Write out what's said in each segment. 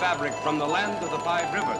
fabric from the land of the five rivers.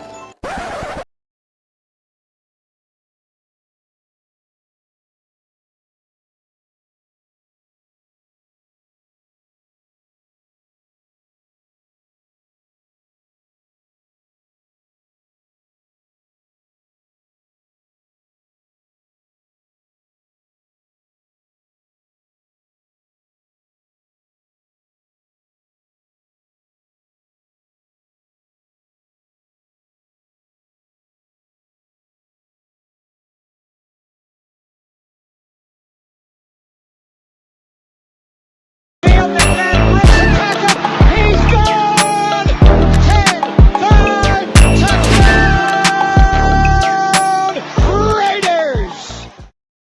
He's gone! 10-5 touchdown! Raiders!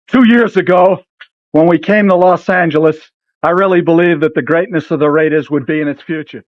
2 years ago, when we came to Los Angeles, I really believed that the greatness of the Raiders would be in its future.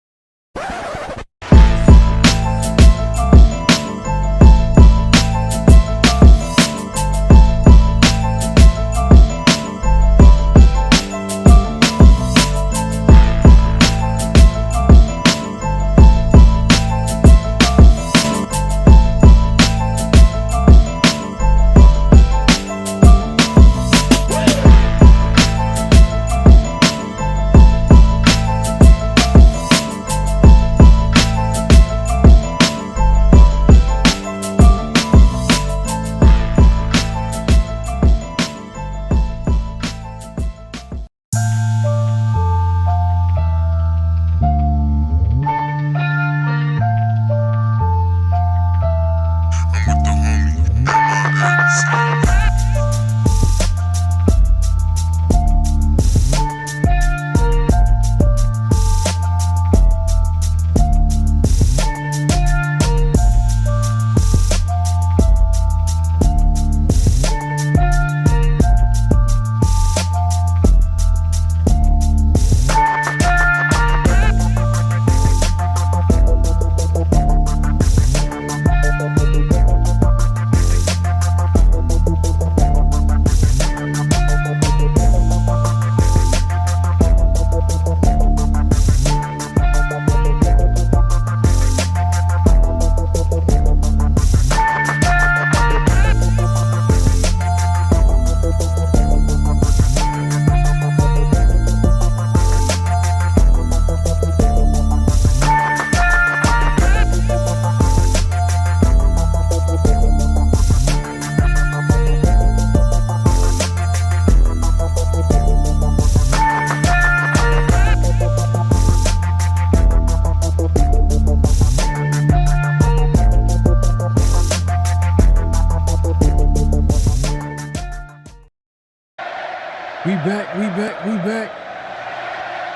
We back.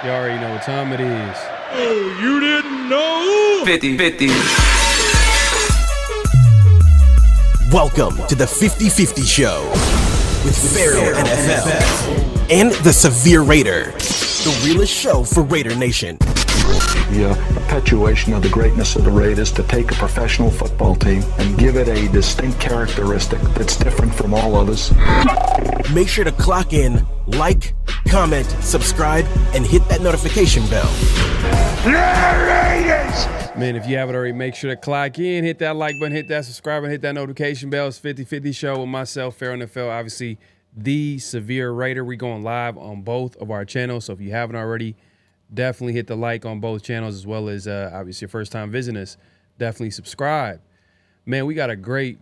You already know what time it is. Oh, you didn't know? 50-50. Welcome to the 50-50 Show with PharoahNFL and the Severe Raider, the realest show for Raider Nation. The perpetuation of the greatness of the Raiders to take a professional football team and give it a distinct characteristic that's different from all others. Make sure to clock in, like, comment, subscribe, and hit that notification bell. Man, if you haven't already, make sure to clock in, hit that like button, hit that subscribe, and hit that notification bell. It's 50-50 Show with myself, PharoahNFL, obviously the Severe Raider. We're going live on both of our channels, so if you haven't already, definitely hit the like on both channels, as well as obviously your first time visiting us. Definitely subscribe. Man, we got a good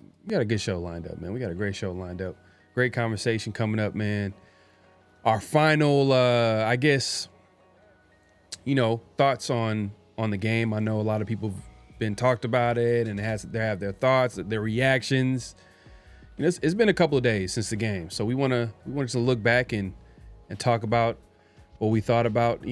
show lined up, man. We got a great show lined up. Great conversation coming up, man. Our final, I guess, thoughts on the game. I know a lot of people have been talked about it, and they have their thoughts, their reactions. It's been a couple of days since the game, so we want to look back and talk about what we thought about,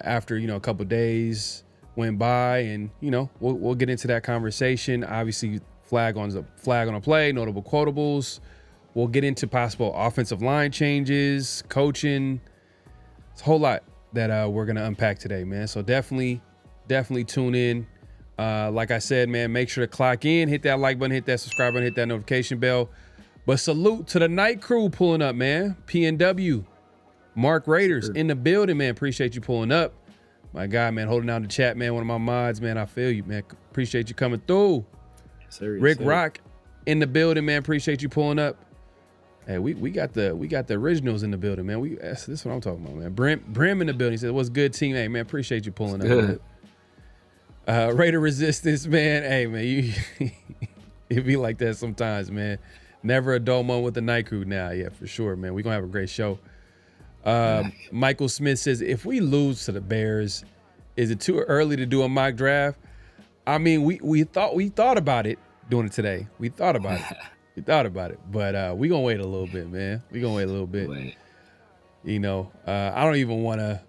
after, a couple of days went by, and, we'll get into that conversation. Obviously, flag on a play, notable quotables. We'll get into possible offensive line changes, coaching. It's a whole lot that we're going to unpack today, man. So definitely tune in. Like I said, man, make sure to clock in, hit that like button, hit that subscribe button, hit that notification bell. But salute to the night crew pulling up, man. PNW. Mark Raiders in the building, man. Appreciate you pulling up. My guy, man, holding down the chat, man. One of my mods, man. I feel you, man. Appreciate you coming through. Yes, sir, yes, Rick sir. Rock in the building, man. Appreciate you pulling up. Hey, we got the originals in the building, man. This is what I'm talking about, man. Brim in the building. He said, "What's good, team?" Hey, man, appreciate you pulling up. Raider Resistance, man. Hey, man, you it be like that sometimes, man. Never a dull moment with the night crew now. Yeah, for sure, man. We're gonna have a great show. Michael Smith says, if we lose to the Bears, is it too early to do a mock draft? I mean, we thought about it doing it today. We thought about it. But we gonna wait a little bit, man. We gonna wait a little bit. You know, I don't even want to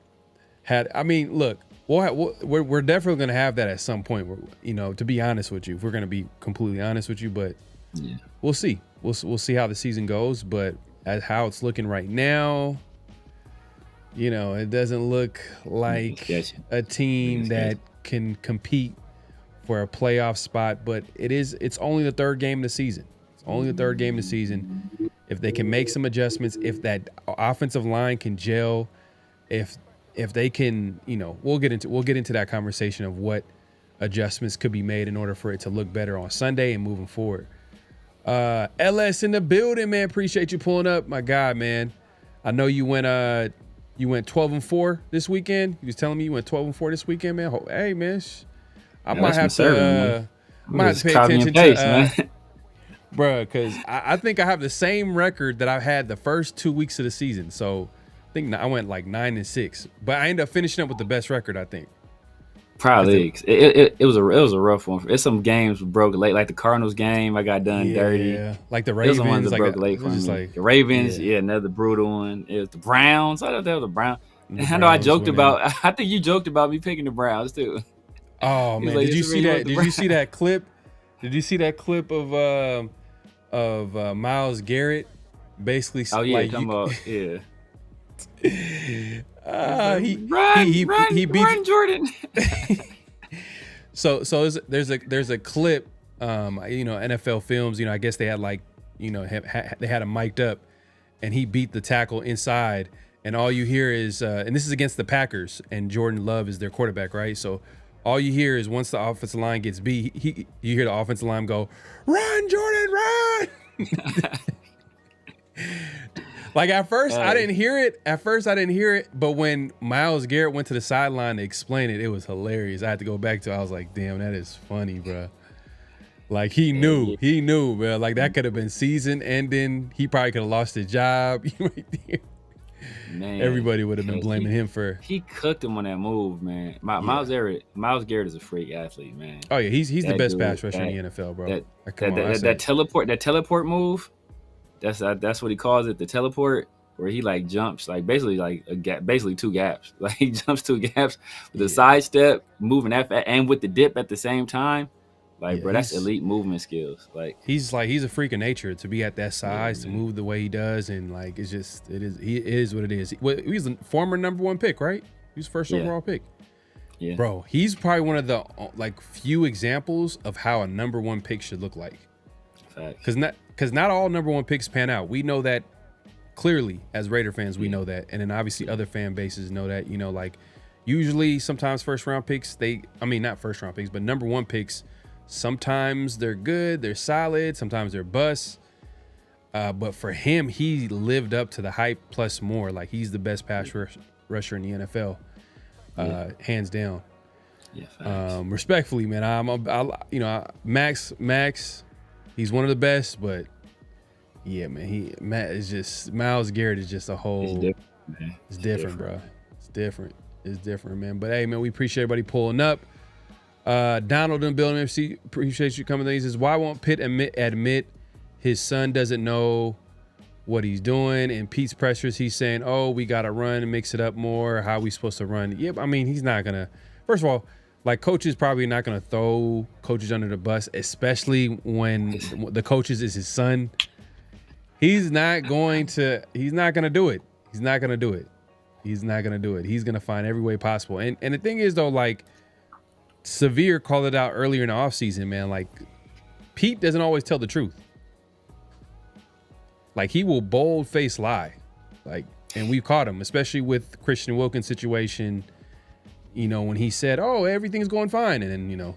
I mean, look, we're definitely gonna have that at some point. You know, to be honest with you, if we're gonna be completely honest with you, but Yeah. we'll see. We'll see how the season goes. But as how it's looking right now, you know, it doesn't look like a team that can compete for a playoff spot. But it's only the third game of the season. It's only the third game of the season. If they can make some adjustments, if that offensive line can gel, if they can, you know, we'll get into that conversation of what adjustments could be made in order for it to look better on Sunday and moving forward. LS in the building, man. Appreciate you pulling up, my guy, man. I know you went 12-4 this weekend. You was telling me you went 12-4 this weekend, man. Hey, man, I might have to pay attention to, bro, because I think I have the same record that I had the first 2 weeks of the season. So I think I went like 9-6, but I ended up finishing up with the best record, I think. Probably. It was a rough one. It's some games broke late, like the Cardinals game. I got done dirty. Yeah, like the Ravens. Those are ones that broke late for me. Like, the Ravens, another brutal one. It was the Browns. I thought that was the Browns. I know I joked about. I think you joked about me picking the Browns too. Oh man, did you see that? Did you see that clip? Did you see that clip of Myles Garrett basically? Oh yeah, like, come on, yeah. He beat Jordan. so there's a clip, you know, NFL Films, you know, I guess they had like, you know, they had him mic'd up, and he beat the tackle inside, and all you hear is, and this is against the Packers, and Jordan Love is their quarterback, right? So all you hear is once the offensive line gets beat, you hear the offensive line go, "Run, Jordan, run!" Like at first I didn't hear it. But when Myles Garrett went to the sideline to explain it, it was hilarious. I had to go back to it. I was like, damn, that is funny, bro. Like he knew, bro. Like that could have been season ending. He probably could have lost his job. Right there. Man, everybody would have been blaming him for. He cooked him on that move, man. Myles Garrett is a freak athlete, man. Oh yeah, he's the best pass rusher in the NFL, bro. That teleport move. That's what he calls it, the teleport, where he like jumps like basically like a gap, basically two gaps. Like he jumps two gaps with a sidestep, moving that and with the dip at the same time. Like, bro, that's elite movement skills. Like he's a freak of nature to be at that size, to move the way he does, and like it is what it is. He's a former number 1 pick, right? He was first overall pick. Yeah, bro, he's probably one of the like few examples of how a number 1 pick should look like. Because not all number 1 picks pan out. We know that clearly as Raider fans. We know that, and then obviously other fan bases know that. You know, like usually sometimes first round picks, not first round picks, but number 1 picks. Sometimes they're good, they're solid. Sometimes they're busts. But for him, he lived up to the hype plus more. Like he's the best pass rusher in the NFL, hands down. Yeah. Respectfully, man. Max. He's one of the best, but yeah, man. Myles Garrett is just a whole. It's different, man. It's different, bro. It's different, man. But hey, man, we appreciate everybody pulling up. Donald in building FC, appreciate you coming. He says, why won't Pitt admit his son doesn't know what he's doing? And Pete's pressures, he's saying, oh, we got to run and mix it up more. How are we supposed to run? Yeah, I mean, he's not going to. First of all, like coaches probably not going to throw coaches under the bus, especially when the coaches is his son. He's not going to do it. He's not going to do it. He's going to find every way possible. And the thing is, though, like, Severe called it out earlier in the offseason, man. Like, Pete doesn't always tell the truth. Like, he will bold-face lie. Like, and we've caught him, especially with Christian Wilkins' situation. when he said, "Oh, everything's going fine," and then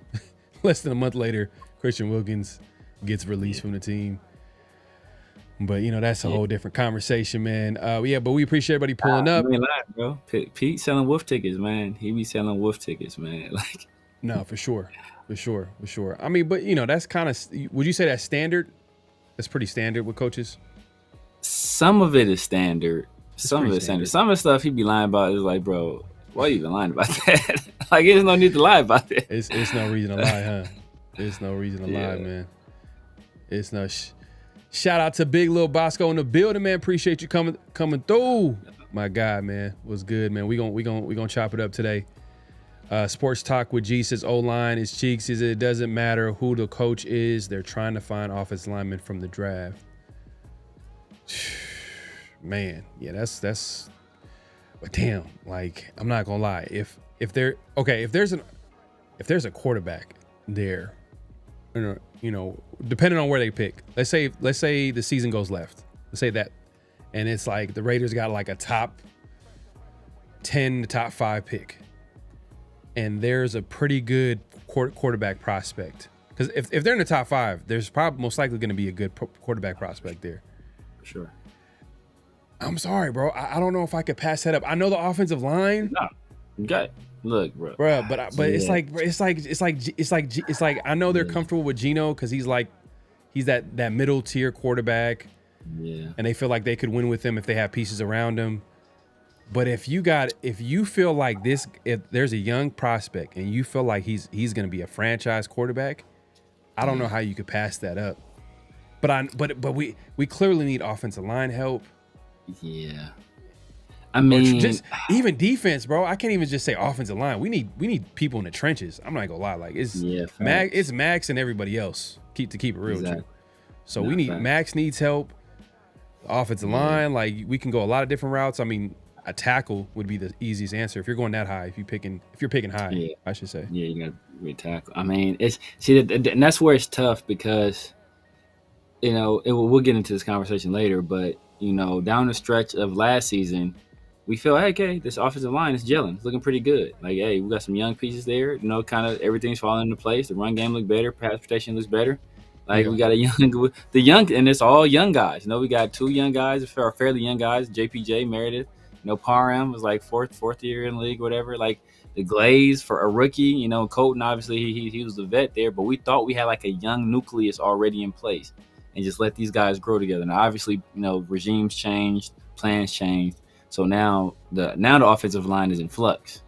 less than a month later, Christian Wilkins gets released from the team. But that's a whole different conversation, man. But we appreciate everybody pulling up. You ain't lying, bro. Pete selling wolf tickets, man. He be selling wolf tickets, man. Like, no, for sure. I mean, but that's kind of. Would you say that's standard? That's pretty standard with coaches. Some of it is standard. Some of it is standard. Some of the stuff he be lying about is like, bro, why are you even lying about that? Like, there's no need to lie about that. It's no reason to lie, huh? It's no reason to lie, man. It's no. Shout out to Big Lil Bosco in the building, man. Appreciate you coming through. My God, man. What's good, man? We gonna chop it up today. Sports Talk with G says O-line is cheeks. It doesn't matter who the coach is. They're trying to find offensive linemen from the draft. Man, yeah, that's but damn, like, I'm not gonna lie. If there's a quarterback there, depending on where they pick. Let's say the season goes left. Let's say that, and it's like the Raiders got like a top 10 to top 5 pick, and there's a pretty good quarterback prospect. Because if they're in the top 5, there's probably most likely going to be a good quarterback prospect there. For sure. I'm sorry, bro. I don't know if I could pass that up. I know the offensive line. No, you got it. Look, bro. But it's like I know they're comfortable with Geno because he's that middle tier quarterback. Yeah. And they feel like they could win with him if they have pieces around him. But if you feel like if there's a young prospect and you feel like he's going to be a franchise quarterback, I don't know how you could pass that up. But we clearly need offensive line help. Yeah. I mean, just even defense, bro. I can't even just say offensive line. We need people in the trenches. I'm not gonna lie, like it's Max and everybody else. Keep it real with you. So Max needs help. Offensive line, like we can go a lot of different routes. I mean, a tackle would be the easiest answer if you're going that high. If you're picking high, I should say. Yeah, you got to tackle. I mean, and that's where it's tough because we'll get into this conversation later, but down the stretch of last season, we feel, hey, okay, this offensive line is gelling. It's looking pretty good. Like, hey, we got some young pieces there. Kind of everything's falling into place. The run game looks better. Pass protection looks better. Like, we got and it's all young guys. We got 2 young guys, fairly young guys, JPJ, Meredith. Parham was like fourth year in the league, whatever. Like, the Glaze for a rookie. Colton, obviously, he was the vet there. But we thought we had like a young nucleus already in place and just let these guys grow together. Now, obviously, regimes changed, plans changed. So now the offensive line is in flux.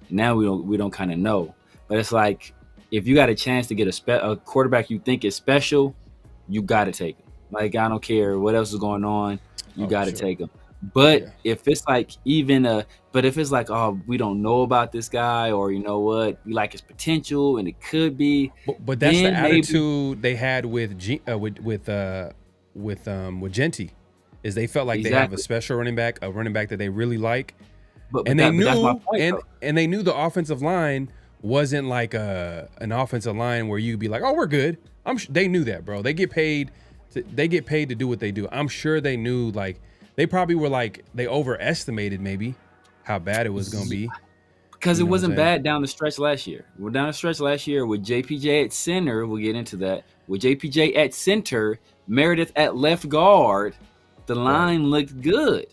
Now we don't kind of know. But it's like, if you got a chance to get a quarterback you think is special, you got to take him. Like, I don't care what else is going on, you got to take him. But if it's like oh, we don't know about this guy, or we like his potential and it could be. But that's the attitude they had with Jeanty. Is they felt like they have a special running back that they really like, and they knew the offensive line wasn't like an offensive line where you'd be like, oh, we're good. They knew that, bro. They get paid to do what they do. I'm sure they knew, like, they probably were like, they overestimated maybe how bad it was gonna be. Because it wasn't bad down the stretch last year. We're down the stretch last year with JPJ at center. We'll get into that. With JPJ at center, Meredith at left guard, the line looked good.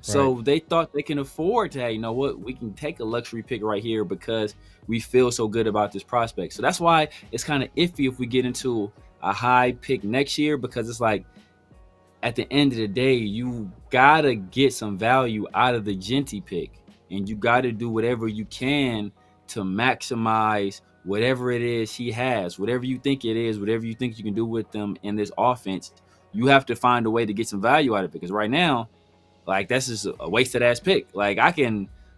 So they thought they can afford to, hey, we can take a luxury pick right here because we feel so good about this prospect. So that's why it's kind of iffy if we get into a high pick next year, because it's like, at the end of the day, you got to get some value out of the Jeanty pick, and you got to do whatever you can to maximize whatever it is he has, whatever you think it is, whatever you think you can do with them in this offense. You have to find a way to get some value out of it, because right now, like, that's just a wasted ass pick. Like,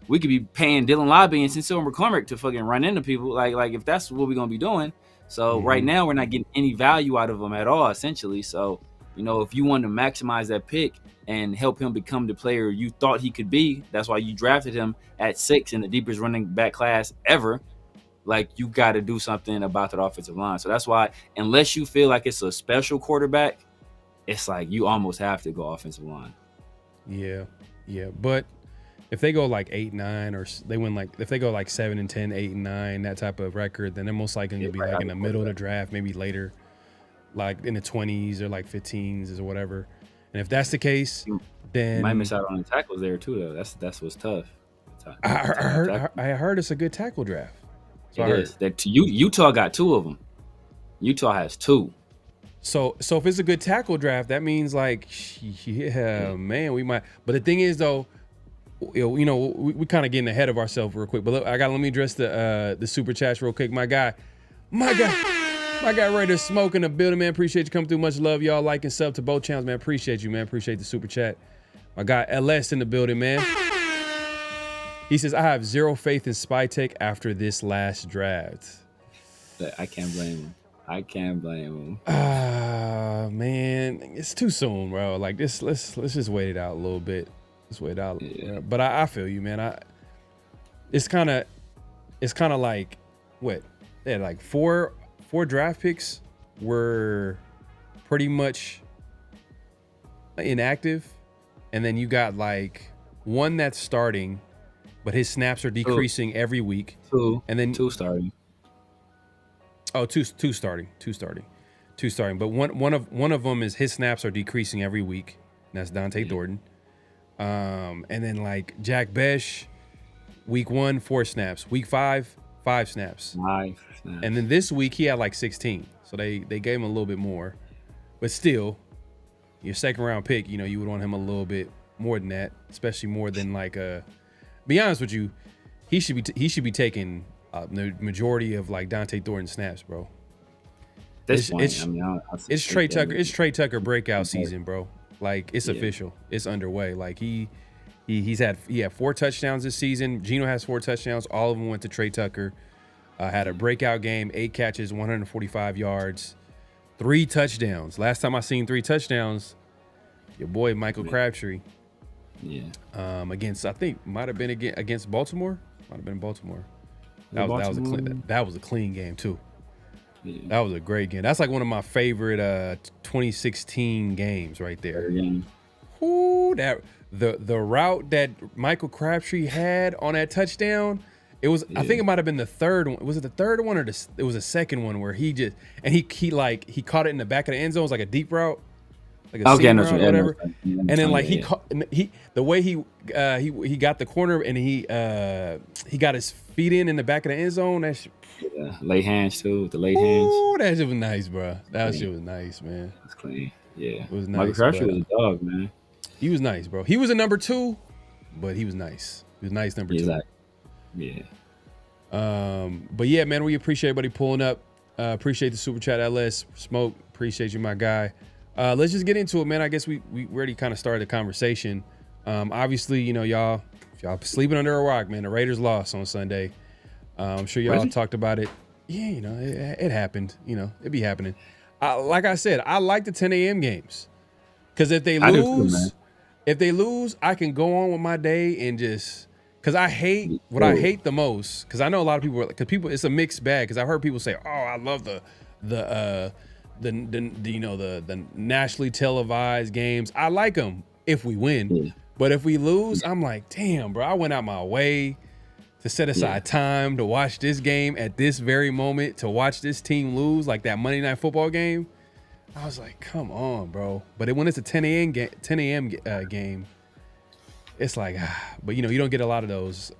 we could be paying Dylan Lobby and Cecil McCormick to fucking run into people. Like if that's what we're gonna be doing. So right now we're not getting any value out of them at all, essentially. So, if you want to maximize that pick and help him become the player you thought he could be, that's why you drafted him at 6 in the deepest running back class ever. Like, you got to do something about that offensive line. So that's why, unless you feel like it's a special quarterback, it's like you almost have to go offensive line. Yeah. But if they go like 8-9 or they win like if they go like 7-10, 8-9, that type of record, then they're most likely going to be like in the middle of the draft, maybe later, like in the 20s or like 15s or whatever. And if that's the case, then you might miss out on the tackles there too, though. That's what's tough. I heard it's a good tackle draft. So it is. Utah got 2 of them. Utah has 2. So if it's a good tackle draft, that means like, yeah, man, we might. But the thing is, though, we kind of getting ahead of ourselves real quick. But look, let me address the super chats real quick. My guy, Raider Smoke in the building, man. Appreciate you coming through. Much love, y'all. Like and sub to both channels, man. Appreciate you, man. Appreciate the super chat. My guy LS in the building, man. He says, I have zero faith in Spy Tech after this last draft. I can't blame him. Man, it's too soon, bro. Like this, let's just wait it out a little bit. Let's wait it out. Yeah. But I feel you, man. It's kind of like what? Yeah, like four draft picks were pretty much inactive, and then you got like one that's starting, but his snaps are decreasing every week. 2, and then 2 starting. Oh, two starting. But one of them is his snaps are decreasing every week. And that's Dante Thornton. And then like Jack Besh, week 1, 4 snaps. Week 5, 5 snaps. 5 snaps. And then this week he had like 16. So they gave him a little bit more. But still, your second round pick, you would want him a little bit more than that, especially more than like be honest with you, he should be taking the majority of like Dante Thornton snaps, bro. It's Trey Tucker. It's Trey Tucker breakout season, bro. Like it's official. It's underway. Like he had 4 touchdowns this season. Geno has 4 touchdowns. All of them went to Trey Tucker. Had a breakout game, 8 catches, 145 yards, 3 touchdowns. Last time I seen 3 touchdowns, your boy Michael Crabtree. Yeah. Against I think might have been against Baltimore. Might have been Baltimore. That was a clean game too. Yeah. That was a great game. That's like one of my favorite 2016 games right there. Ooh, that the route that Michael Crabtree had on that touchdown. It was I think it might have been the third one. Was it the third one or it was the second one where he caught it in the back of the end zone. It was like a deep route. Like a seam route or whatever. And then like the way he got the corner and he got his feet in the back of the end zone. Late hands too, with the late hands. Ooh, that shit was nice, bro. That shit was nice, man. That's clean. Yeah. It was nice. Michael Crabtree was a dog, man. He was nice, bro. He was a number 2, but he was nice. He was nice number 2. Exactly. Yeah. But yeah, man, we appreciate everybody pulling up. Appreciate the super chat, LS Smoke. Appreciate you, my guy. Let's just get into it, man. I guess we already kind of started the conversation. Obviously, y'all sleeping under a rock, man. The Raiders lost on Sunday. I'm sure y'all talked about it. Yeah, it happened. It be happening. Like I said, I like the 10 a.m. games because if they lose, I can go on with my day and just because I hate I hate the most because I know a lot of people it's a mixed bag because I've heard people say, oh, I love the nationally televised games. I like them if we win, but if we lose, I'm like, damn, bro, I went out my way to set aside time to watch this game at this very moment, to watch this team lose, like that Monday Night Football game. I was like, come on, bro. But when it's a 10 a.m. game, it's like, but you don't get a lot of those.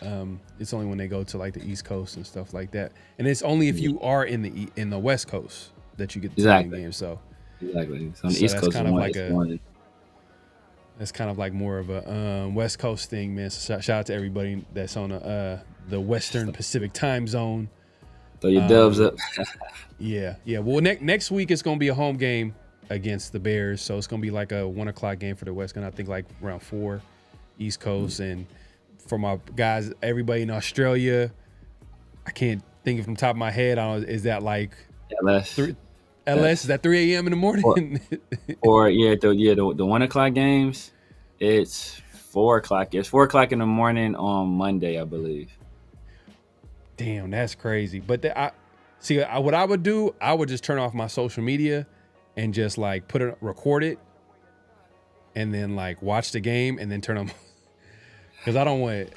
It's only when they go to like the East Coast and stuff like that, and it's only if you are in the West Coast that you get the 10 a.m. game. So exactly, so on the East Coast, that's kind of like more of a West Coast thing, man. So shout out to everybody that's on the Western Pacific time zone. Throw your dubs up. Yeah. Well, next week it's gonna be a home game against the Bears, so it's gonna be like a 1:00 game for the West Coast. I think like around 4 East Coast, and for my guys, everybody in Australia, I can't think of from the top of my head. Is that like LS? Is that 3 a.m. in the morning? or the 1:00 games. It's 4:00. It's 4:00 in the morning on Monday, I believe. Damn, that's crazy. But what I would do, I would just turn off my social media and just like record it, and then like watch the game and then turn on. Because I don't want,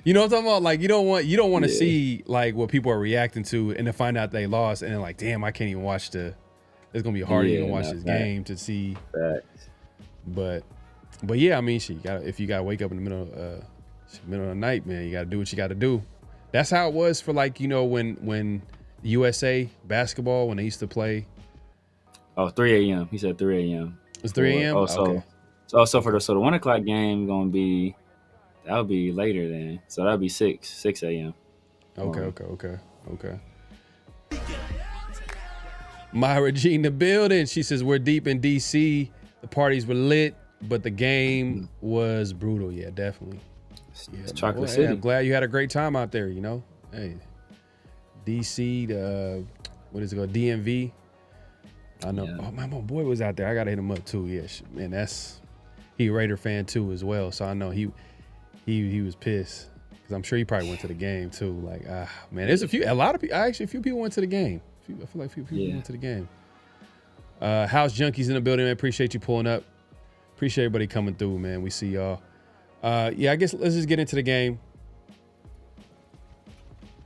you know what I'm talking about? Like you don't want to see like what people are reacting to and to find out they lost and then like, damn, I can't even watch it's gonna be hard to even watch this game to see. Facts. But yeah, I mean, if you gotta wake up in the middle of the night, man, you gotta do what you gotta do. That's how it was for like, you know, when USA basketball, when they used to play. Oh, 3 a.m. He said 3 a.m. It's 3 a.m. Okay. So for the 1 o'clock game gonna be, that would be later then. So that'd be 6 a.m. Okay. Myra G in the building. She says we're deep in DC. The parties were lit, but the game was brutal. Yeah, definitely. It's Chocolate City. I'm glad you had a great time out there. You know, hey, DC. What is it called? DMV. I know. Yeah. Oh, my boy was out there. I gotta hit him up too. Yeah, man, he a Raider fan too as well. So I know he was pissed because I'm sure he probably went to the game too. Like, man, there's a few people went to the game. I feel like a few people went to the game. House Junkies in the building, man. Appreciate you pulling up. Appreciate everybody coming through, man. We see y'all. Yeah, I guess let's just get into the game.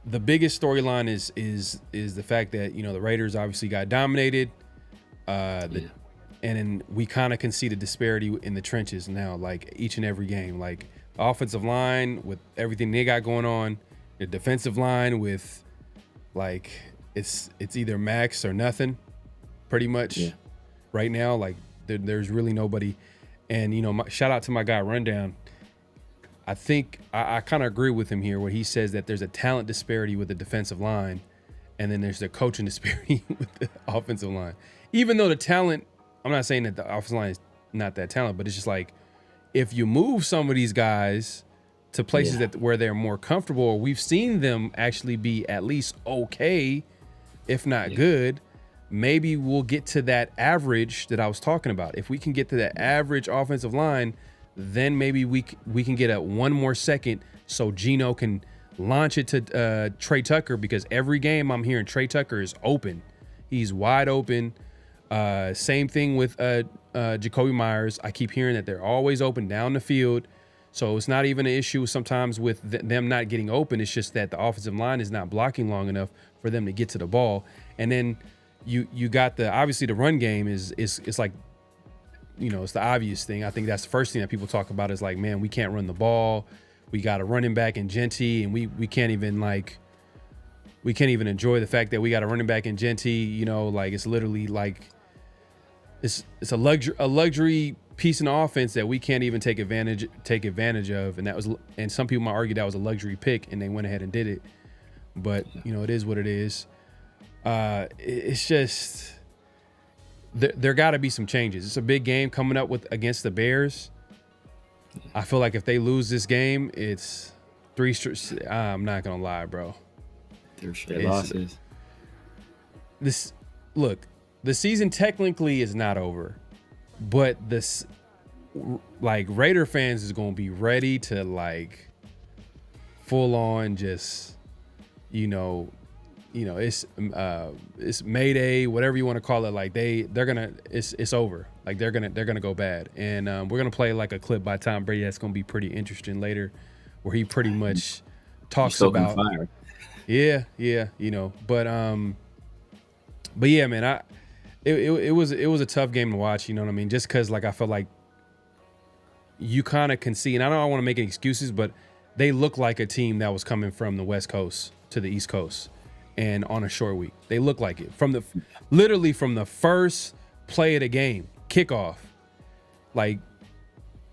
The biggest storyline is the fact that, you know, the Raiders obviously got dominated. And then we kind of can see the disparity in the trenches now, like each and every game. Like the offensive line with everything they got going on, the defensive line with like it's either max or nothing, pretty much right now. Like there's really nobody. And, you know, shout out to my guy Rundown. I think I kind of agree with him here where he says that there's a talent disparity with the defensive line and then there's the coaching disparity with the offensive line. Even though the talent, I'm not saying that the offensive line is not that talent, but it's just like if you move some of these guys to places where they're more comfortable, or we've seen them actually be at least okay, if not good, maybe we'll get to that average that I was talking about. If we can get to that average offensive line, then maybe we can get one more second so Geno can launch it to Trey Tucker, because every game I'm hearing Trey Tucker is open. He's wide open. Same thing with Jacoby Myers. I keep hearing that they're always open down the field. So it's not even an issue sometimes with them not getting open. It's just that the offensive line is not blocking long enough for them to get to the ball. And then you got obviously the run game is like, you know, it's the obvious thing. I think that's the first thing that people talk about is like, man, we can't run the ball. We got a running back in Jeanty, and we can't even enjoy the fact that we got a running back in Jeanty. You know, like it's literally like it's a luxury piece in the offense that we can't even take advantage of. And some people might argue that was a luxury pick, and they went ahead and did it. But you know, it is what it is. It's just. There got to be some changes. It's a big game coming up against the Bears. I feel like if they lose this game, it's 3 straight. I'm not gonna lie, bro. They're straight losses. Look, the season technically is not over, but like Raider fans is gonna be ready to like full on just, you know, it's Mayday, whatever you want to call it. Like it's over. Like they're gonna go bad. And we're gonna play like a clip by Tom Brady that's gonna be pretty interesting later, where he pretty much talks about fire. Yeah, you know. But yeah, man, it was a tough game to watch. You know what I mean? Just because like I felt like you kind of can see, and I don't want to make any excuses, but they look like a team that was coming from the West Coast to the East Coast. And on a short week, they look like it literally from the first play of the game, kickoff, like,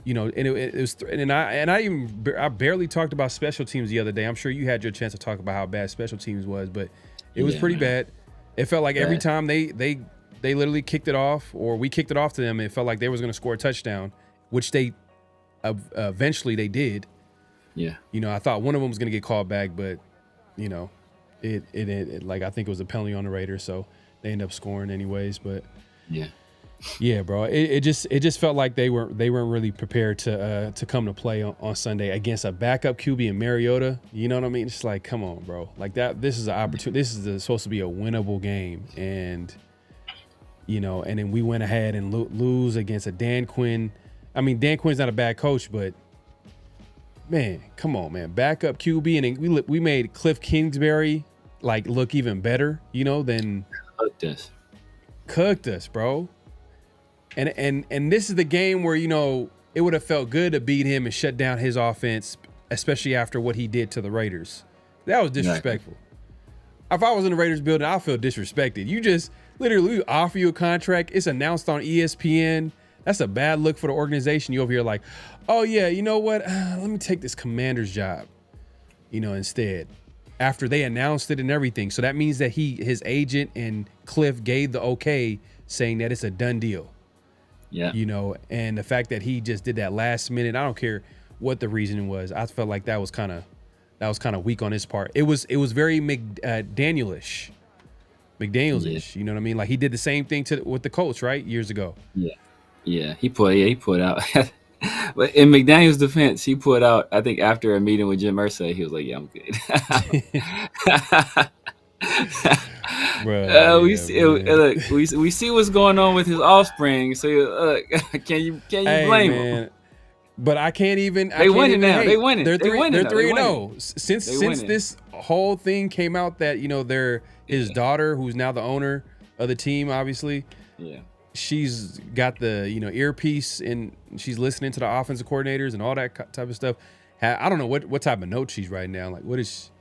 you know, and it was, and I barely talked about special teams the other day. I'm sure you had your chance to talk about how bad special teams was, but it was pretty bad. It felt like every time they literally kicked it off, or we kicked it off to them, it felt like they was going to score a touchdown, which they eventually they did. Yeah, you know, I thought one of them was going to get called back, but you know. It like I think it was a penalty on the Raiders, so they ended up scoring anyways. But yeah, bro, it just felt like they weren't really prepared to come to play on Sunday against a backup QB in Mariota. You know what I mean? It's like, come on, bro, like that. This is an opportunity. This is supposed to be a winnable game, and you know, and then we went ahead and lose against a Dan Quinn. I mean, Dan Quinn's not a bad coach, but Man, come on, man. Backup QB, and we made Cliff Kingsbury like look even better, than cooked us, bro. And this is the game where it would have felt good to beat him and shut down his offense, especially after what he did to the Raiders. That was disrespectful. If I was in the Raiders building, I'd feel disrespected. You just literally we offer you a contract. It's announced on ESPN. That's a bad look for the organization. You over here like, oh yeah, you know what? Let me take this Commander's job, instead. After they announced it and everything. So that means that his agent and Cliff gave the okay, saying that it's a done deal. Yeah. And the fact that he just did that last minute, I don't care what the reasoning was. I felt like that was kind of weak on his part. It was very McDanielish. McDaniels-ish, you know what I mean? Like he did the same thing with the Colts, right? Years ago. Yeah. He put out. But in McDaniel's defense, he put out, I think after a meeting with Jim Irsay, he was like, yeah, I'm good. We see what's going on with his offspring. So can you blame him? But I can't even. They winning now. Hate. They winning. They're 3-0. Since this whole thing came out that his daughter, who's now the owner of the team, obviously. Yeah. She's got the earpiece and she's listening to the offensive coordinators and all that type of stuff. I don't know what type of notes she's writing down. Like what is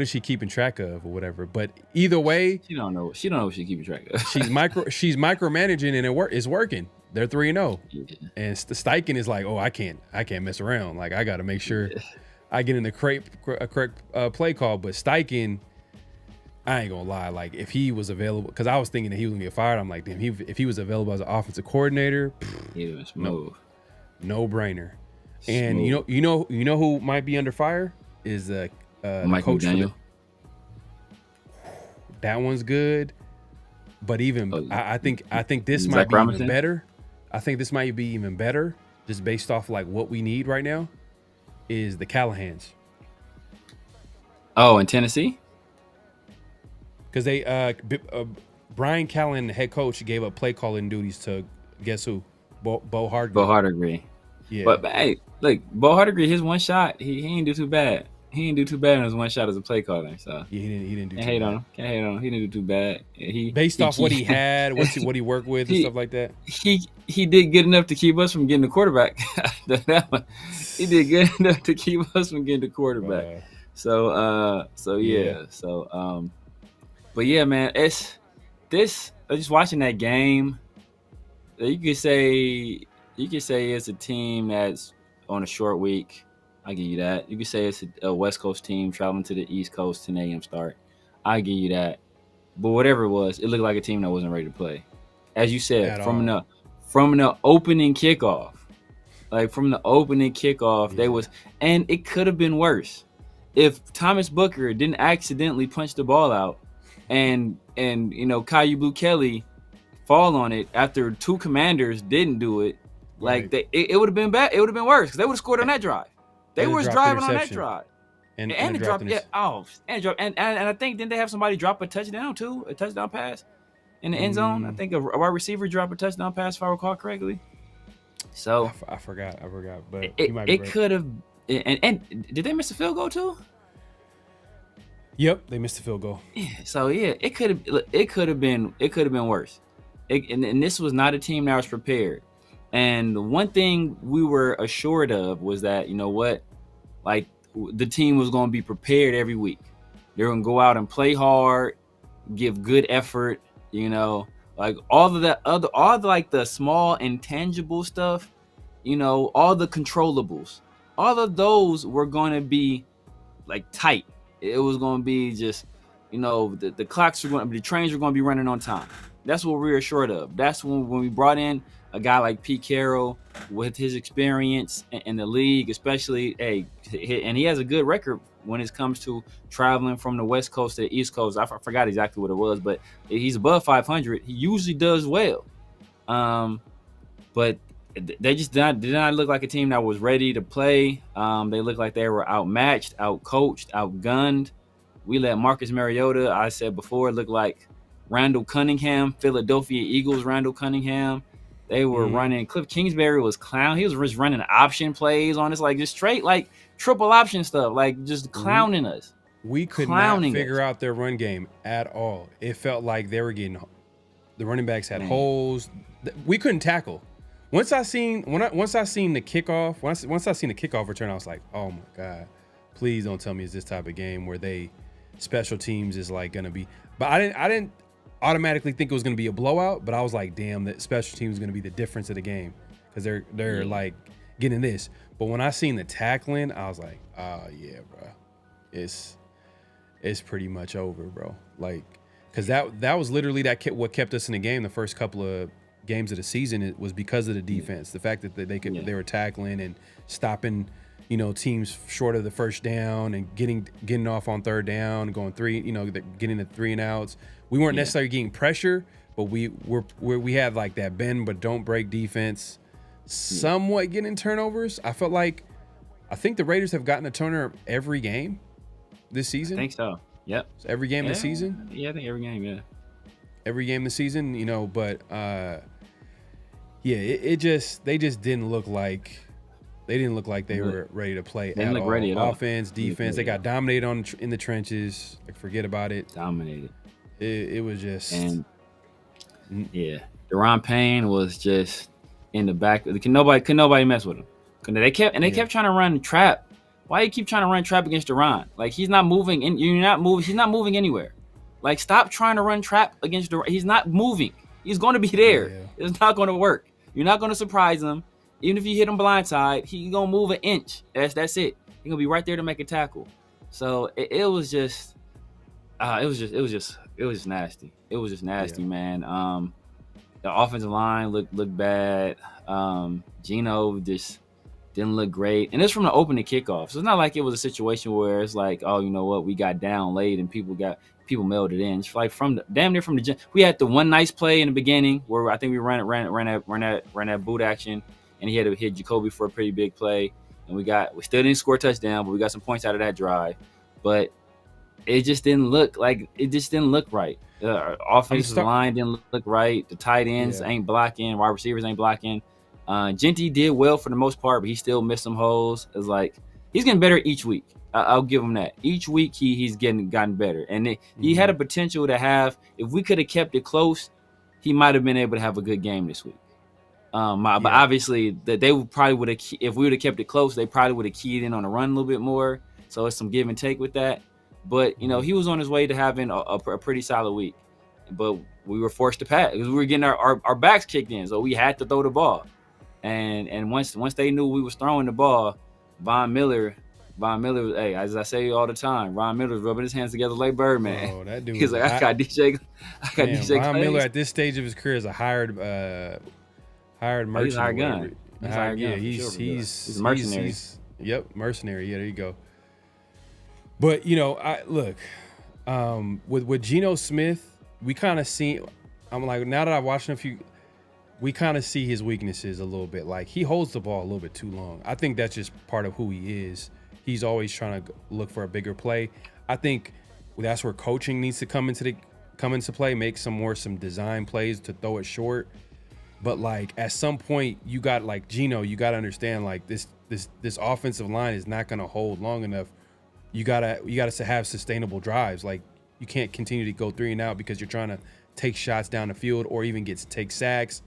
she keeping track of or whatever. But either way, she don't know what she's keeping track of. she's micromanaging and it's working. They're 3-0, and Steichen is like, oh, I can't mess around. Like I got to make sure I get in the correct play call. But Steichen, I ain't gonna lie. Like if he was available, because I was thinking that he was gonna get fired. I'm like, damn, if he was available as an offensive coordinator, he was smooth. No brainer. And you know who might be under fire is Mike coach. McDaniel. That one's good, but even I think this might Zach be Robinson? even better. I think this might be even better, just based off like what we need right now, is the Callahans. Oh, in Tennessee. Because they Brian Callahan, the head coach, gave up play calling duties to guess who? Bo Hardgree. Bo Hardgree. Yeah. But hey, look, Bo Hardgree, his one shot, he ain't do too bad. He didn't do too bad on his one shot as a play caller. So yeah, he didn't do. Can't hate on him. Can't hate on him. He didn't do too bad. Based off what he had, what he worked with and stuff like that. He did good enough to keep us from getting the quarterback. He did good enough to keep us from getting the quarterback. So yeah. So but yeah, man, it's this. Just watching that game, you could say it's a team that's on a short week. I give you that. You could say it's a West Coast team traveling to the East Coast, 10 a.m. start. I give you that. But whatever it was, it looked like a team that wasn't ready to play. As you said, from the opening kickoff. Like from the opening kickoff, they was, and it could have been worse. If Thomas Booker didn't accidentally punch the ball out and Caillou Blue Kelly fall on it after two Commanders didn't do it, like it would have been bad. It would have been worse because they would have scored on that drive. They was driving on that drive. And the drop, and I think didn't they have somebody drop a touchdown too, a touchdown pass in the end zone? I think a wide receiver dropped a touchdown pass if I recall correctly. So I forgot, but it could have. And did they miss a field goal too? Yep, they missed the field goal. Yeah, so yeah, it could have been worse. And this was not a team that was prepared. And one thing we were assured of was that, you know what, like the team was going to be prepared every week. They're going to go out and play hard, give good effort, like all the small intangible stuff, all the controllables, all of those were going to be like tight. It was going to be just, the trains were going to be running on time. That's what we were assured of. That's when we brought in a guy like Pete Carroll with his experience in the league, especially, and he has a good record when it comes to traveling from the West Coast to the East Coast. I forgot exactly what it was, but he's above 500. He usually does well. But they just did not look like a team that was ready to play. They looked like they were outmatched, outcoached, outgunned. We let Marcus Mariota, I said before, look like Randall Cunningham, Philadelphia Eagles Randall Cunningham. They were running. Cliff Kingsbury was clown. He was just running option plays on us, like just straight like triple option stuff, like just clowning us. We could not figure out their run game at all. It felt like they were getting the running backs had holes. We couldn't tackle. Once I seen the kickoff, once I seen the kickoff return, I was like, oh my God, please don't tell me it's this type of game where special teams is like gonna be. But I didn't automatically think it was gonna be a blowout, but I was like, damn, that special teams is gonna be the difference of the game because they're like getting this. But when I seen the tackling, I was like, oh yeah, bro, it's pretty much over, bro. Like, because that was literally what kept us in the game the first couple of games of the season. It was because of the defense, the fact that they were tackling and stopping, teams short of the first down and getting off on third down, going three, getting the 3 and outs. We weren't necessarily getting pressure, but we had like that bend but don't break defense. Somewhat getting turnovers. I think the Raiders have gotten a turnover every game this season. I think so. Yep. So every game this season. Yeah, I think every game. Yeah. Every game this season, but they just didn't look like they were ready to play they didn't look ready at all. Offense, defense, they got dominated in the trenches. Like, forget about it. Dominated. It was just Deron Payne was just in the back. Could nobody mess with him? They kept trying to run trap. Why you keep trying to run trap against Deron? Like, he's not moving, and you're not moving. He's not moving anywhere. Like, stop trying to run trap against Deron. He's not moving. He's going to be there. Yeah. It's not going to work. You're not going to surprise him. Even if you hit him blindside, he's going to move an inch. That's it. He's going to be right there to make a tackle. So it was just nasty. It was just nasty, man. The offensive line looked bad. Geno just didn't look great. And it's from the opening kickoff. So it's not like it was a situation where it's like, oh, you know what, we got down late and people mailed it in. It's like damn near from the we had the one nice play in the beginning where I think we ran that boot action, and he had to hit Jacoby for a pretty big play, and we still didn't score a touchdown, but we got some points out of that drive. But it just didn't look right. Our offensive line didn't look right. The tight ends ain't blocking. Wide receivers ain't blocking. Jeanty did well for the most part, but he still missed some holes. It's like he's getting better each week. I'll give him that. Each week he's gotten better, and he had a potential to have. If we could have kept it close, he might have been able to have a good game this week. But obviously, that they probably would have. If we would have kept it close, they probably would have keyed in on the run a little bit more. So it's some give and take with that. But he was on his way to having a pretty solid week. But we were forced to pass because we were getting our backs kicked in, so we had to throw the ball. And once they knew we was throwing the ball, Von Miller was, hey, as I say all the time, Von Miller was rubbing his hands together like Birdman. Oh, that dude. He's like, I got DJ Von Miller at this stage of his career is a hired mercenary. He's a hired gun. He's a mercenary. Yep, mercenary. Yeah, there you go. But with Geno Smith, we kind of see. I'm like, now that I've watched him a few, we kind of see his weaknesses a little bit. Like, he holds the ball a little bit too long. I think that's just part of who he is. He's always trying to look for a bigger play. I think that's where coaching needs to come into play. Make some design plays to throw it short. But like, at some point, you got, like, Geno, you got to understand, like, this offensive line is not going to hold long enough. You gotta have sustainable drives. Like, you can't continue to go 3 and out because you're trying to take shots down the field or even take sacks.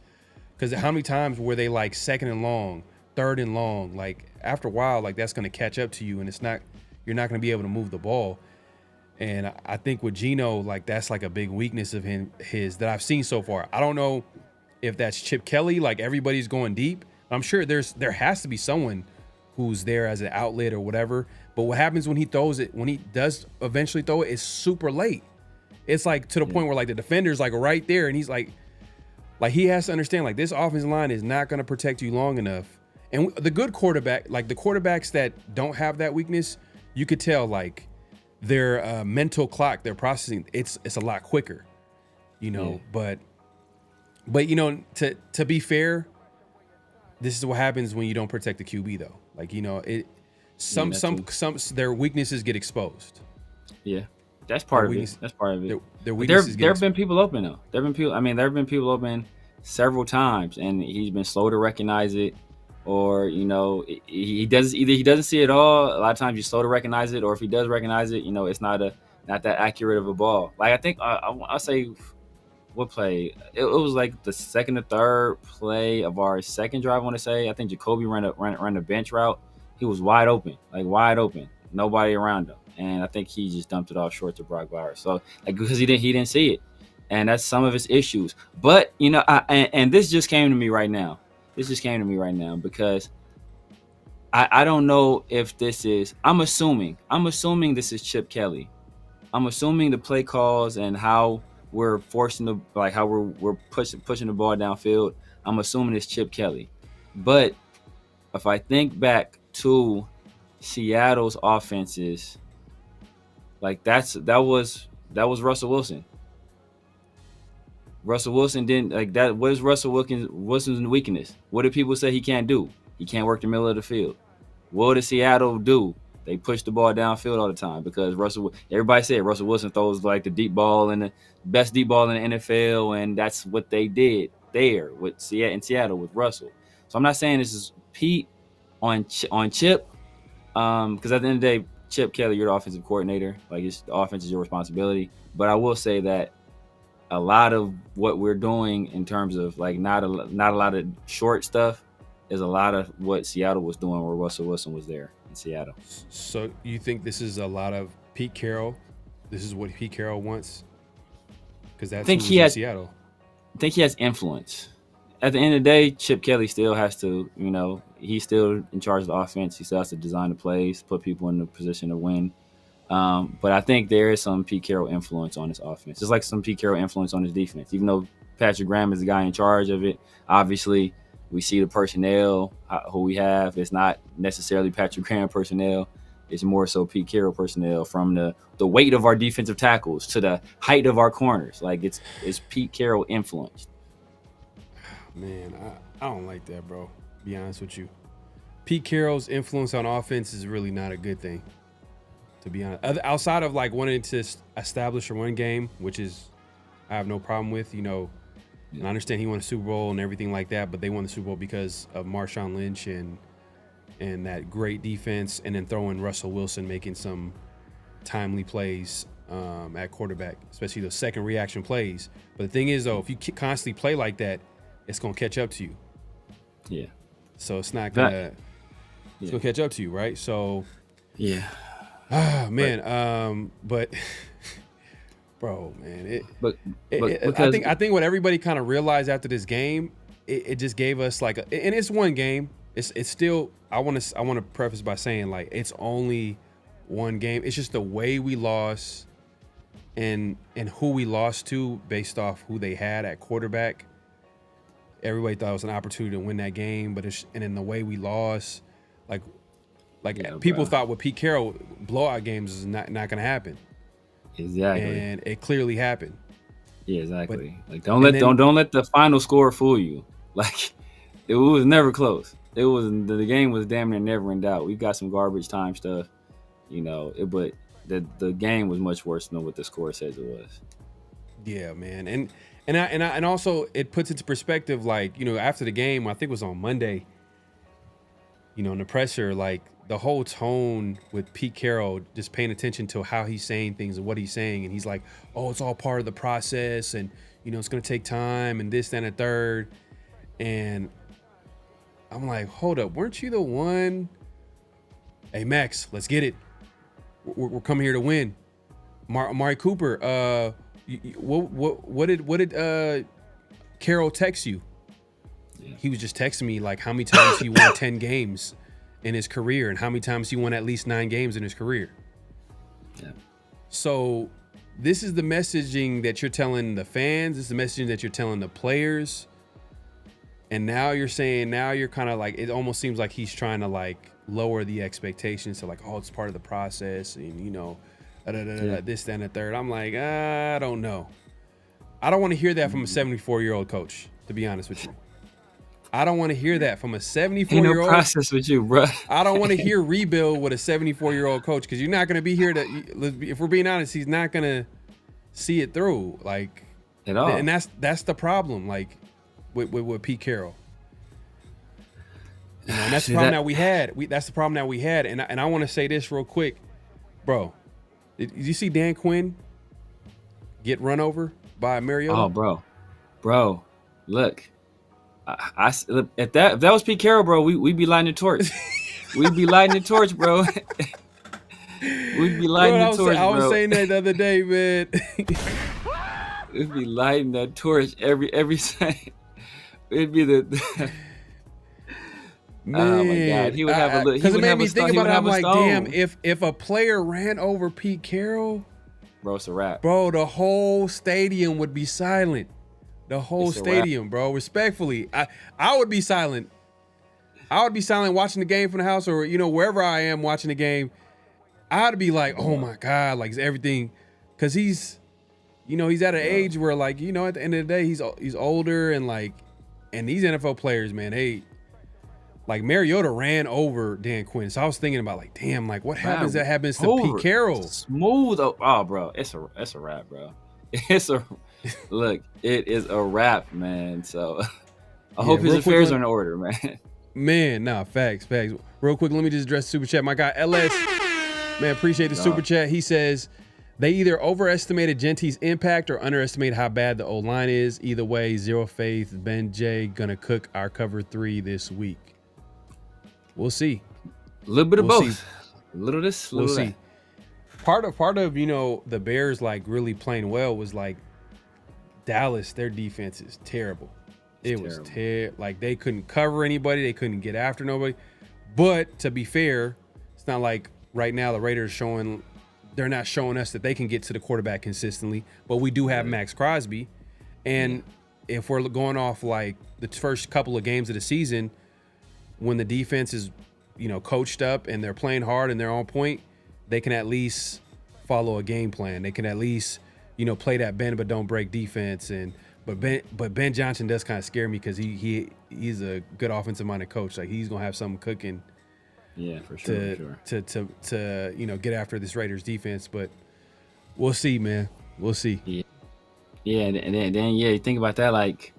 Because how many times were they like 2nd and long, 3rd and long? Like, after a while, like, that's going to catch up to you, and you're not going to be able to move the ball. And I think with Geno, like, that's like a big weakness of his that I've seen so far. I don't know if that's Chip Kelly, like, everybody's going deep. I'm sure there has to be someone who's there as an outlet or whatever. But what happens when he does eventually throw it, it's super late. It's like to the point where, like, the defender's like right there, and he's like he has to understand, like, this offensive line is not going to protect you long enough. And the good quarterback, like the quarterbacks that don't have that weakness, you could tell, like, their mental clock, their processing, it's a lot quicker, But to be fair, this is what happens when you don't protect the QB, though. Like, some their weaknesses get exposed. Yeah, that's part of it. That's part of it. Their weaknesses there have been people open though. There have been people open several times, and he's been slow to recognize it, or he doesn't see it all. A lot of times you're slow to recognize it, or if he does recognize it, it's not that accurate of a ball. Like I think I'll say what play it was, like the second or third play of our second drive. I want to say I think Jacoby ran a bench route. He was wide open, nobody around him, and I think he just dumped it off short to Brock Bowers. So because he didn't see it, and that's some of his issues. But and this just came to me right now. Because I don't know if this is. I'm assuming this is Chip Kelly. I'm assuming the play calls and how we're forcing how we're pushing the ball downfield. I'm assuming it's Chip Kelly. But if I think back to Seattle's offenses, that was Russell Wilson. Russell Wilson didn't like that. What is Russell Wilson's weakness? What do people say he can't do? He can't work the middle of the field. What does Seattle do? They push the ball downfield all the time because everybody said Russell Wilson throws like the deep ball and the best deep ball in the NFL, and that's what they did there in Seattle with Russell. So I'm not saying this is Pete on Chip, because at the end of the day, Chip Kelly, you're the offensive coordinator. The offense is your responsibility. But I will say that a lot of what we're doing in terms of not a lot of short stuff is a lot of what Seattle was doing where Russell Wilson was there in Seattle. So you think this is a lot of Pete Carroll? This is what Pete Carroll wants? Because that's in Seattle. I think he has influence. At the end of the day, Chip Kelly still has to, he's still in charge of the offense. He still has to design the plays, put people in the position to win. But I think there is some Pete Carroll influence on his offense. Just like some Pete Carroll influence on his defense. Even though Patrick Graham is the guy in charge of it, obviously we see the personnel who we have. It's not necessarily Patrick Graham personnel. It's more so Pete Carroll personnel, from the weight of our defensive tackles to the height of our corners. It's Pete Carroll influenced. Man, I don't like that, bro. Be honest with you. Pete Carroll's influence on offense is really not a good thing, to be honest. Outside of wanting to establish a run game, which is I have no problem with, and I understand he won a Super Bowl and everything like that, but they won the Super Bowl because of Marshawn Lynch and that great defense, and then throwing Russell Wilson making some timely plays at quarterback, especially those second reaction plays. But the thing is, though, if you constantly play like that, it's going to catch up to you. Yeah. So it's not going to – it's going to catch up to you, right? So – yeah. Man, but – bro, man, I think what everybody kind of realized after this game, it just gave us and it's one game. It's still. I want to preface by saying it's only one game. It's just the way we lost, and who we lost to based off who they had at quarterback. Everybody thought it was an opportunity to win that game, and in the way we lost, people thought with Pete Carroll, blowout games is not going to happen. Exactly. And it clearly happened. Yeah, exactly. Don't let the final score fool you. It was never close. The game was damn near never in doubt. We got some garbage time stuff, but the game was much worse than what the score says it was. Yeah, man. And also it puts into perspective, after the game, I think it was on Monday, in the presser, the whole tone with Pete Carroll, just paying attention to how he's saying things and what he's saying. And he's like, oh, it's all part of the process. And, it's going to take time and this, that, and a third. And I'm like, hold up. Weren't you the one? Hey, Max, let's get it. We're coming here to win. Amari Cooper, what did Carroll text you? Yeah. He was just texting me how many times he won 10 games in his career and how many times he won at least 9 games in his career. Yeah. So this is the messaging that you're telling the fans. This is the messaging that you're telling the players. And now you're kind of it almost seems like he's trying to lower the expectations to oh, it's part of the process and, this, that, and the third. I'm I don't know. I don't want to hear that from a 74-year-old coach, to be honest with you. I don't want to hear that from a 74-year-old. Ain't no process with you, bro. I don't want to hear rebuild with a 74-year-old coach, because you're not going to be here if we're being honest, he's not going to see it through at all. And that's the problem. with Pete Carroll. You know, and that's the problem that we had. That's the problem that we had. And I want to say this real quick, bro. Did you see Dan Quinn get run over by Mariota? Oh, bro, look. If that was Pete Carroll, bro, we'd be lighting the torch. We'd be lighting the torch, bro. We'd be lighting the torch, bro. I was saying that the other day, man. We'd be lighting that torch every second. It'd be the Man, oh my God, he would have a little. Because it made me think about it. I'm like, damn, if a player ran over Pete Carroll, bro, it's a wrap. Bro, the whole stadium would be silent. The whole stadium, bro. Respectfully, I would be silent. I would be silent watching the game from the house, or wherever I am watching the game. I'd be like, oh my God, like everything, because he's at an age where, like, at the end of the day, he's older, and these NFL players, man, like Mariota ran over Dan Quinn. So I was thinking about, like, damn, like what happens that happens to Pete Carroll? Smooth. Oh, bro, it's a wrap, bro. Look, it is a wrap, man. So I hope his affairs are in order, man. Man, nah, facts. Real quick, let me just address the super chat. My guy LS, man, appreciate the super chat. He says they either overestimated Jeanty's impact or underestimated how bad the O-line is. Either way, zero faith. Ben J gonna cook our cover 3 this week. We'll see. A little bit of both. A little this, a little that. See. Part of the Bears like really playing well was like Dallas. Their defense is terrible. It was like they couldn't cover anybody. They couldn't get after nobody. But to be fair, it's not like right now the Raiders they're not showing us that they can get to the quarterback consistently. But we do have Max Crosby, and if we're going off like the first couple of games of the season, when the defense is, coached up and they're playing hard and they're on point, they can at least follow a game plan. They can at least, play that bend but don't break defense. But Ben Johnson does kind of scare me because he's a good offensive minded coach. Like he's gonna have something cooking. Yeah, for sure. To get after this Raiders defense. But we'll see, man. We'll see. Yeah, and then you think about that, like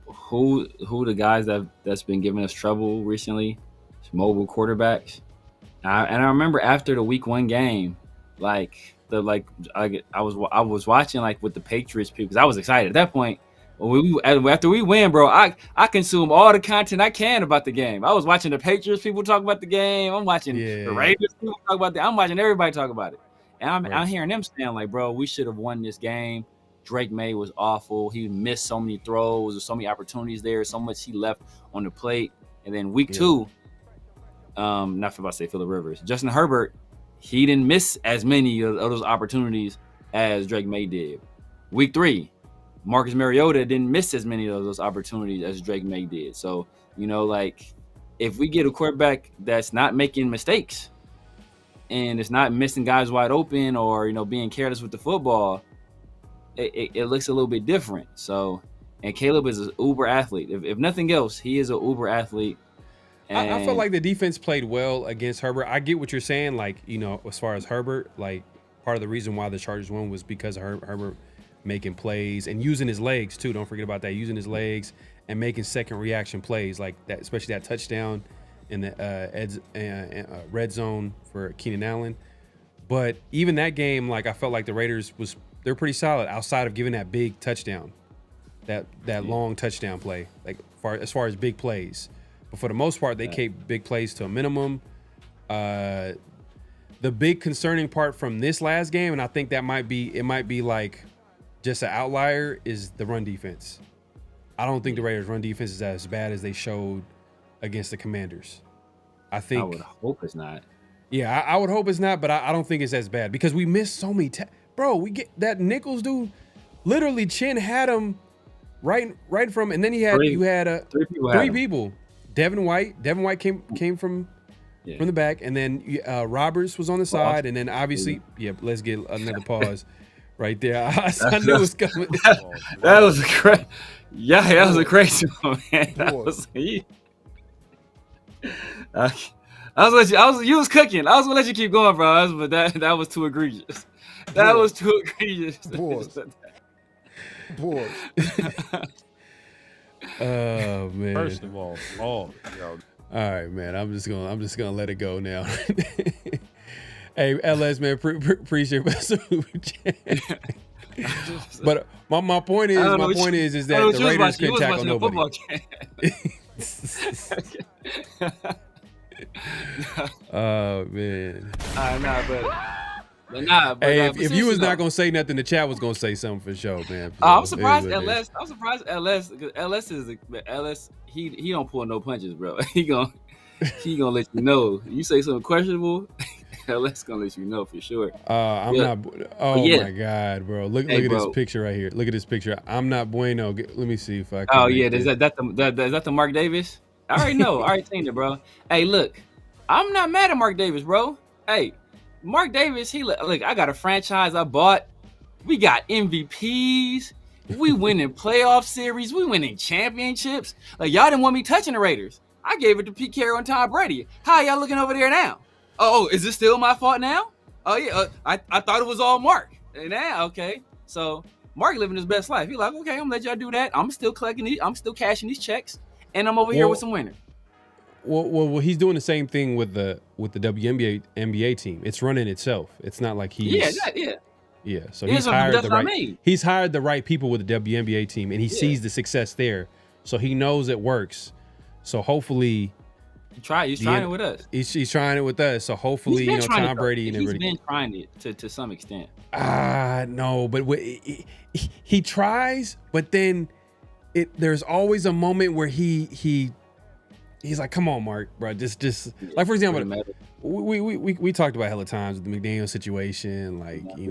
who the guys that's been giving us trouble recently? It's mobile quarterbacks. And I remember after the week 1 game, I was watching like with the Patriots people because I was excited at that point. After we win, bro, I consume all the content I can about the game. I was watching the Patriots people talk about the game. I'm watching the Raiders people talk about I'm watching everybody talk about it, and I'm hearing them saying like, bro, we should have won this game. Drake May was awful. He missed so many throws. There's so many opportunities there. So much he left on the plate. And then week 2, not for about to say Phillip Rivers, Justin Herbert, he didn't miss as many of those opportunities as Drake May did. Week 3, Marcus Mariota didn't miss as many of those opportunities as Drake May did. So, like if we get a quarterback that's not making mistakes and it's not missing guys wide open or, being careless with the football, it looks a little bit different. So, and Caleb is an uber athlete. If nothing else, he is an uber athlete. And I felt like the defense played well against Herbert. I get what you're saying. Like, as far as Herbert, like part of the reason why the Chargers won was because of Herbert making plays and using his legs too. Don't forget about that. Using his legs and making second reaction plays like that, especially that touchdown in the red zone for Keenan Allen. But even that game, like I felt like the Raiders they're pretty solid outside of giving that big touchdown, that long touchdown play, like as far as big plays. But for the most part, they kept big plays to a minimum. The big concerning part from this last game, and I think it might be like just an outlier, is the run defense. I don't think the Raiders' run defense is as bad as they showed against the Commanders. I would hope it's not. Yeah, I would hope it's not, but I don't think it's as bad because we missed so many. Bro, we get that Nichols dude. Literally, Chin had him right from, and then you had three people. Devin White came from the back, and then Roberts was on the side, and then obviously, let's get another pause right there. I knew it was coming. That was a crazy one, man. You was cooking. I was gonna let you keep going, bro, but that was too egregious. That was too egregious. Boy. Oh man. First of all, All right, man. I'm just gonna let it go now. Hey, LS man, appreciate it. But my point is that the Raiders couldn't tackle nobody. Oh man. Hey, if you was not gonna say nothing, the chat was gonna say something for sure, man. So I'm surprised LS. I'm surprised LS. Because LS is LS. He don't pull no punches, bro. He gonna let you know. You say something questionable, LS gonna let you know for sure. I'm not. Oh my god, bro! Look at this picture right here. Look at this picture. I'm not bueno. Let me see if I can. Oh yeah, is that the Mark Davis? I already know. I already seen it, bro. Hey, look, I'm not mad at Mark Davis, bro. Hey, Mark Davis, look. I got a franchise I bought. We got MVPs. We winning playoff series. We winning championships. Like, y'all didn't want me touching the Raiders. I gave it to Pete Carroll and Tom Brady. How y'all looking over there now? Oh, is this still my fault now? Oh yeah, I thought it was all Mark. And now, okay, so Mark living his best life. He's like, okay, I'm gonna let y'all do that. I'm still collecting these. I'm still cashing these checks, and I'm over here with some winners. Well, he's doing the same thing with the WNBA team. It's running itself. It's not like he's yeah. So he's hired the right. He's hired the right people with the WNBA team, and he sees the success there, so he knows it works. So hopefully, he's trying it with us. He's trying it with us. So hopefully, Tom Brady and everybody. He's been trying it to some extent. No, but he tries, but then there's always a moment where he's like, come on, Mark, bro, just like, for example, we talked about hella times with the McDaniels situation, like me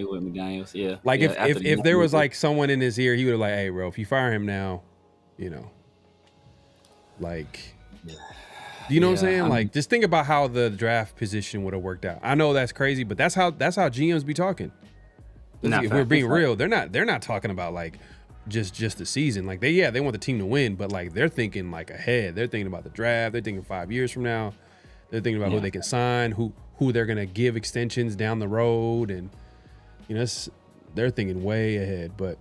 with McDaniels, yeah. Like if there was like someone in his ear, he would have like, hey, bro, if you fire him now, like. Do you know what I'm saying? Like, just think about how the draft position would have worked out. I know that's crazy, but that's how GMs be talking. If we're being real, they're not talking about like just the season. Like they want the team to win, but like they're thinking like ahead. They're thinking about the draft. They're thinking 5 years from now. They're thinking about who they can sign, who they're gonna give extensions down the road, and they're thinking way ahead. But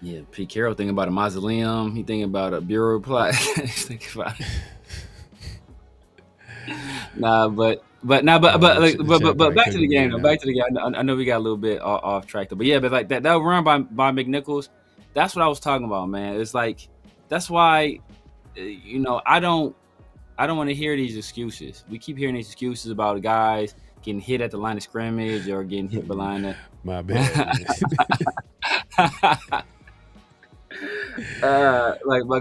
yeah, Pete Carroll thinking about a mausoleum. He thinking about a bureau plot. He's thinking about it. But back to the game. Back to the game. I know we got a little bit off track, but yeah, but like that run by McNichols, that's what I was talking about, man. It's like that's why, I don't want to hear these excuses. We keep hearing these excuses about guys getting hit at the line of scrimmage or getting hit behind the. My bad.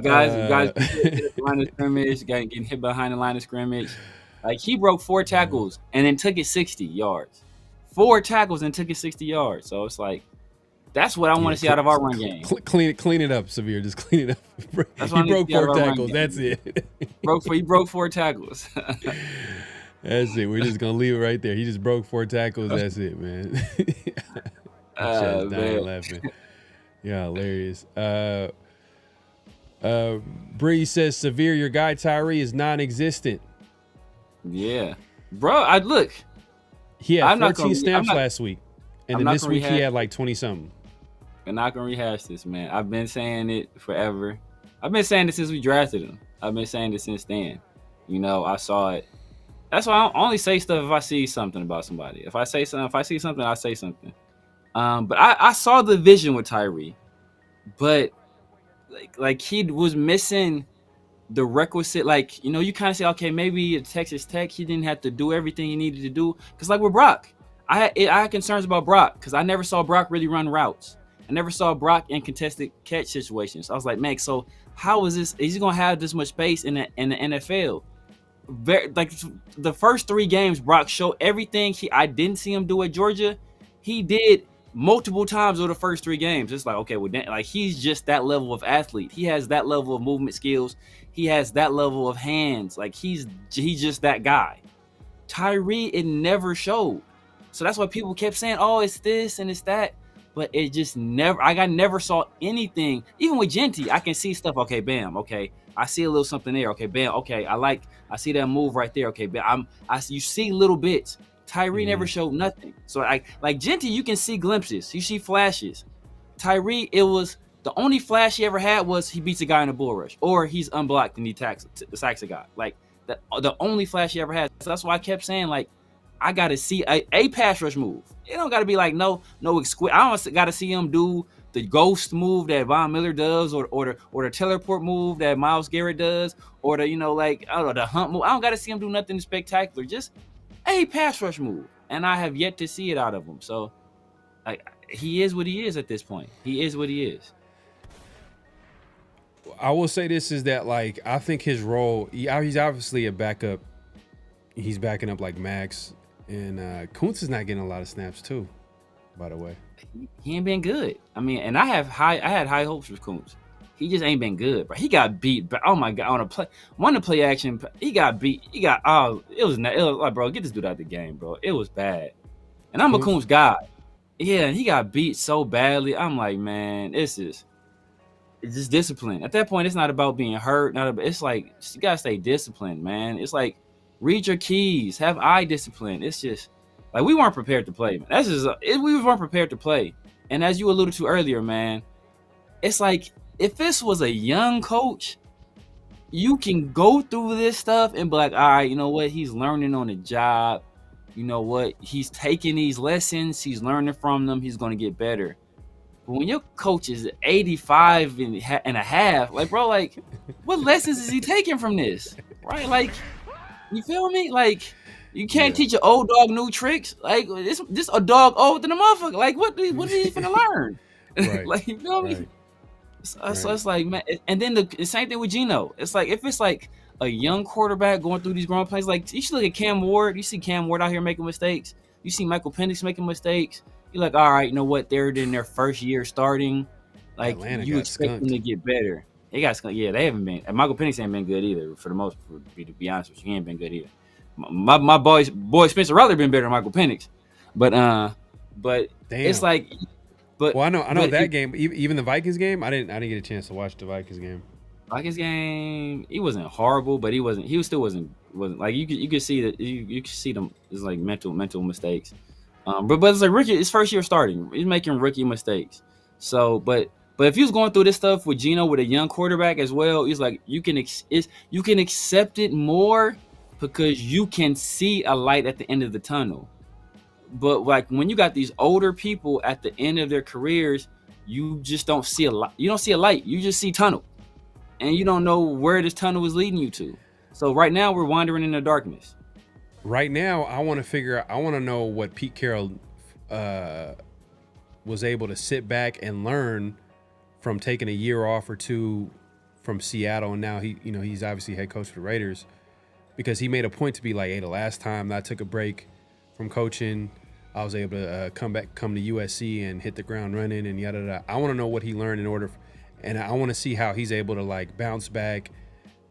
guys hit at the line of scrimmage, getting hit behind the line of scrimmage. Like, he broke 4 tackles and then took it 60 yards. 4 tackles and took it 60 yards. So it's like, that's what I want to see out of our run game. Clean it up, Severe. Just clean it up. He broke 4 tackles. That's it. He broke 4 tackles. That's it. We're just gonna leave it right there. He just broke 4 tackles. That's it, man. I'm dying laughing. Yeah, hilarious. Bree says, Severe, your guy Tyree is non-existent. Yeah, bro. Look. He had 14 snaps last week, and then this week he had like 20 something. I'm not gonna rehash this, man. I've been saying it forever. I've been saying it since we drafted him. I've been saying it since then. I saw it. That's why I only say stuff if I see something about somebody. If I see something, I say something. But I saw the vision with Tyree, but like he was missing the requisite, you kind of say, okay, maybe at Texas Tech he didn't have to do everything he needed to do, because like with Brock, I had concerns about Brock because I never saw Brock really run routes. I never saw Brock in contested catch situations. I was like, man, so how is this? Is he gonna have this much space in the NFL? The first 3 games, Brock showed everything I didn't see him do at Georgia. He did multiple times over the first 3 games. It's like, okay, well, he's just that level of athlete. He has that level of movement skills. He has that level of hands. Like, he's just that guy. Tyree, it never showed. So that's why people kept saying, oh, it's this and it's that. But it just never, I never saw anything. Even with Jeanty, I can see stuff. Okay, bam. Okay, I see a little something there. Okay, bam. Okay, I see that move right there. Okay, bam. You see little bits. Tyree never showed nothing. So like Jeanty, you can see glimpses. You see flashes. Tyree, it was The only flash he ever had was he beats a guy in a bull rush, or he's unblocked and he sacks a guy. Like the only flash he ever had. So that's why I kept saying, like, I gotta see a pass rush move. It don't gotta be like no exquisite. I don't gotta see him do the ghost move that Von Miller does, or the teleport move that Myles Garrett does, or the like, I don't know, the hunt move. I don't gotta see him do nothing spectacular. Just a pass rush move, and I have yet to see it out of him. So, like, he is what he is at this point. He is what he is. I will say this is that, like, I think his role, he's obviously a backup. He's backing up like Max, and Kuntz is not getting a lot of snaps too, by the way. He ain't been good. I mean, and I had high hopes for Kuntz. He just ain't been good, bro. He got beat, but oh my God, on the play action, he got beat. It was like, bro, get this dude out of the game, bro. It was bad. And I'm a Kuntz guy. Yeah, and he got beat so badly. I'm like, man, it's just discipline. At that point, it's not about being hurt. It's like, you gotta stay disciplined, man. It's like, read your keys, have eye discipline. It's just like, we weren't prepared to play, man. We weren't prepared to play. And as you alluded to earlier, man, it's like, if this was a young coach, you can go through this stuff and be like, all right, you know what? He's learning on the job. You know what? He's taking these lessons. He's learning from them. He's going to get better. But when your coach is 85 and a half, like, bro, like, what lessons is he taking from this? Right? Like, you feel me? Like, you can't teach an old dog new tricks. Like, this a dog older than a motherfucker. Like, what is he finna learn? Right. Like, you feel me? So it's like, man, and then the same thing with Geno. It's like, if it's like a young quarterback going through these growing pains, like, you should look at Cam Ward. You see Cam Ward out here making mistakes. You see Michael Penix making mistakes. You're like, all right, you know what? They're in their first year starting. Like, Atlanta you expect them to get better. They got skunked. Yeah, they haven't been. And Michael Penix ain't been good either. For the most, to be honest with you, he ain't been good either. My boy Spencer Rattler been better than Michael Penix, but Damn. It's like, but well, I know that game, even the Vikings game, I didn't get a chance to watch the Vikings game. Vikings game, he wasn't horrible, but he still wasn't like, you could see that you could see them. It's like mental mistakes. But it's like rookie, his first year starting, he's making rookie mistakes. So, but if he was going through this stuff with Geno, with a young quarterback as well, it's like, you can accept it more because you can see a light at the end of the tunnel. But like, when you got these older people at the end of their careers, you just don't see a light. You don't see a light. You just see tunnel, and you don't know where this tunnel is leading you to. So right now, we're wandering in the darkness. Right now, I want to know what Pete Carroll was able to sit back and learn from taking a year off or two from Seattle, and now he's obviously head coach for the Raiders, because he made a point to be like, hey, the last time I took a break from coaching, I was able to come to USC and hit the ground running and yada yada. I want to know what he learned and I want to see how he's able to, like, bounce back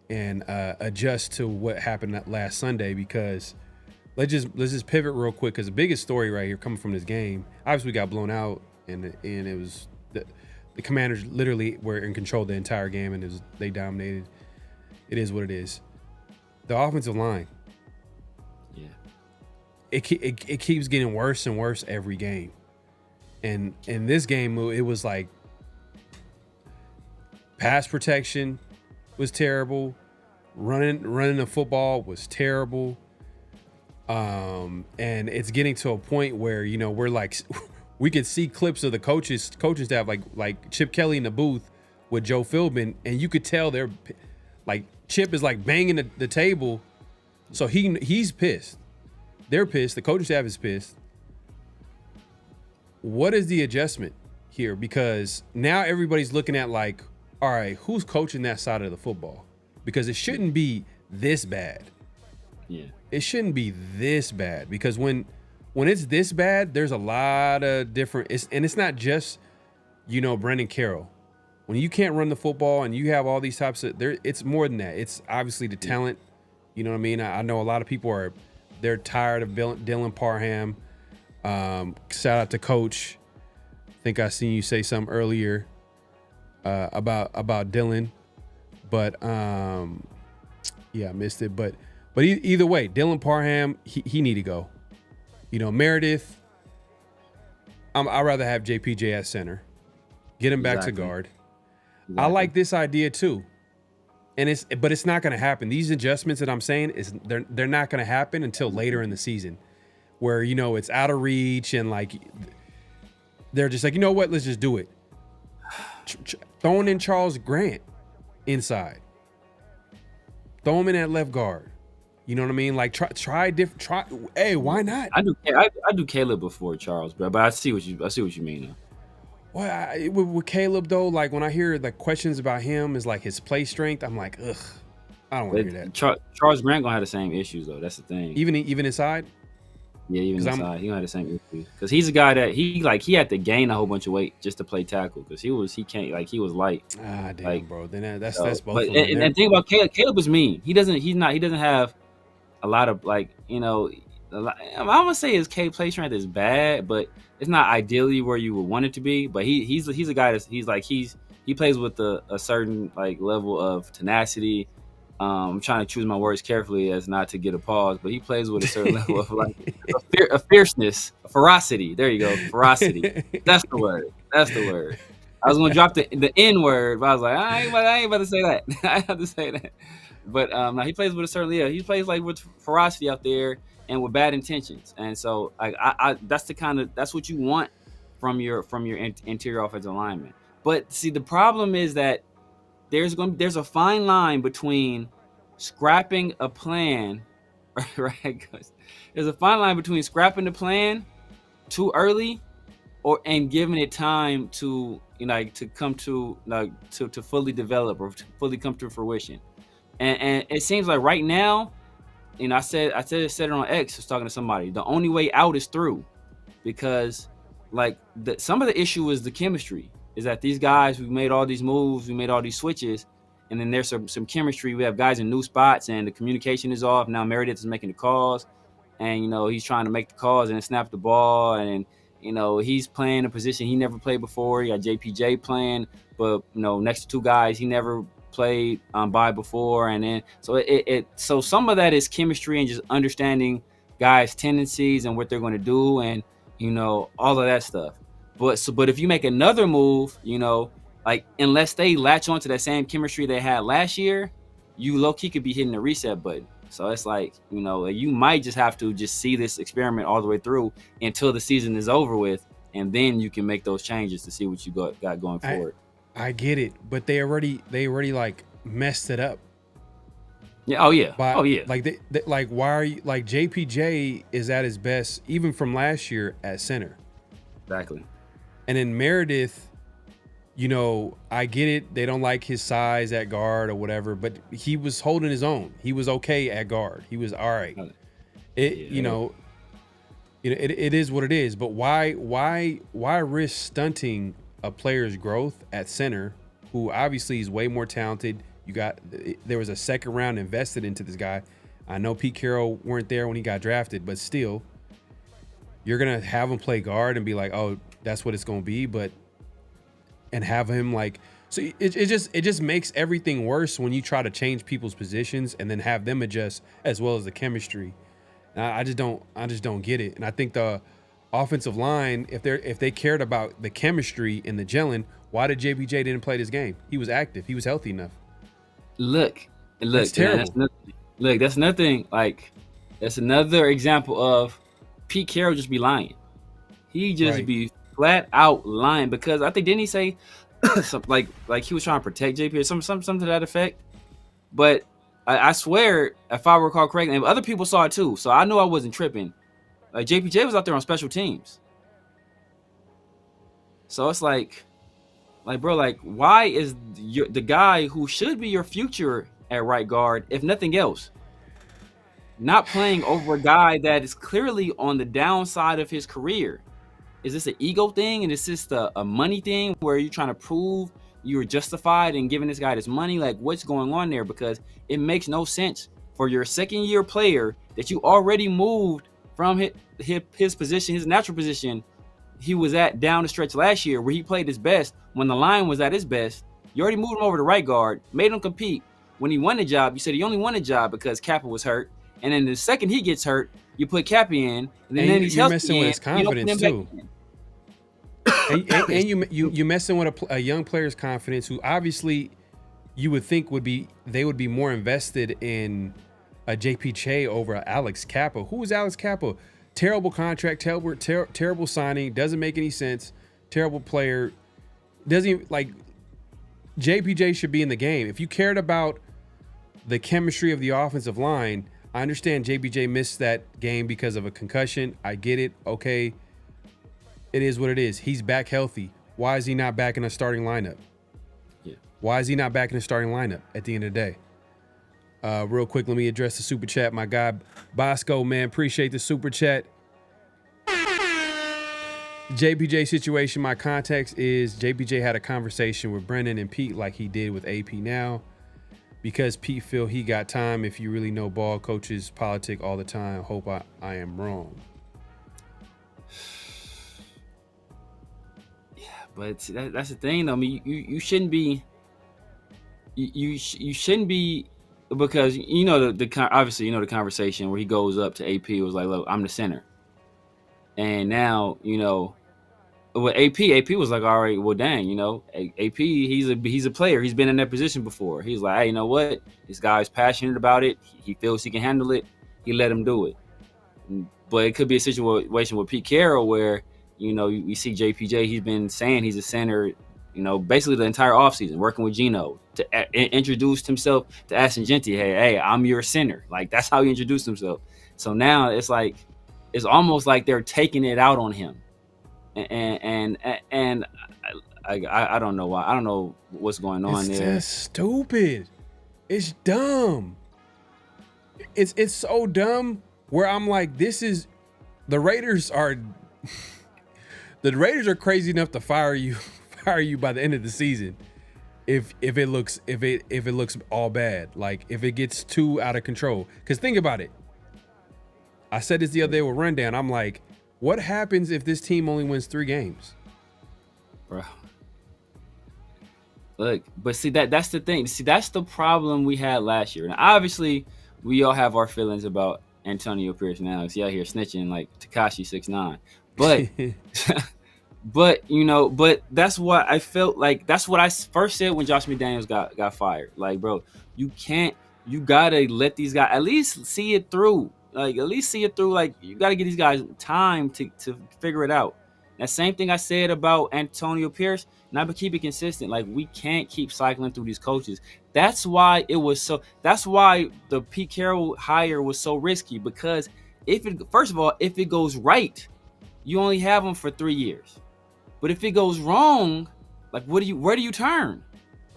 and adjust to what happened last Sunday, because let's just pivot real quick, because the biggest story right here coming from this game, obviously we got blown out, and it was the Commanders literally were in control the entire game, and they dominated. It is what it is. The offensive line, Yeah. it keeps getting worse and worse every game, and in this game it was like pass protection was terrible, running the football was terrible, and it's getting to a point where, we're like, we could see clips of the coaching staff, like Chip Kelly in the booth with Joe Philbin, and you could tell they're like, Chip is like banging the table, so he's pissed. They're pissed. The coaching staff is pissed. What is the adjustment here? Because now everybody's looking at, like, all right, who's coaching that side of the football? Because it shouldn't be this bad. Yeah. It shouldn't be this bad, because when it's this bad, there's a lot of different. It's not just, Brendan Carroll. When you can't run the football and you have all these types of it's more than that. It's obviously the talent. You know what I mean? I know a lot of people they're tired of Dylan Parham. Shout out to Coach. I think I seen you say something earlier about Dylan, but yeah, I missed it. But either way, Dylan Parham, he need to go. Meredith, I'd rather have JPJ at center. Get him back to guard. I like this idea too. And it's not going to happen. These adjustments that I'm saying they're not going to happen until later in the season, where it's out of reach and like they're just like, you know what, let's just do it. Throwing in Charles Grant inside, throw him in at left guard. You know what I mean? Like try different. Hey, why not? I do Caleb before Charles, but I see what you mean though. Well, with Caleb though, like when I hear like questions about him is like his play strength, I'm like, ugh, I don't want to hear that. Charles Grant gonna have the same issues though. That's the thing. Even inside. Yeah, even inside, he gonna have the same issues because he's a guy that he had to gain a whole bunch of weight just to play tackle because he was light. Ah, damn, like, bro. Then that's both. But and think about Caleb is mean. He doesn't have a lot of like I wouldn't say his play strength is bad, but it's not ideally where you would want it to be. But he's a guy that's he plays with a certain like level of tenacity. I'm trying to choose my words carefully as not to get a pause, but he plays with a certain level of like a fierceness, a ferocity. There you go, ferocity. That's the word. I was gonna drop the N word, but I was like, I ain't about to say that. I have to say that. But no, he plays with a certain he plays like with ferocity out there and with bad intentions. And so that's what you want from your interior offensive lineman. But see, the problem is that there's a fine line between scrapping a plan, right? There's a fine line between scrapping the plan too early and giving it time to to come to to fully develop or to fully come to fruition. And it seems like right now, I said it on X. I was talking to somebody. The only way out is through, because like some of the issue is the chemistry. Is that these guys, we made all these moves, we made all these switches, and then there's some chemistry. We have guys in new spots, and the communication is off. Now Meredith is making the calls, and he's trying to make the calls and snap the ball, and he's playing a position he never played before. You got JPJ playing, but next to two guys he never played by before, and then so some of that is chemistry and just understanding guys' tendencies and what they're going to do, and all of that stuff. But if you make another move, like unless they latch onto that same chemistry they had last year, you low key could be hitting the reset button. So it's like you might just have to just see this experiment all the way through until the season is over with, and then you can make those changes to see what you got going forward. I get it, but they already like messed it up. Yeah. Oh yeah. Like they like why are you like JPJ is at his best even from last year at center. Exactly. And then Meredith, I get it. They don't like his size at guard or whatever, but he was holding his own. He was okay at guard. He was all right. It is what it is. But why risk stunting a player's growth at center, who obviously is way more talented? There was a second round invested into this guy. I know Pete Carroll weren't there when he got drafted, but still, you're gonna have him play guard and be like, oh, that's what it's gonna be, and have him like, so it just makes everything worse when you try to change people's positions and then have them adjust as well as the chemistry. I just don't get it. And I think the offensive line, if they cared about the chemistry and the gelling, why did JPJ didn't play this game? He was active. He was healthy enough. Look, that's terrible. That's nothing. Like, that's another example of Pete Carroll just be lying. He just be flat out lying, because I think, didn't he say something like he was trying to protect JP or something to that effect? But I swear, if I recall correctly, and other people saw it too, so I knew I wasn't tripping. Like, JPJ was out there on special teams. So it's like bro, like, why is the guy who should be your future at right guard, if nothing else, not playing over a guy that is clearly on the downside of his career? Is this an ego thing, and is this a money thing where you're trying to prove you're justified in giving this guy this money? Like, what's going on there? Because it makes no sense for your second-year player that you already moved from his position, his natural position he was at down the stretch last year, where he played his best when the line was at his best. You already moved him over to right guard, made him compete. When he won the job, you said he only won the job because Kappa was hurt. And then the second he gets hurt, you put Cappy in, and then he's messing with his confidence too. and you messing with a young player's confidence, who obviously you would think they would be more invested in a JPJ over Alex Kappa. Who is Alex Kappa? Terrible contract, terrible signing, doesn't make any sense. Terrible player, doesn't even, like, JPJ should be in the game. If you cared about the chemistry of the offensive line, I understand JPJ missed that game because of a concussion. I get it. Okay. It is what it is. He's back healthy. Why is he not back in a starting lineup? Yeah. Why is he not back in the starting lineup at the end of the day? Real quick, let me address the super chat. My guy Bosco, man, appreciate the super chat. JPJ situation, my context is JPJ had a conversation with Brennan and Pete like he did with AP now, because Pete feel he got time. If you really know ball, coaches politic all the time. Hope I am wrong. Yeah, but that's the thing though. I mean, you shouldn't be. You shouldn't be, because obviously the conversation where he goes up to AP was like, look, I'm the center. And now, with AP was like, all right, well, dang, AP, he's a player. He's been in that position before. He's like, hey, you know what? This guy's passionate about it. He feels he can handle it. He let him do it. But it could be a situation with Pete Carroll where, we see JPJ, he's been saying he's a center, basically the entire offseason, working with Gino to introduce himself to Ashton Jeanty. Hey, I'm your center. Like, that's how he introduced himself. So now it's like, it's almost like they're taking it out on him, and I don't know why. I don't know what's going on there. It's just stupid. It's dumb. It's so dumb. Where I'm like, the Raiders are crazy enough to fire you by the end of the season if it looks all bad. Like, if it gets too out of control. Because think about it. I said this the other day with Rundown. I'm like, what happens if this team only wins 3 games? Bro. Look, but see, that's the thing. See, that's the problem we had last year. And obviously, we all have our feelings about Antonio Pierce now. He's out here snitching like Tekashi 6ix9ine. But that's what I felt like. That's what I first said when Josh McDaniels got fired. Like, bro, you gotta let these guys at least see it through. Like, at least see it through. Like, you got to give these guys time to figure it out. That same thing I said about Antonio Pierce, and I've been keeping consistent. Like, we can't keep cycling through these coaches. That's why that's why the Pete Carroll hire was so risky, because first of all, if it goes right, you only have him for 3 years. But if it goes wrong, like, where do you turn?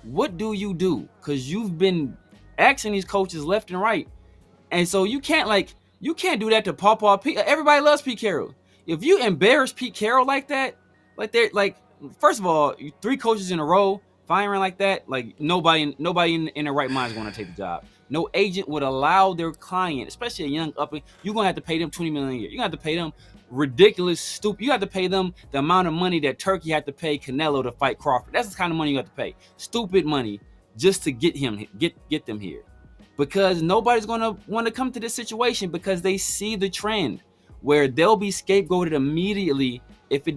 What do you do? Because you've been axing these coaches left and right. And so you can't do that to Paw Pete. Everybody loves Pete Carroll. If you embarrass Pete Carroll like that, first of all, 3 coaches in a row firing like that, like, nobody in their right mind is going to take the job. No agent would allow their client, especially a young you're going to have to pay them $20 million a year. You're going to have to pay them ridiculous, stupid. You have to pay them the amount of money that Turkey had to pay Canelo to fight Crawford. That's the kind of money you have to pay. Stupid money just to get them here. Because nobody's going to want to come to this situation, because they see the trend where they'll be scapegoated immediately if you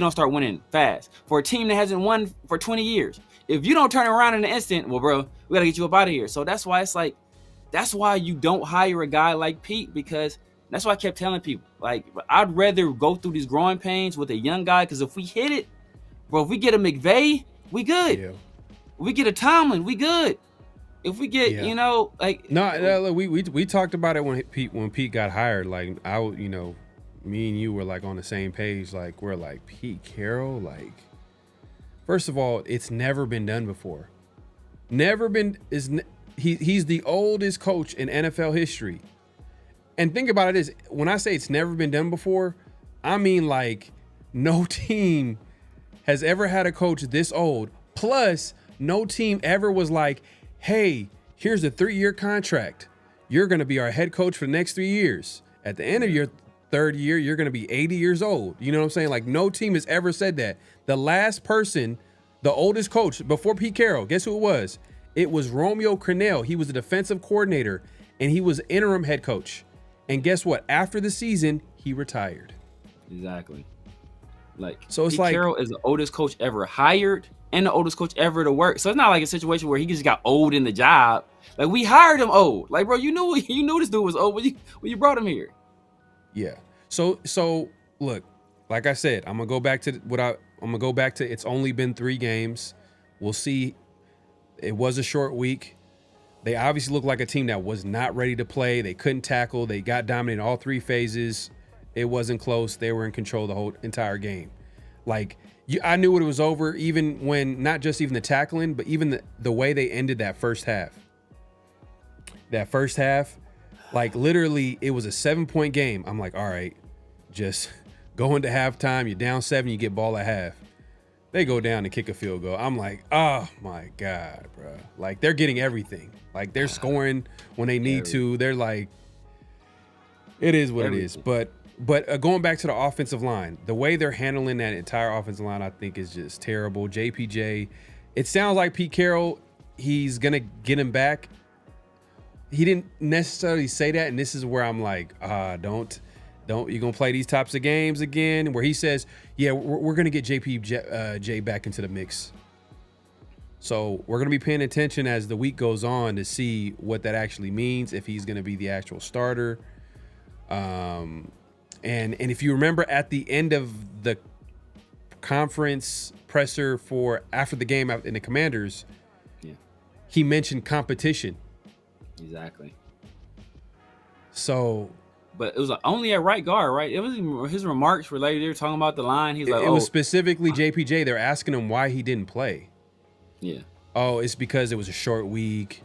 don't start winning fast. For a team that hasn't won for 20 years, if you don't turn around in an instant, well, bro, we got to get you up out of here. So that's why it's like, that's why you don't hire a guy like Pete, because that's why I kept telling people, like, I'd rather go through these growing pains with a young guy, because if we hit it, bro, if we get a McVay, we good. Yeah. If we get a Tomlin, we good. If we get, we talked about it when Pete got hired. Like, me and you were like on the same page. Like, we're like, Pete Carroll, like, first of all, it's never been done before. He's the oldest coach in NFL history. And think about it is, when I say it's never been done before, I mean, like, no team has ever had a coach this old. Plus, no team ever was like, hey, here's a 3-year contract. You're going to be our head coach for the next 3 years. At the end of your 3rd year, you're going to be 80 years old. You know what I'm saying? Like, no team has ever said that. The last person, the oldest coach before Pete Carroll, guess who it was? It was Romeo Crennel. He was the defensive coordinator, and he was interim head coach. And guess what? After the season, he retired. Exactly. Like, So it's Pete like, Carroll is the oldest coach ever hired and the oldest coach ever to work. So it's not like a situation where he just got old in the job. Like, we hired him old. Like, bro, you knew this dude was old when you brought him here. yeah. So look, like I said, I'm gonna go back to it's only been 3 games. We'll see. It was a short week. They obviously look like a team that was not ready to play. They couldn't tackle. They got dominated in all 3 phases. It wasn't close. They were in control the whole entire game. Like, I knew it was over, even when not just even the tackling, but even the way they ended that first half. That first half, like, literally, it was a 7-point game. I'm like, all right, just go into halftime. You're down 7. You get ball at half. They go down and kick a field goal. I'm like, oh my God, bro. Like, they're getting everything. Like, they're scoring when they need to. They're like, it is what it is. But going back to the offensive line, the way they're handling that entire offensive line, I think is just terrible. JPJ, it sounds like Pete Carroll, he's going to get him back. He didn't necessarily say that, and this is where I'm like, don't you're going to play these types of games again, where he says, yeah, we're going to get JPJ back into the mix. So we're going to be paying attention as the week goes on to see what that actually means, if he's going to be the actual starter. And if you remember at the end of the conference presser for after the game in the Commanders, he mentioned competition. Exactly. So, but it was only at right guard, right? It was his remarks related. They were talking about the line. He's like, it was specifically JPJ. They're asking him why he didn't play. Yeah. Oh, it's because it was a short week,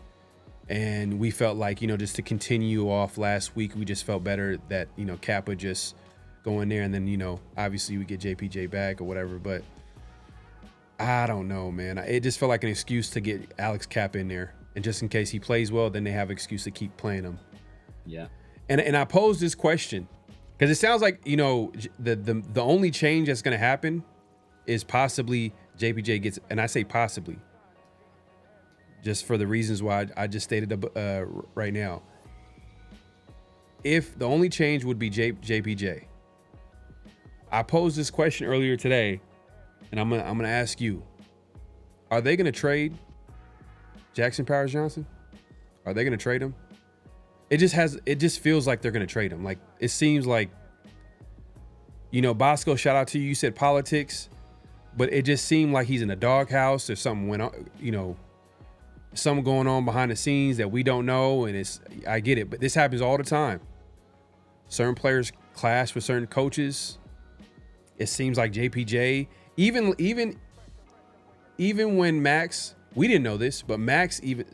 and we felt like, just to continue off last week, we just felt better that, Cap would just go in there, and then, obviously we get JPJ back or whatever. But I don't know, man. It just felt like an excuse to get Alex Cap in there. And just in case he plays well, then they have an excuse to keep playing him. Yeah. And I pose this question because it sounds like, the only change that's going to happen is possibly JPJ gets, and I say possibly, just for the reasons why I just stated right now. If the only change would be JPJ, I posed this question earlier today, and I'm gonna ask you: are they gonna trade Jackson Powers Johnson? Are they gonna trade him? It just feels like they're gonna trade him. Like, it seems like, Bosco, shout out to you. You said politics, but it just seemed like he's in a doghouse. There's something went on, something going on behind the scenes that we don't know. And I get it, but this happens all the time. Certain players clash with certain coaches. It seems like JPJ, even when Max, we didn't know this, but Max even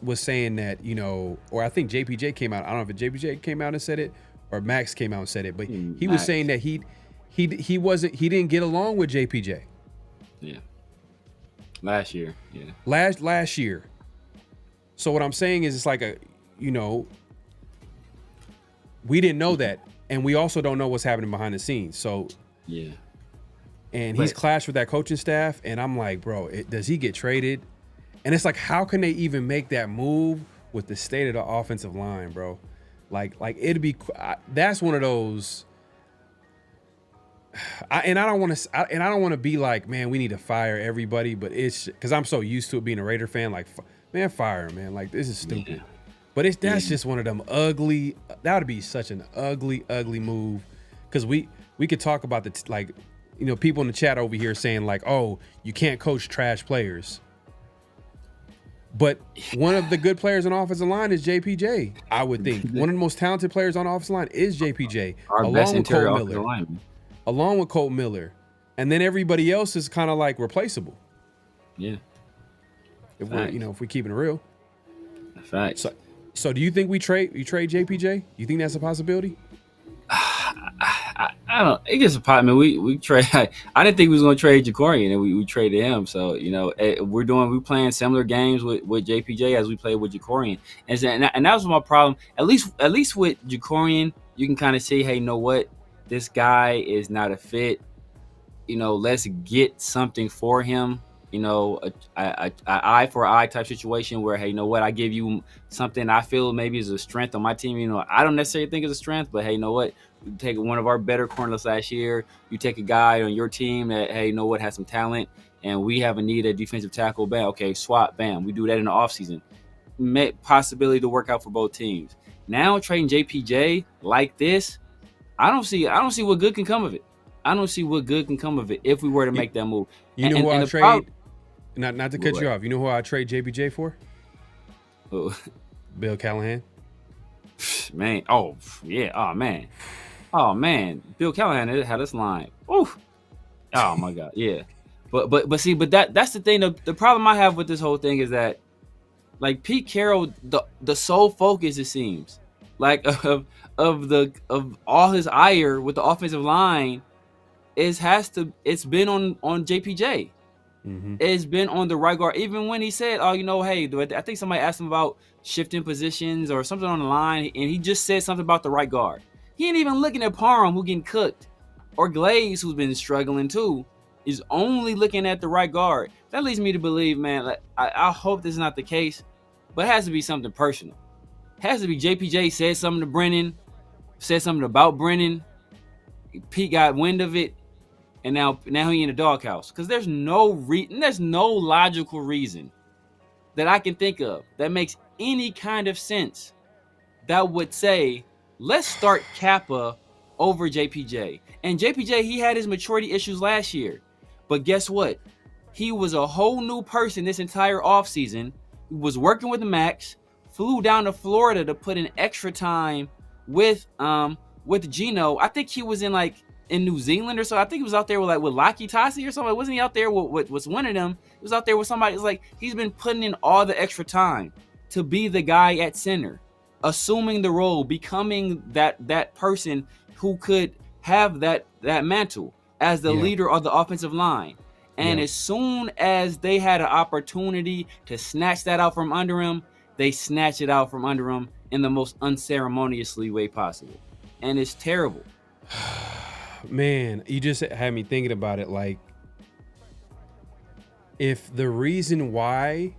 was saying that, or I think JPJ came out. I don't know if JPJ came out and said it or Max came out and said it, but he was saying that he didn't get along with JPJ. Yeah. Last year. Yeah. Last year. So what I'm saying is, it's like we didn't know that, and we also don't know what's happening behind the scenes. So yeah. And he's clashed with that coaching staff, and I'm like, bro, does he get traded? And it's like, how can they even make that move with the state of the offensive line, bro? Like it'd be, that's one of those. I don't want to be like, man, we need to fire everybody, but it's because I'm so used to it being a Raider fan. Like, man, fire him, man. Like, this is stupid. Yeah. But that's just one of them ugly. That would be such an ugly move, because we could talk about people in the chat over here saying like, oh, you can't coach trash players. But one of the good players on offensive line is JPJ, I would think. One of the most talented players on offensive line is JPJ. Our best interior offensive lineman. Along with Colt Miller. And then everybody else is kind of like replaceable. Yeah. If we're keeping it real. Facts. So do you think you trade JPJ? You think that's a possibility? I don't. It gets a pot. I mean, we trade. I didn't think we was going to trade Jacorian, and we traded him. So we're playing similar games with JPJ as we played with Jacorian, and that was my problem. At least with Jacorian, you can kind of say, hey, you know what, this guy is not a fit. Let's get something for him. A eye for eye type situation where, hey, you know what, I give you something I feel maybe is a strength on my team. I don't necessarily think it's a strength, but hey, you know what, You take one of our better corners last year. You take a guy on your team that, hey, you know what, has some talent, and we have a need at defensive tackle. Bam, okay, swap, bam. We do that in the offseason. Possibility to work out for both teams. Now trading JPJ like this, I don't see what good can come of it. I don't see what good can come of it if we were to make that move. You know who I trade? Not to cut you off. You know who I trade JPJ for? Who? Bill Callahan. Man, oh yeah, oh man, Bill Callahan had us line. Oof. Oh my God, yeah. But that's the thing. The problem I have with this whole thing is that, like, Pete Carroll, the sole focus, it seems like of all his ire with the offensive line it's been on JPJ. Mm-hmm. It's been on the right guard. Even when he said, "Oh, hey," I think somebody asked him about shifting positions or something on the line, and he just said something about the right guard. He ain't even looking at Parham, who getting cooked, or Glaze, who's been struggling too. He's only looking at the right guard. That leads me to believe, man. Like, I hope this is not the case, but it has to be something personal. It has to be JPJ said something to Brennan, said something about Brennan. Pete got wind of it. And now he in the doghouse, because there's no logical reason that I can think of that makes any kind of sense that would say, let's start Kappa over JPJ. And JPJ, he had his maturity issues last year, but guess what? He was a whole new person this entire offseason. He was working with the Max, flew down to Florida to put in extra time with Gino. I think he was in New Zealand or so. I think he was out there with Laki Tasi or something. Wasn't he out there with one of them? He was out there with somebody. It's like he's been putting in all the extra time to be the guy at center, assuming the role, becoming that person who could have that mantle as the leader of the offensive line. And as soon as they had an opportunity to snatch that out from under him, they snatched it out from under him in the most unceremoniously way possible. And it's terrible. Man, you just had me thinking about it. Like, if the reason why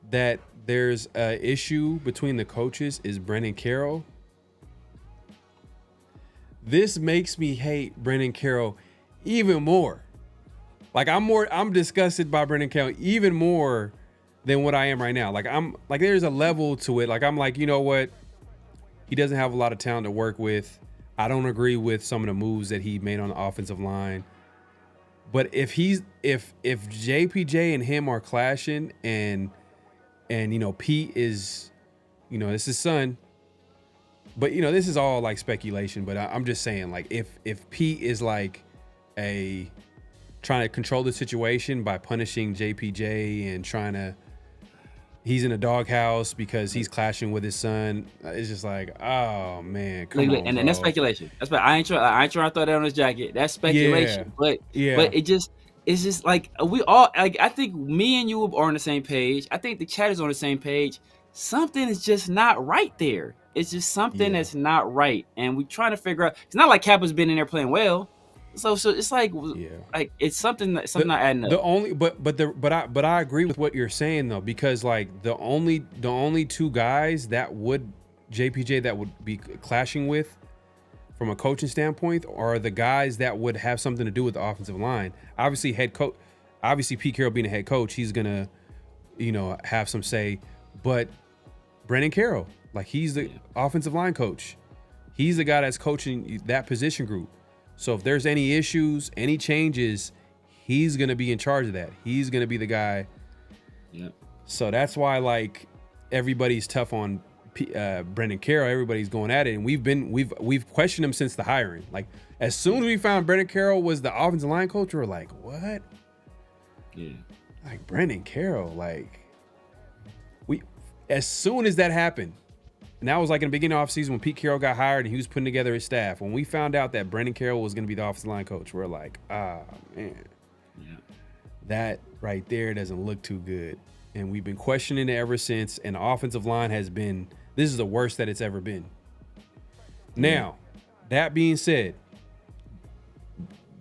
that there's an issue between the coaches is Brennan Carroll, this makes me hate Brennan Carroll even more. Like, I'm disgusted by Brennan Carroll even more than what I am right now. Like, there's a level to it. Like, I'm like, you know what? He doesn't have a lot of talent to work with. I don't agree with some of the moves that he made on the offensive line. But if JPJ and him are clashing and Pete is, it's his son. But this is all like speculation, but I'm just saying, like, if Pete is like trying to control the situation by punishing JPJ and he's in a doghouse because he's clashing with his son. It's just like, oh man, come on, and that's speculation. I ain't trying to throw that on his jacket. That's speculation. But it's just like we all, like, I think me and you are on the same page. I think the chat is on the same page. Something is just not right there. It's just something that's not right, and we're trying to figure out. It's not like Kappa's been in there playing well. So it's like it's something not adding up. But I agree with what you're saying though, because like the only two guys that JPJ would be clashing with from a coaching standpoint are the guys that would have something to do with the offensive line. Obviously Pete Carroll being a head coach, he's gonna have some say, but Brennan Carroll, like, he's the offensive line coach. He's the guy that's coaching that position group. So if there's any issues, any changes, he's going to be in charge of that. He's going to be the guy. Yeah. So that's why, like, everybody's tough on Brendan Carroll. Everybody's going at it, and we've questioned him since the hiring. Like, as soon as we found Brendan Carroll was the offensive line coach, we were like, what? Yeah. Like, Brendan Carroll, like, as soon as that happened. And that was like in the beginning of the offseason when Pete Carroll got hired and he was putting together his staff. When we found out that Brendan Carroll was going to be the offensive line coach, we're like, man, that right there doesn't look too good. And we've been questioning it ever since. And the offensive line this is the worst that it's ever been. Now, that being said,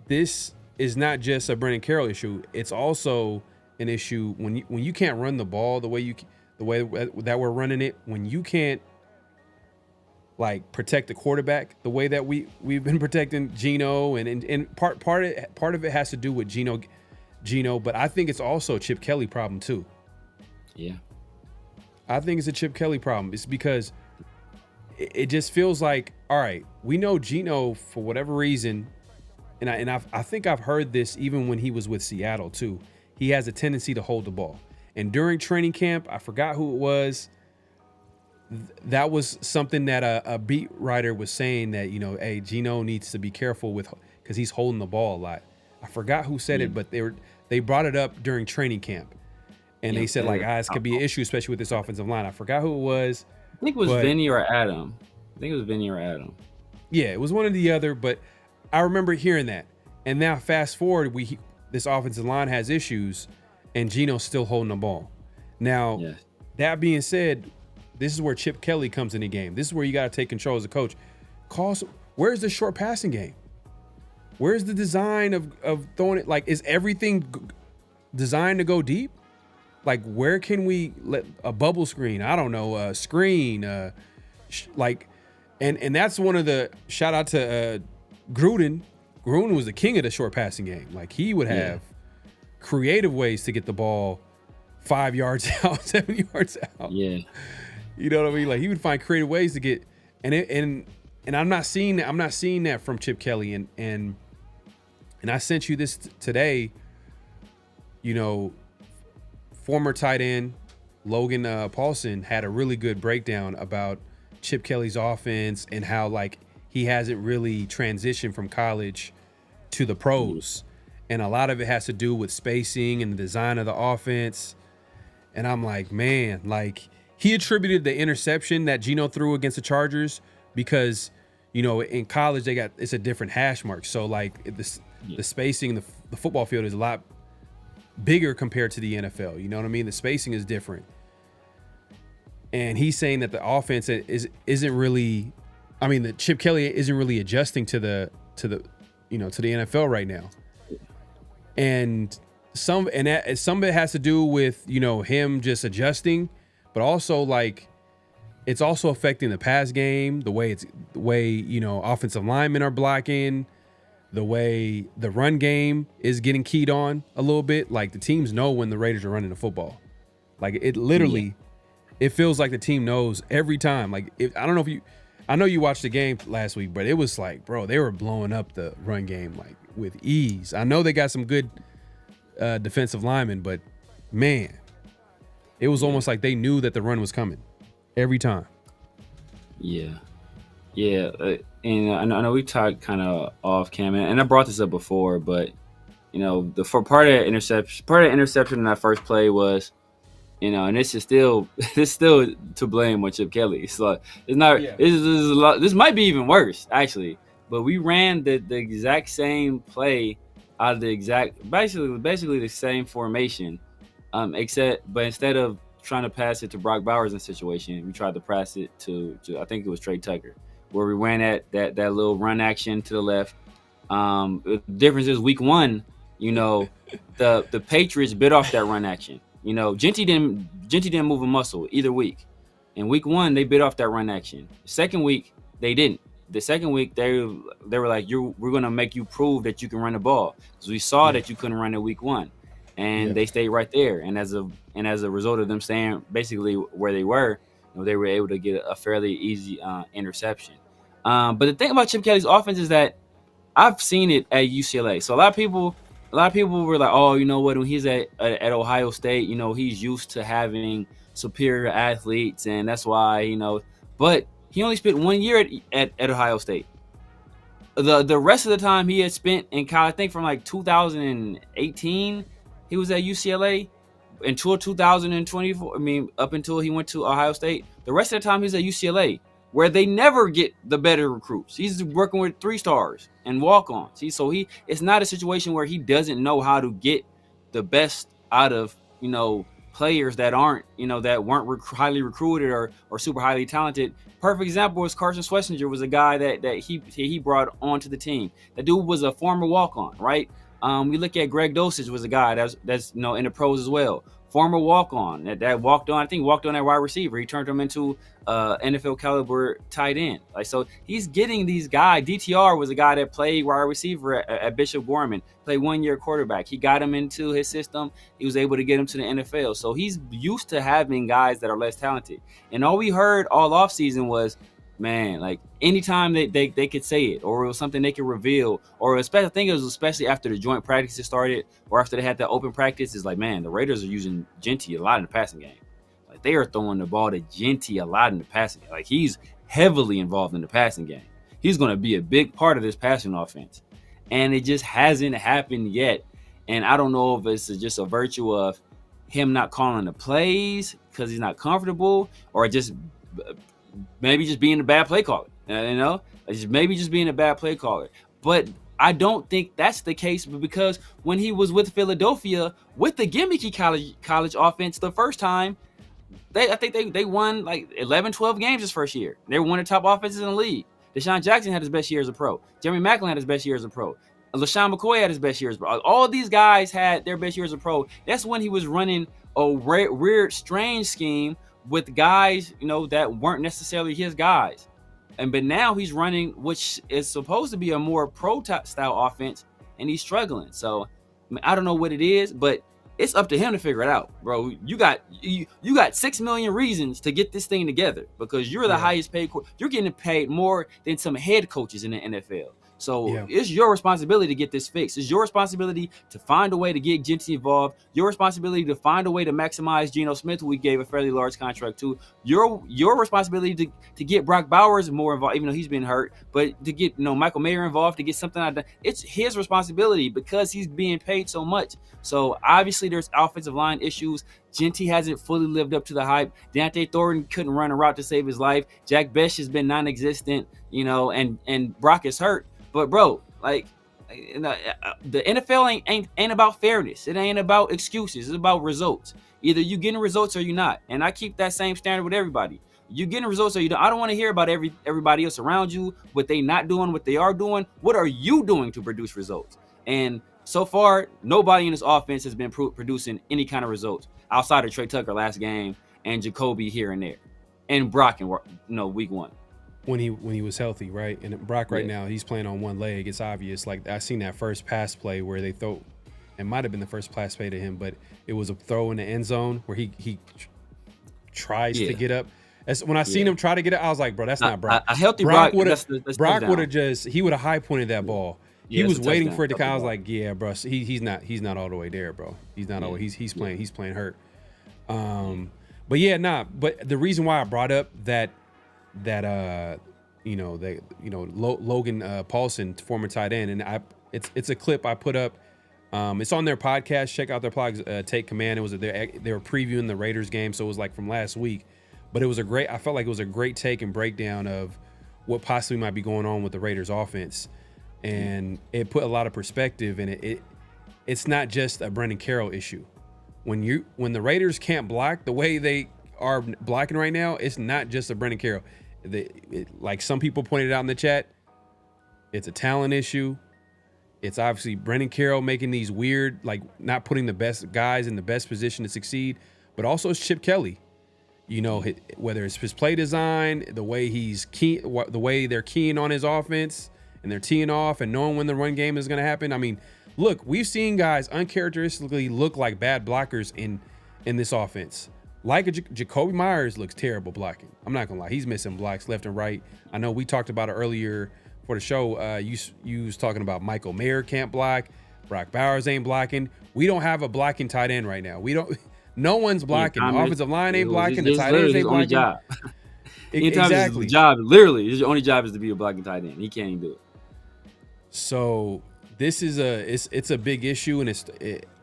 this is not just a Brendan Carroll issue. It's also an issue when you can't run the ball the way that we're running it, when you can't, like protect the quarterback the way that we've been protecting Geno, and part of it has to do with Geno, but I think it's also a Chip Kelly problem too. Yeah. I think it's a Chip Kelly problem. It's because it just feels like, all right, we know Geno for whatever reason, and I think I've heard this even when he was with Seattle too. He has a tendency to hold the ball. And during training camp, I forgot who it was. That was something that a beat writer was saying that, hey, Geno needs to be careful with, because he's holding the ball a lot. I forgot who said it, but they brought it up during training camp. And they said, like, this could be an issue, especially with this offensive line. I forgot who it was. I think it was Vinny or Adam. Yeah, it was one or the other, but I remember hearing that. And now fast forward, this offensive line has issues, and Geno's still holding the ball. Now, that being said, this is where Chip Kelly comes in the game. This is where you got to take control as a coach. Where's the short passing game? Where's the design of throwing it? Like, is everything designed to go deep? Like, where can we let a bubble screen? I don't know, a screen, and that's one of the shout out to Gruden. Gruden was the king of the short passing game. Like, he would have creative ways to get the ball 5 yards out, 7 yards out. Yeah. You know what I mean? Like, he would find creative ways to get, and I'm not seeing that from Chip Kelly. And I sent you this today. Former tight end Logan Paulson had a really good breakdown about Chip Kelly's offense and how, like, he hasn't really transitioned from college to the pros. And a lot of it has to do with spacing and the design of the offense. And I'm like, man, like, he attributed the interception that Geno threw against the Chargers because, in college it's a different hash mark. So, like, the spacing, the football field is a lot bigger compared to the NFL. You know what I mean? The spacing is different. And he's saying that the offense isn't really, that Chip Kelly isn't really adjusting to the NFL right now. And some of it has to do with, him just adjusting, but also, like, it's also affecting the pass game, the way offensive linemen are blocking, the way the run game is getting keyed on a little bit. Like, the teams know when the Raiders are running the football. Like, it literally, it feels like the team knows every time. Like, I know you watched the game last week, but it was like, bro, they were blowing up the run game, like, with ease. I know they got some good defensive linemen, but man, it was almost like they knew that the run was coming every time. Yeah. And I know we talked kind of off camera, and I brought this up before, but for part of the interception in that first play was, and this is still to blame on Chip Kelly. So it's not. Yeah. This might be even worse, actually. But we ran the exact same play out of basically the same formation, but instead of trying to pass it to Brock Bowers in a situation, we tried to pass it to I think it was Trey Tucker, where we ran that little run action to the left. The difference is week one, the Patriots bit off that run action. Jeanty didn't move a muscle either week. In week one, they bit off that run action. The second week, they didn't. The second week, they were like, we're gonna make you prove that you can run the ball, because we saw that you couldn't run in week one, and they stayed right there. And as a result of them staying basically where they were, they were able to get a fairly easy interception. But the thing about Chip Kelly's offense is that I've seen it at UCLA. So a lot of people were like, oh, you know what? When he's at Ohio State, he's used to having superior athletes, and that's why, But he only spent 1 year at Ohio State. The rest of the time he had spent in college, I think from like 2018, he was at UCLA until 2024. Up until he went to Ohio State. The rest of the time he's at UCLA, where they never get the better recruits. He's working with 3-stars and walk-ons. So it's not a situation where he doesn't know how to get the best out of, players that aren't, that weren't highly recruited or super highly talented. Perfect example is Carson Schlesinger was a guy that he brought onto the team. That dude was a former walk-on, right? We look at Greg Dosage was a guy that's in the pros as well. Former walk-on that walked on, I think walked on that wide receiver. He turned him into NFL caliber tight end. Like, so he's getting these guys. DTR was a guy that played wide receiver at Bishop Gorman, played 1 year quarterback. He got him into his system. He was able to get him to the NFL. So he's used to having guys that are less talented. And all we heard all offseason was, man, like anytime they could say it, or it was something they could reveal, or especially, I think it was especially after the joint practices started, or after they had that open practice, is like, man, the Raiders are using Jeanty a lot in the passing game. Like, they are throwing the ball to Jeanty a lot in the passing game. Like, he's heavily involved in the passing game. He's going to be a big part of this passing offense, and it just hasn't happened yet. And I don't know if it's just a virtue of him not calling the plays because he's not comfortable, or just maybe just being a bad play caller, maybe just being a bad play caller. But I don't think that's the case, because when he was with Philadelphia with the gimmicky college offense the first time, I think they won like 11, 12 games his first year. They were one of the top offenses in the league. Deshaun Jackson had his best year as a pro. Jeremy Maclin had his best year as a pro. LaShawn McCoy had his best year as a pro. All these guys had their best year as a pro. That's when he was running a weird, strange scheme with guys, that weren't necessarily his guys. But now he's running, which is supposed to be a more pro style offense, and he's struggling. So I don't know what it is, but it's up to him to figure it out, bro. You got 6 million reasons to get this thing together, because you're the highest paid. You're getting paid more than some head coaches in the NFL. So it's your responsibility to get this fixed. It's your responsibility to find a way to get Jeanty involved. Your responsibility to find a way to maximize Geno Smith, who we gave a fairly large contract to. Your responsibility to get Brock Bowers more involved, even though he's been hurt, but to get Michael Mayer involved, to get something out of that. It's his responsibility, because he's being paid so much. So obviously there's offensive line issues. Jeanty hasn't fully lived up to the hype. Deontay Thornton couldn't run a route to save his life. Jack Besh has been non-existent, and Brock is hurt. But bro, like, the NFL ain't about fairness. It ain't about excuses. It's about results. Either you getting results or you're not. And I keep that same standard with everybody. You getting results or you don't. I don't want to hear about everybody else around you, what they not doing, what they are doing. What are you doing to produce results? And so far, nobody in this offense has been producing any kind of results outside of Trey Tucker last game and Jacoby here and there, and Brock in week 1. When he was healthy, right? And Brock right now, he's playing on one leg. It's obvious. Like, I seen that first pass play where they throw, it might have been the first pass play to him, but it was a throw in the end zone where he tries to get up. When I seen him try to get up, I was like, bro, that's not Brock. A healthy Brock would have he would have high pointed that ball. He was waiting for it to come. I was like, yeah, bro, he's not all the way there, bro. He's not all. He's playing hurt. But yeah, but the reason why I brought up that Logan Paulson, former tight end, and it's a clip I put up. It's on their podcast. Check out their podcast, Take Command. It was they were previewing the Raiders game, so it was like from last week. But I felt like it was a great take and breakdown of what possibly might be going on with the Raiders offense, and it put a lot of perspective in it. It's not just a Brendan Carroll issue. When the Raiders can't block the way they are blocking right now, it's not just a Brendan Carroll. Like some people pointed out in the chat, it's a talent issue. It's obviously Brendan Carroll making these weird, like not putting the best guys in the best position to succeed, but also it's Chip Kelly. Whether it's his play design, the way the way they're keying on his offense and they're teeing off and knowing when the run game is going to happen. I mean, look, we've seen guys uncharacteristically look like bad blockers in this offense. Like Jacoby Myers looks terrible blocking. I'm not gonna lie, he's missing blocks left and right. I know we talked about it earlier for the show. You was talking about Michael Mayer can't block, Brock Bowers ain't blocking. We don't have a blocking tight end right now. No one's blocking. The offensive line ain't blocking. The tight ends ain't blocking. Job. Exactly. His job, literally, his only job is to be a blocking tight end. He can't even do it. So this is it's a big issue, and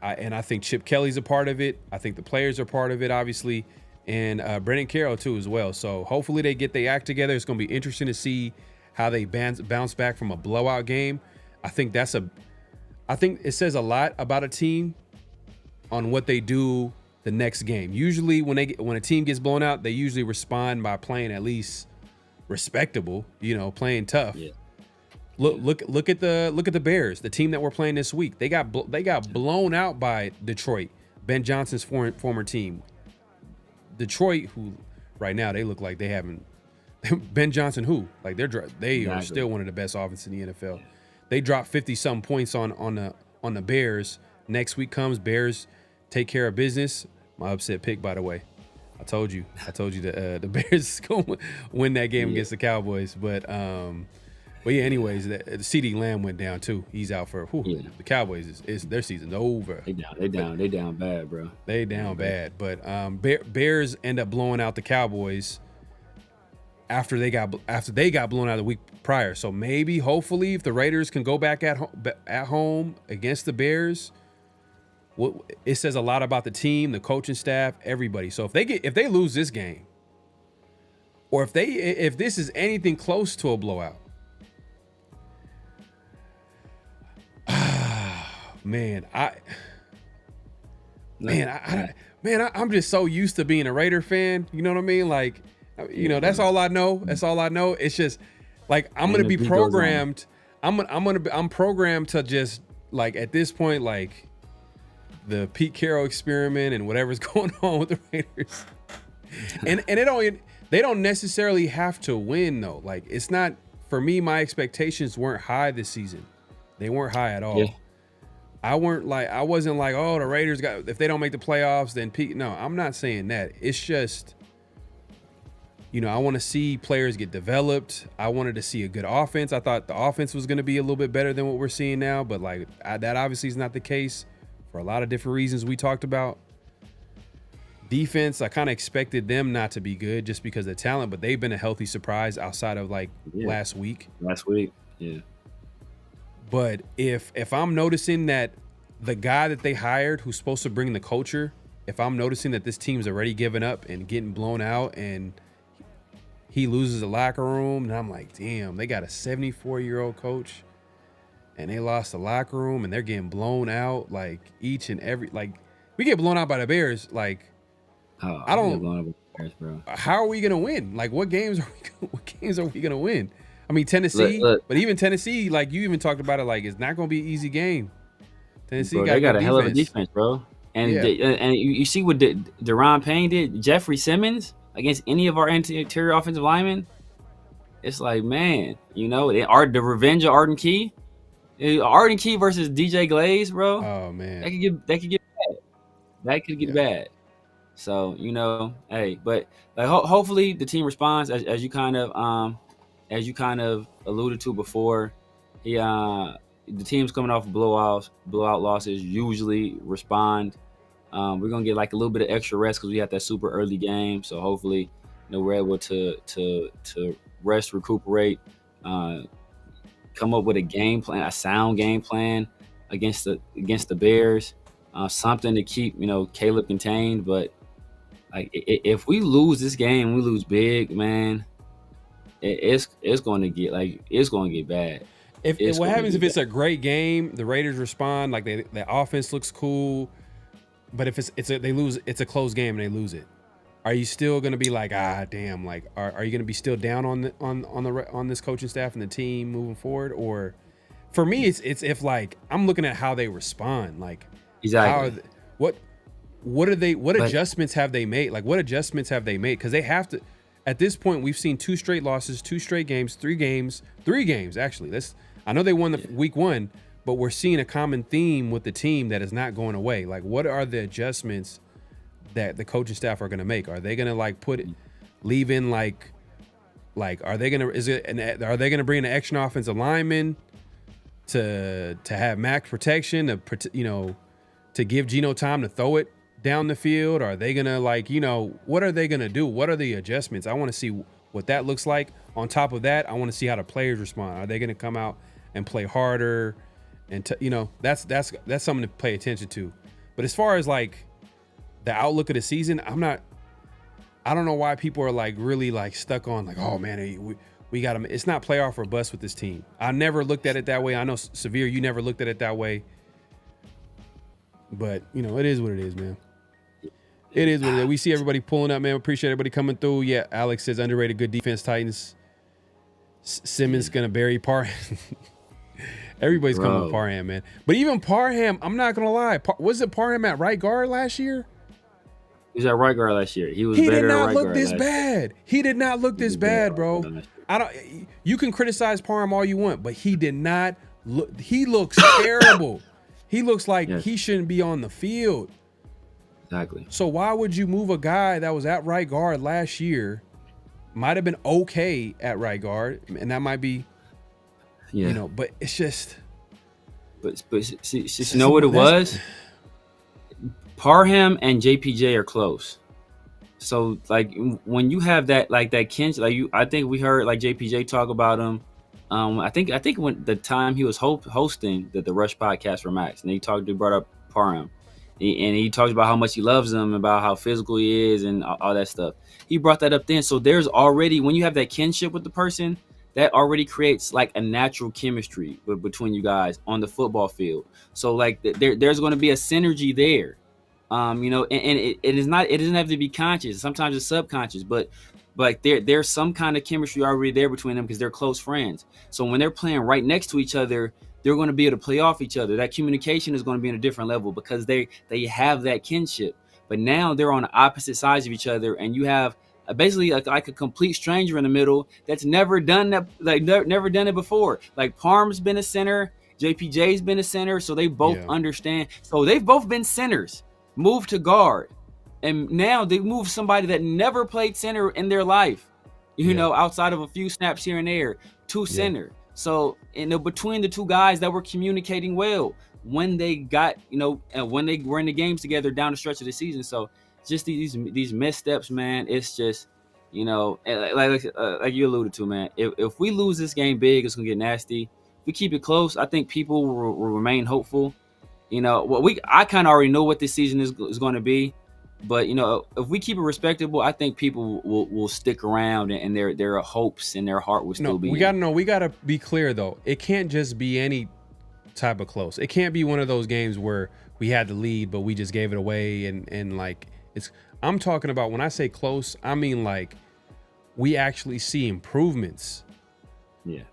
I think Chip Kelly's a part of it. I think the players are part of it, obviously, and Brendan Carroll too as well. So hopefully they get their act together. It's going to be interesting to see how they bounce back from a blowout game. I think it says a lot about a team on what they do the next game. Usually when a team gets blown out, they usually respond by playing at least respectable, playing tough. Yeah. Look at the Bears, the team that we're playing this week. They got blown out by Detroit, Ben Johnson's former team. Detroit, who right now they look like they haven't. Ben Johnson, who like they are still one of the best offenses in the NFL. They dropped 50-something points on the Bears. Next week comes, Bears take care of business. My upset pick, by the way. I told you the Bears going to win that game against the Cowboys. But yeah, anyways, the CD Lamb went down too. He's out for the Cowboys. Is their season's over. They down bad, bro. They down bad. But Bears end up blowing out the Cowboys after they got blown out the week prior. So maybe, hopefully, if the Raiders can go back at home against the Bears, it says a lot about the team, the coaching staff, everybody. So if they lose this game, or if this is anything close to a blowout, I'm just so used to being a Raider fan. You know what I mean? Like, that's all I know. That's all I know. It's just like I'm gonna be programmed. I'm programmed to just like at this point, like the Pete Carroll experiment and whatever's going on with the Raiders. and they don't necessarily have to win though. Like it's not for me. My expectations weren't high this season. They weren't high at all. Yeah. I wasn't like, oh, the Raiders if they don't make the playoffs, then Pete. No, I'm not saying that. It's just, I want to see players get developed. I wanted to see a good offense. I thought the offense was going to be a little bit better than what we're seeing now, but that obviously is not the case for a lot of different reasons we talked about. Defense, I kind of expected them not to be good just because of talent, but they've been a healthy surprise outside of last week. Yeah. But if I'm noticing that the guy that they hired who's supposed to bring the culture, if I'm noticing that this team's already given up and getting blown out and he loses the locker room, and I'm like, damn, they got a 74-year-old coach and they lost the locker room and they're getting blown out like each and every, like we get blown out by the Bears. Like, I don't, blown out by the Bears, bro. How are we going to win? Like what games are we going to win? I mean, Tennessee, but even Tennessee, like you even talked about it, like it's not going to be an easy game. Tennessee, bro, they got a hell of a defense, bro. And and you see what Deron Payne did, Jeffrey Simmons against any of our interior offensive linemen. It's like, man, the revenge of Arden Key versus DJ Glaze, bro. Oh man, that could get bad. That could get bad. So hey, but hopefully the team responds as you kind of alluded to before. The teams coming off blowout losses usually respond. We're gonna get like a little bit of extra rest because we had that super early game. So hopefully, we're able to rest, recuperate, come up with a game plan, a sound game plan against the Bears. Something to keep Caleb contained. But like if we lose this game, we lose big, man. It's going to get bad. What happens if it's a great game, the Raiders respond, like the offense looks cool, but if they lose, it's a close game and they lose it. Are you still going to be like, damn, like are you going to be still down on this coaching staff and the team moving forward? Or for me, it's if like I'm looking at how they respond, like exactly what adjustments have they made? Like what adjustments have they made? Because they have to. At this point, we've seen 2 straight losses, 2 straight games, 3 games actually. I know they won the week 1, but we're seeing a common theme with the team that is not going away. Like, what are the adjustments that the coaching staff are going to make? Are they going to leave in are they going to bring an extra offensive lineman to have max protection to give Geno time to throw it down the field? Are they gonna what are they gonna do? What are the adjustments? I want to see what that looks like. On top of that, I want to see how the players respond. Are they gonna come out and play harder? And that's something to pay attention to. But as far as like the outlook of the season, I don't know why people are like really like stuck on like, oh man, we got them. It's not playoff or bust with this team. I never looked at it that way. I know Severe, you never looked at it that way. But it is what it is, man. It is what it is. We see everybody pulling up, man. Appreciate everybody coming through. Yeah, Alex says underrated, good defense, Titans. Simmons gonna bury Parham. Everybody's coming with Parham, man. But even Parham, I'm not gonna lie. Was it Parham at right guard last year? He was at right guard last year. He was. He better did at not right look guard this last bad. year. He did not look this bad, bro. I don't. You can criticize Parham all you want, but he did not look. He looks terrible. He looks like he shouldn't be on the field. Exactly. So why would you move a guy that was at right guard last year? Might have been okay at right guard, and that might be, you know. But it's just. But see, you know what it was? Parham and JPJ are close. So like when you have that kinship, I think we heard like JPJ talk about him. I think when the time he was hosting the Rush podcast for Max, and he brought up Parham, and he talked about how much he loves him, about how physical he is, and all that stuff. He brought that up then. So there's already, when you have that kinship with the person, that already creates like a natural chemistry between you guys on the football field. So like there's going to be a synergy there. You know, and it doesn't have to be conscious. Sometimes it's subconscious, but there's some kind of chemistry already there between them because they're close friends. So when they're playing right next to each other, they're going to be able to play off each other. That communication is going to be on a different level because they have that kinship. But now they're on the opposite sides of each other, and you have basically like a complete stranger in the middle that's never done that, never done it before. Like Parm's been a center, JPJ's been a center, so they both understand. So they've both been centers. Moved to guard, and now they move somebody that never played center in their life, you know, outside of a few snaps here and there, to center. So, you know, between the two guys that were communicating well when they got, you know, when they were in the games together down the stretch of the season. So just these missteps, man, it's just, you know, like you alluded to, man, if we lose this game big, it's gonna get nasty. If we keep it close, I think people will remain hopeful. You know, I kind of already know what this season is going to be, but you know, if we keep it respectable, I think people will stick around, and their hopes and their heart will still be. We gotta be clear though. It can't just be any type of close. It can't be one of those games where we had the lead, but we just gave it away, and like it's. I'm talking about when I say close, I mean like we actually see improvements. Yeah,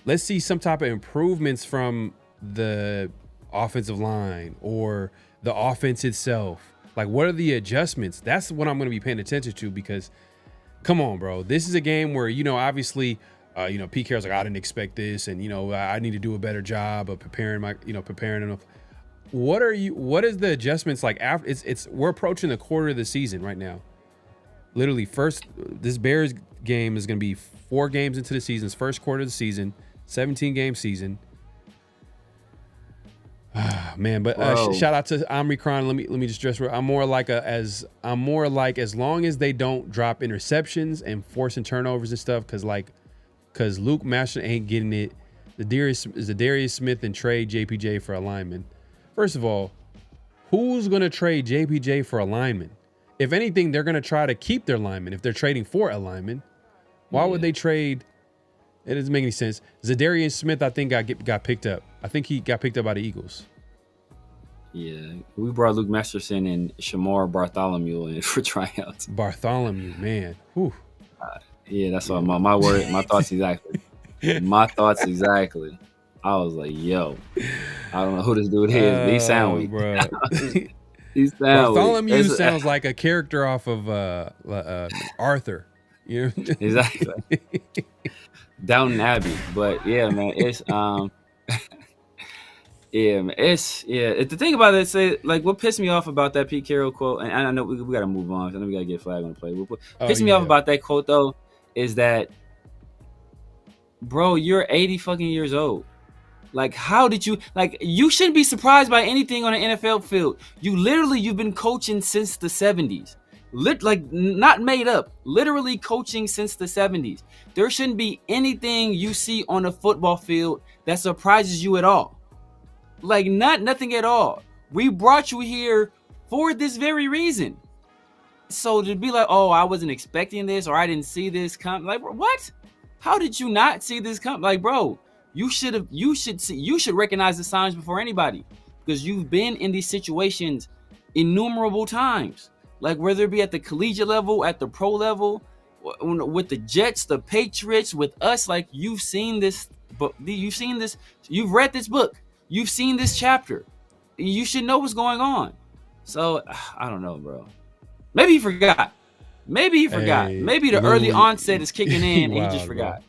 let's see some type of improvements from the offensive line or the offense itself. Like, what are the adjustments? That's what I'm going to be paying attention to, because come on, bro, this is a game where, you know, obviously you know, Pete Carroll's like, I didn't expect this, and you know, I need to do a better job of preparing enough. What is the adjustments like after we're approaching the quarter of the season right now. Literally, this Bears game is going to be 4 games into the season's first quarter of the season, 17-game season. Man, but shout out to Omicron. Let me just stress. I'm more like as long as they don't drop interceptions and forcing turnovers and stuff, because Luke Master ain't getting it. The Darius Smith and trade JPJ for a lineman. First of all, who's gonna trade JPJ for a lineman? If anything, they're gonna try to keep their lineman if they're trading for a lineman. Why would they trade? It doesn't make any sense. Zadarius Smith, I think, got picked up. I think he got picked up by the Eagles. Yeah, we brought Luke Masterson and Shamar Bartholomew in for tryouts. Bartholomew, man. Whew. Yeah, that's all my word. My thoughts exactly. My thoughts exactly. I was like, yo, I don't know who this dude is, but he sound weak. Bro. He sound Bartholomew weak. sounds like a character off of Arthur. You know? Exactly. Downton Abbey. But yeah, man, it's the thing about it, say like what pissed me off about that Pete Carroll quote, and I know we gotta move on. I know we gotta get flag on the play. What pissed me off about that quote though is that, bro, you're 80 fucking years old. Like, how did you, like, you shouldn't be surprised by anything on an NFL field. You've been coaching since the 70s. Like, not made up, literally coaching since the 70s. There shouldn't be anything you see on a football field that surprises you at all. Like, nothing at all. We brought you here for this very reason. So to be like, oh, I wasn't expecting this, or I didn't see this come. Like, what? How did you not see this come? Like, bro, you should recognize the signs before anybody, because you've been in these situations innumerable times. Like, whether it be at the collegiate level, at the pro level, with the Jets, the Patriots, with us. Like, you've seen this, but you've read this book, you've seen this chapter. You should know what's going on. So I don't know, bro. Maybe he forgot. Maybe the early onset is kicking in, and he just forgot.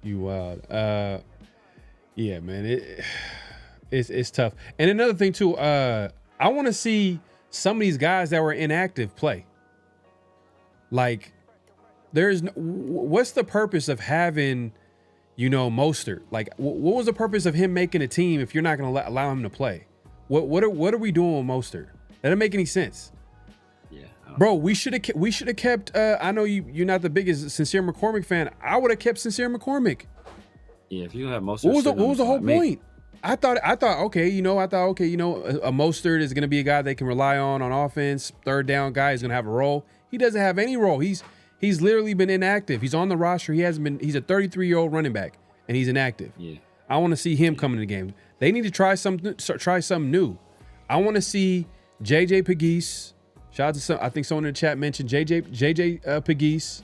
You wild. Yeah, man. It's tough. And another thing too, I want to see some of these guys that were inactive play. Like, what's the purpose of having, Mostert? Like, what was the purpose of him making a team if you're not going to allow him to play? What are we doing with Mostert? That doesn't make any sense. Yeah, bro. We should have kept. I know you're not the biggest Sincere McCormick fan. I would have kept Sincere McCormick. Yeah, if you have Mostert, what was the whole point? I thought okay, a Mostert is going to be a guy they can rely on offense, third down guy. He's going to have a role. He doesn't have any role. He's literally been inactive. He's on the roster. He's a 33-year-old running back, and he's inactive. Yeah. I want to see him come in the game. They need to try something new. I want to see JJ Pegues. Shout out to I think someone in the chat mentioned JJ Pegues.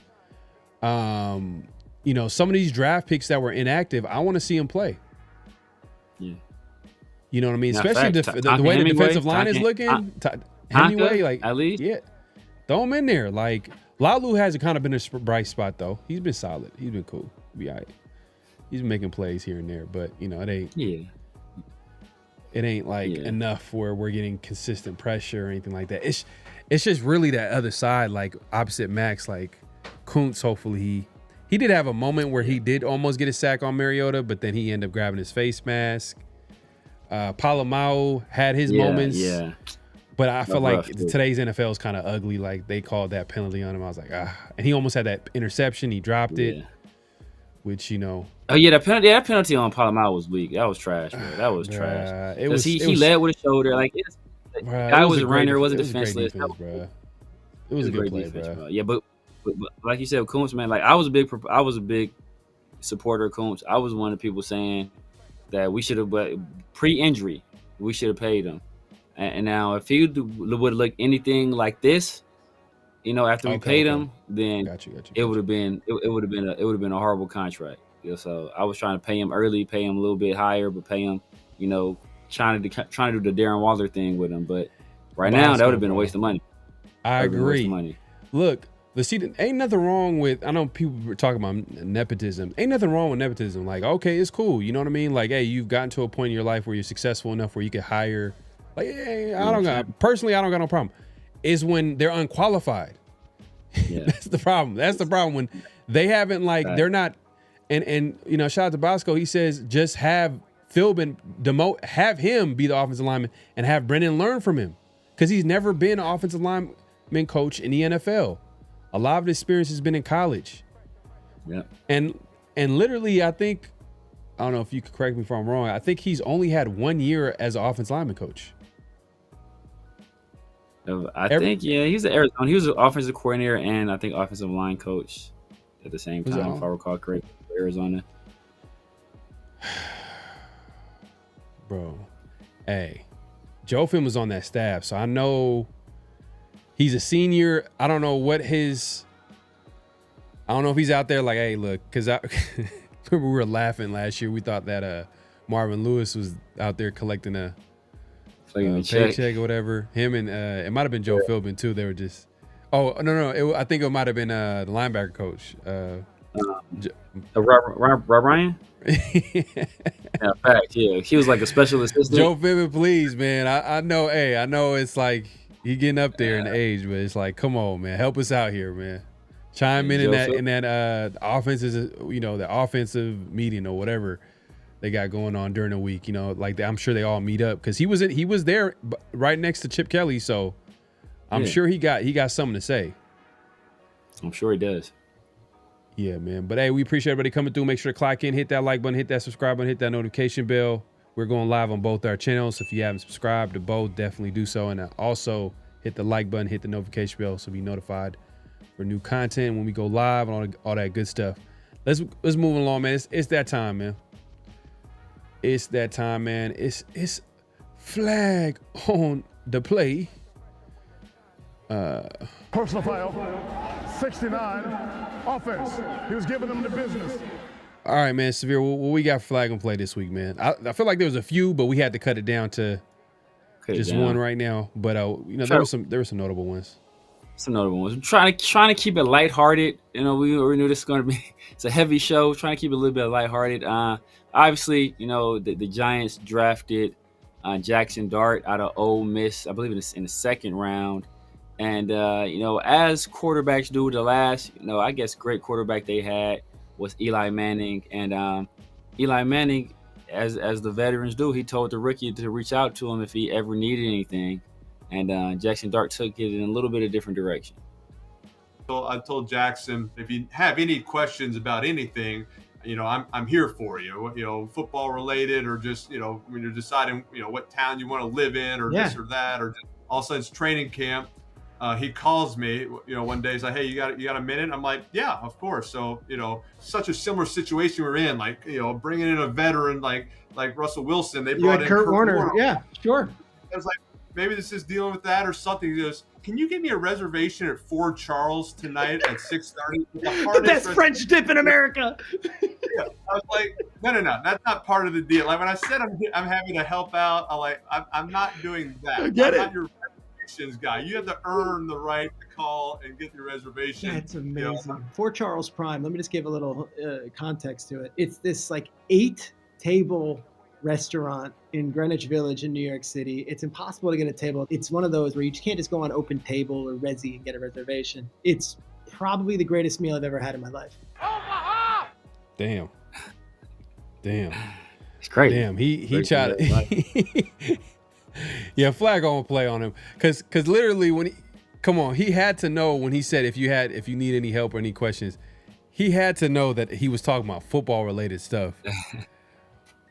Some of these draft picks that were inactive, I want to see him play. Yeah. You know what I mean? Especially the way the defensive line is looking. Hemingway, like, at least. Yeah. Throw him in there. Like, Lalu has kind of been a bright spot, though. He's been solid. He's been cool. Be all right. He's been making plays here and there, but, it ain't. Yeah. It ain't like enough where we're getting consistent pressure or anything like that. It's just really that other side, like opposite Max, like Kuntz. Hopefully he did have a moment where he did almost get a sack on Mariota, but then he ended up grabbing his face mask. Palomao had his moments. Yeah. But I feel like today's NFL is kind of ugly. Like, they called that penalty on him. I was like, and he almost had that interception. He dropped it, which, Oh yeah, that penalty on Palomar was weak. That was trash, bro. That was trash. Because he led with his shoulder. Like, guy was a runner, wasn't defenseless. It was a good play, defense, bro. bro. Yeah, but like you said, Kuntz, man. Like, I was a big supporter of Kuntz. I was one of the people saying that we should have, pre-injury, we should have paid him. And now, if he would have looked anything like this, after we paid him, then it would have been a horrible contract. So I was trying to pay him early, pay him a little bit higher, but pay him, trying to do the Darren Waller thing with him. But now, that would have been a waste of money. I agree. Look, ain't nothing wrong with. I know people were talking about nepotism. Ain't nothing wrong with nepotism. Like, okay, it's cool. You know what I mean? Like, hey, you've gotten to a point in your life where you're successful enough where you can hire. Like, hey, I don't got no problem. Is when they're unqualified. Yeah. That's the problem. That's the problem when they haven't, like, they're not. And shout out to Bosco. He says just have Philbin have him be the offensive lineman and have Brendan learn from him, because he's never been an offensive lineman coach in the NFL. A lot of his experience has been in college. Yeah. And literally, I think, I don't know if you could correct me if I'm wrong, I think he's only had 1 year as an offensive lineman coach. I think he's at Arizona. He was an offensive coordinator and I think offensive line coach at the same time, if I recall correctly, for Arizona. Bro, hey, Joe Finn was on that staff, so I know he's a senior. I don't know if he's out there like, hey, look, because I remember we were laughing last year. We thought that Marvin Lewis was out there collecting a paycheck or whatever. Him and it might have been Joe Philbin too. They were just, I think it might have been the linebacker coach. Rob Ryan. Yeah, fact. Yeah, he was like a special assistant. Joe Philbin, please, man. I know. Hey, I know it's like he getting up there in age, but it's like, come on, man, help us out here, man. Chime in that offensive, the offensive meeting or whatever they got going on during the week. Like I'm sure they all meet up because he was there right next to Chip Kelly, so I'm sure he got something to say. I'm sure he does. Yeah, man. But hey, we appreciate everybody coming through. Make sure to clock in, hit that like button, hit that subscribe button, hit that notification bell. We're going live on both our channels. So if you haven't subscribed to both, definitely do so. And also hit the like button, hit the notification bell so be notified for new content when we go live and all that good stuff. Let's move along, man. It's that time, man. It's that time, man. It's flag on the play. Personal foul, 69, offense. He was giving them the business. All right, man, Severe, what we got for flag and play this week, man? I feel like there was a few, but we had to cut it down to just one right now. But there were some notable ones. Some notable ones. I'm trying to keep it lighthearted. You know, we knew this was going to be it's a heavy show. Trying to keep it a little bit lighthearted. Obviously, you know, the Giants drafted Jackson Dart out of Ole Miss, I believe in the second round. And you know, as quarterbacks do, the last, you know, I guess great quarterback they had was Eli Manning. And Eli Manning, as the veterans do, he told the rookie to reach out to him if he ever needed anything. And Jackson Dart took it in a little bit of different direction. So I told Jackson, if you have any questions about anything, you know, I'm here for you. You know, football related, or just, you know, when you're deciding, you know, what town you want to live in, or this or that, or just all of a sudden it's training camp. He calls me, you know, one day. He's like, "Hey, you got a minute?" I'm like, "Yeah, of course." So, you know, such a similar situation we're in, like, you know, bringing in a veteran like Russell Wilson. They brought in Kurt Warner. Yeah, sure. I was like, maybe this is dealing with that or something. He goes, "Can you give me a reservation at Fort Charles tonight at 6:30?" The best French dip in America. Yeah. I was like, no, that's not part of the deal. Like when I said I'm happy to help out, I'm not doing that. I get I'm it. not your reservations guy. You have to earn the right to call and get your reservation. That's amazing. You know? Fort Charles Prime. Let me just give a little context to it. It's this like 8-table restaurant in Greenwich Village in New York City. It's impossible to get a table. It's one of those where you can't just go on Open Table or Resy and get a reservation. It's probably the greatest meal I've ever had in my life. Damn. It's crazy. Damn, he tried to. Yeah, flag on play on him, cause literally he had to know when he said if you need any help or any questions, he had to know that he was talking about football related stuff.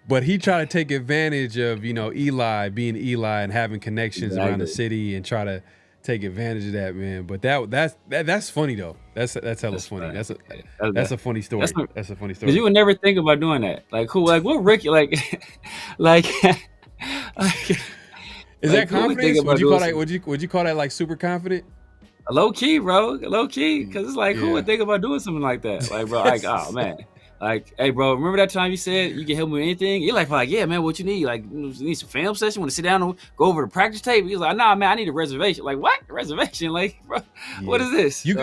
But he tried to take advantage of, you know, Eli being Eli and having connections around the city and try to take advantage of that, man. But that's funny though. That's hella funny. That's a funny story. That's a funny story. Because you would never think about doing that. Like who? Like what? Ricky? Like. Is that confidence? Would you call that like super confident? Low key, bro. Low key, because it's like who would think about doing something like that? Like, bro, like, oh man, like, hey, bro, remember that time you said you can help me with anything? You're like, yeah, man, what you need? Like, you need some film session? Want to sit down and go over the practice tape? He's like, nah, man, I need a reservation. Like, what reservation? Like, bro, what is this? You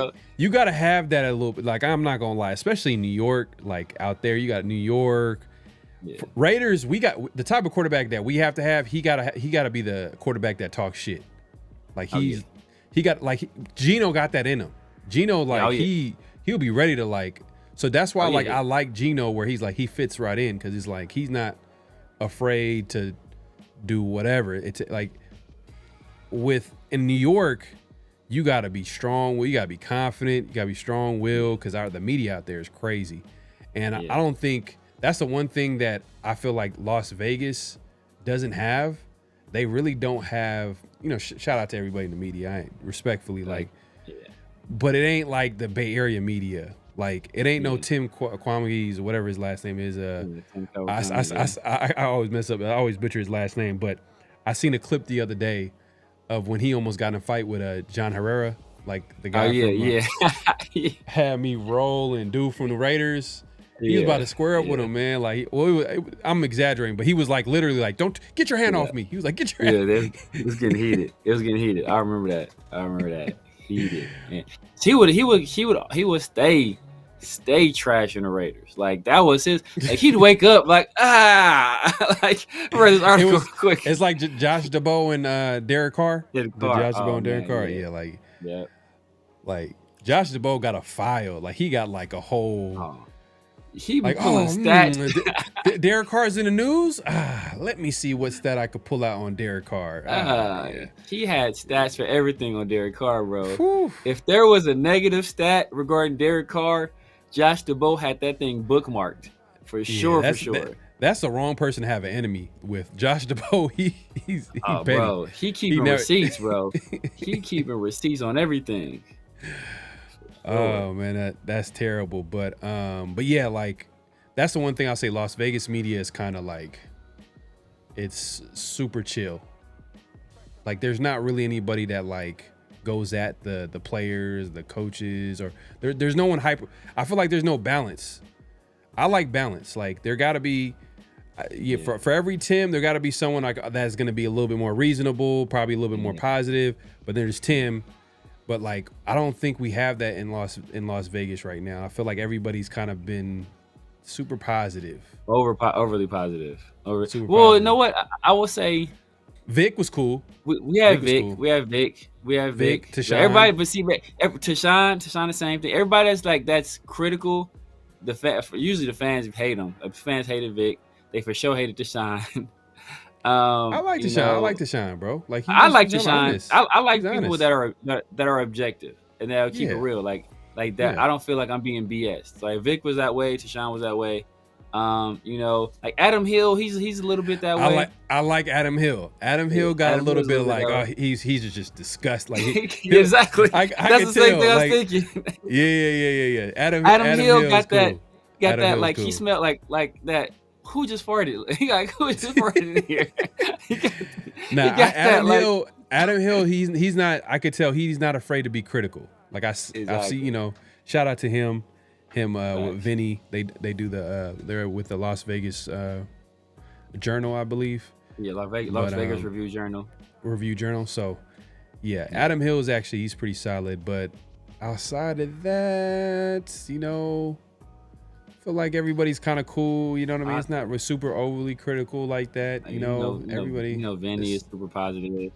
got to have that a little bit. Like, I'm not gonna lie, especially in New York. Like out there, you got New York. Yeah. Raiders, we got the type of quarterback that we have to have. He gotta be the quarterback that talks shit. Like he got like Geno got that in him. Geno he'll be ready to like. So that's why I like Geno where he's like he fits right in because he's like he's not afraid to do whatever. It's like in New York, you gotta be strong. You gotta be confident. You gotta be strong will because the media out there is crazy, and I don't think. That's the one thing that I feel like Las Vegas doesn't have. They really don't have, you know, shout out to everybody in the media. I respectfully but it ain't like the Bay Area media. Like it ain't no Tim Kwame or whatever his last name is. I always mess up. I always butcher his last name. But I seen a clip the other day of when he almost got in a fight with John Herrera, like the guy had me roll and dude from the Raiders. He was about to square up with him, man. Like, I'm exaggerating, but he was like literally like, "Don't get your hand off me." He was like, "Get your hand." Yeah, it was getting heated. I remember that. Heated. Man. He would stay trashing the Raiders. Like that was his. Like he'd wake up like like read this article quick. It's like Josh DeBow and Derek Carr. Josh DeBow and Derek Carr. Yeah, like Josh DeBow got a file. Like he got like a whole. He was pulling stats. Derek Carr's in the news. Let me see what stat I could pull out on Derek Carr. He had stats for everything on Derek Carr, bro. Whew. If there was a negative stat regarding Derek Carr, Josh DeBow had that thing bookmarked for sure. That's the wrong person to have an enemy with. Josh DeBow, he's petty. Bro, he keeping receipts, bro. He keeping receipts on everything. Oh man, that's terrible. But yeah, like that's the one thing I'll say. Las Vegas media is kind of like it's super chill. Like there's not really anybody that like goes at the players, the coaches, or there's no one hyper. I feel like there's no balance. I like balance. Like there got to be, for every Tim, there got to be someone like that's going to be a little bit more reasonable, probably a little bit more positive. But there's Tim. But like I don't think we have that in Las Vegas right now. I feel like everybody's kind of been super positive, overly positive. Well, positive. You know what? I will say. Vic was cool. We have Vic. Cool. We have Vic. Tashawn. Everybody, but see, Tashawn, the same thing. Everybody that's critical. Usually the fans hate him. The fans hated Vic. They for sure hated Tashawn. I like Tashawn. I like Tashawn, bro. Like I like Tashawn. I like he's people honest. that are objective and that'll keep it real. Like that. Yeah. I don't feel like I'm being BS. Like Vic was that way. Tashawn was that way. Like Adam Hill, he's a little bit that way. I like Adam Hill. Adam Hill got a little bit like, he's just disgusted. Like exactly. I That's the same thing I was thinking. Yeah. Adam Hill got cool. that. Got Adam that. Hill's Like cool. he smelled like that. Who just farted? He like who just farted in here? Adam Hill. He's not. I could tell he's not afraid to be critical. Like I see. Shout out to him. With Vinny, they do they're with the Las Vegas Journal, I believe. Yeah, Las Vegas Review Journal. So, yeah, Adam Hill is actually he's pretty solid. But outside of that, I feel like everybody's kind of cool. You know what I mean? It's not super overly critical like that. Everybody. Vinny is super positive. We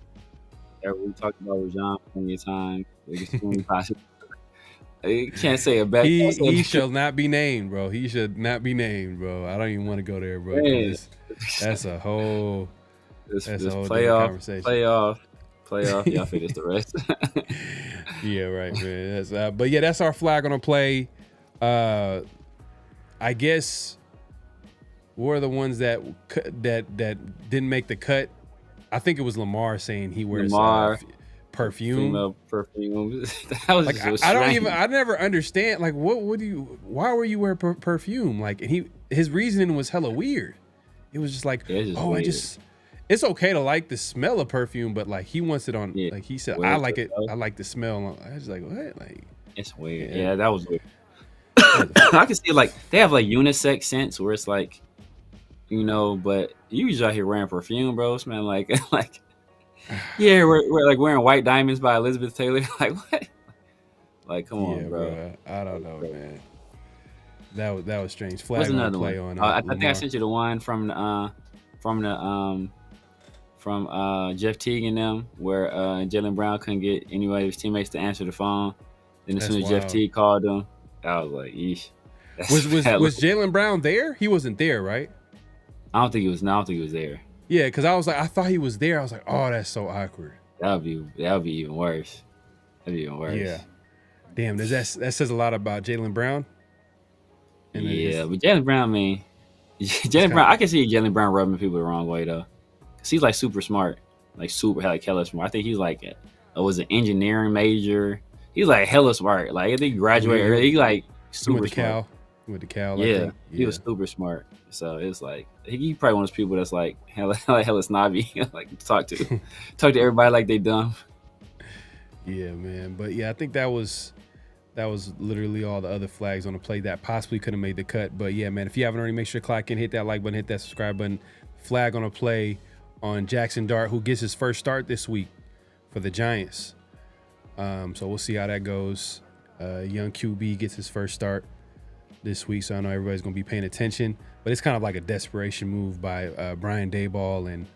talked about with John plenty of times. He's extremely positive. You can't say a bad. He shall not be named, bro. He should not be named, bro. I don't even want to go there, bro. That's a whole. That's a whole different conversation. Playoff. Y'all finish the rest. Yeah, right, man. But yeah, that's our flag on the play. I guess we're the ones that didn't make the cut. I think it was Lamar saying he wears perfume. Female perfume. That was just I never understand. Like, why were you wearing perfume? Like, and his reasoning was hella weird. It was just like, weird. It's okay to like the smell of perfume, but like he wants it on. Yeah. Like he said, I like it. I like the smell. I was like, what? Like, it's weird. Yeah, that was weird. I can see like they have like unisex scents where it's like, but you usually out here wearing perfume, bro. Smell like yeah, we're like wearing White Diamonds by Elizabeth Taylor. Like what? Like come on, bro. I don't know, man. That was strange. What's another play one? On. I think I sent you the one from Jeff Teague and them where Jaylen Brown couldn't get any of his teammates to answer the phone. Then as soon as Jeff Teague called him, I was like, "Yeesh." Was Jaylen Brown there? He wasn't there, right? I don't think he was. No, I don't think he was there. Yeah, because I was like, I thought he was there. I was like, oh, that's so awkward. That would be even worse. That'd be even worse. Yeah. Damn, that says a lot about Jaylen Brown. And but Jaylen Brown, man, I can see Jaylen Brown rubbing people the wrong way though, cause he's like super smart, like hella smart. I think he's like was an engineering major. He's like hella smart. Like I think he graduated early. He like super smart. With the Cal, yeah, he was super smart. So it's like he probably one of those people that's like hella snobby, like talk to everybody like they dumb. Yeah, man. But yeah, I think that was literally all the other flags on the play that possibly could have made the cut. But yeah, man, if you haven't already, make sure to clock in, hit that like button, hit that subscribe button. Flag on the play on Jackson Dart, who gets his first start this week for the Giants. So we'll see how that goes. Young QB gets his first start this week, so I know everybody's going to be paying attention. But it's kind of like a desperation move by Brian Daboll and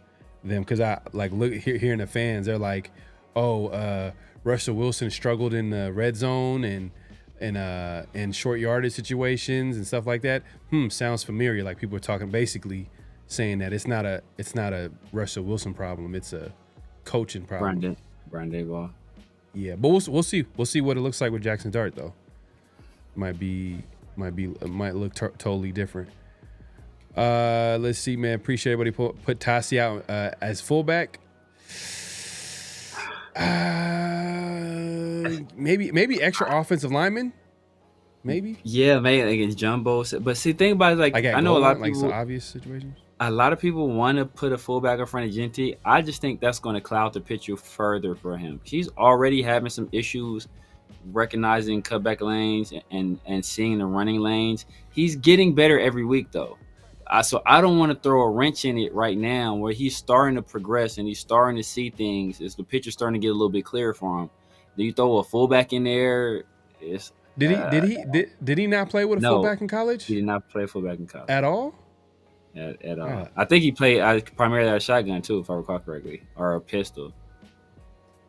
them, because I like hearing the fans. They're like, "Oh, Russell Wilson struggled in the red zone and short yardage situations and stuff like that." Sounds familiar. Like people are talking, basically saying that it's not a Russell Wilson problem. It's a coaching problem. Brian Daboll. Yeah, but we'll see. We'll see what it looks like with Jackson Dart though. Might look totally different. Let's see, man. Appreciate everybody put Tassi out as fullback. Maybe extra offensive lineman. Maybe. Yeah, maybe against Jumbo. But see, think about it, like I know a lot of people, like some obvious situations. a lot of people want to put a fullback in front of Jeanty. I just think that's going to cloud the picture further for him. He's already having some issues recognizing cutback lanes and seeing the running lanes. He's getting better every week, though. So I don't want to throw a wrench in it right now where he's starting to progress and he's starting to see things. As the picture's starting to get a little bit clearer for him. Do you throw a fullback in there? Did he not play with a fullback in college? He did not play fullback in college at all. At all. I think he played primarily a shotgun too, if I recall correctly, or a pistol,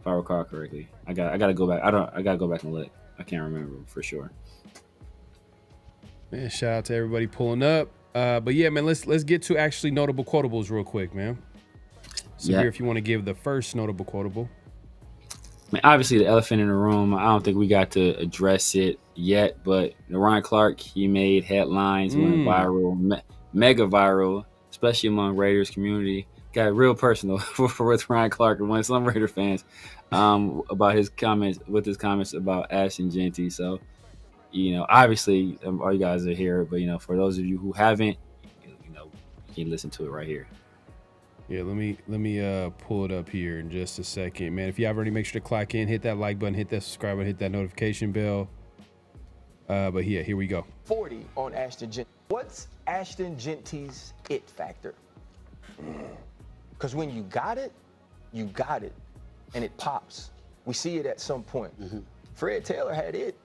if I recall correctly. I gotta go back. I gotta go back and look. I can't remember for sure. Man, shout out to everybody pulling up. But yeah, man, let's get to actually notable quotables real quick, man. So here, if you want to give the first notable quotable. I mean, obviously the elephant in the room. I don't think we got to address it yet, but Ryan Clark, he made headlines, went viral. Mega viral, especially among Raiders community. Got real personal with Ryan Clark and some Raider fans about his comments about Ashton Jeanty. So, obviously all you guys are here, but for those of you who haven't, you can listen to it right here. Yeah, let me pull it up here in just a second, man. If you haven't already, make sure to clock in, hit that like button, hit that subscribe button, hit that notification bell. But yeah, here we go. 40 on Ashton Jeanty. What's Ashton Jeanty's it factor? Because when you got it, and it pops. We see it at some point. Mm-hmm. Fred Taylor had it.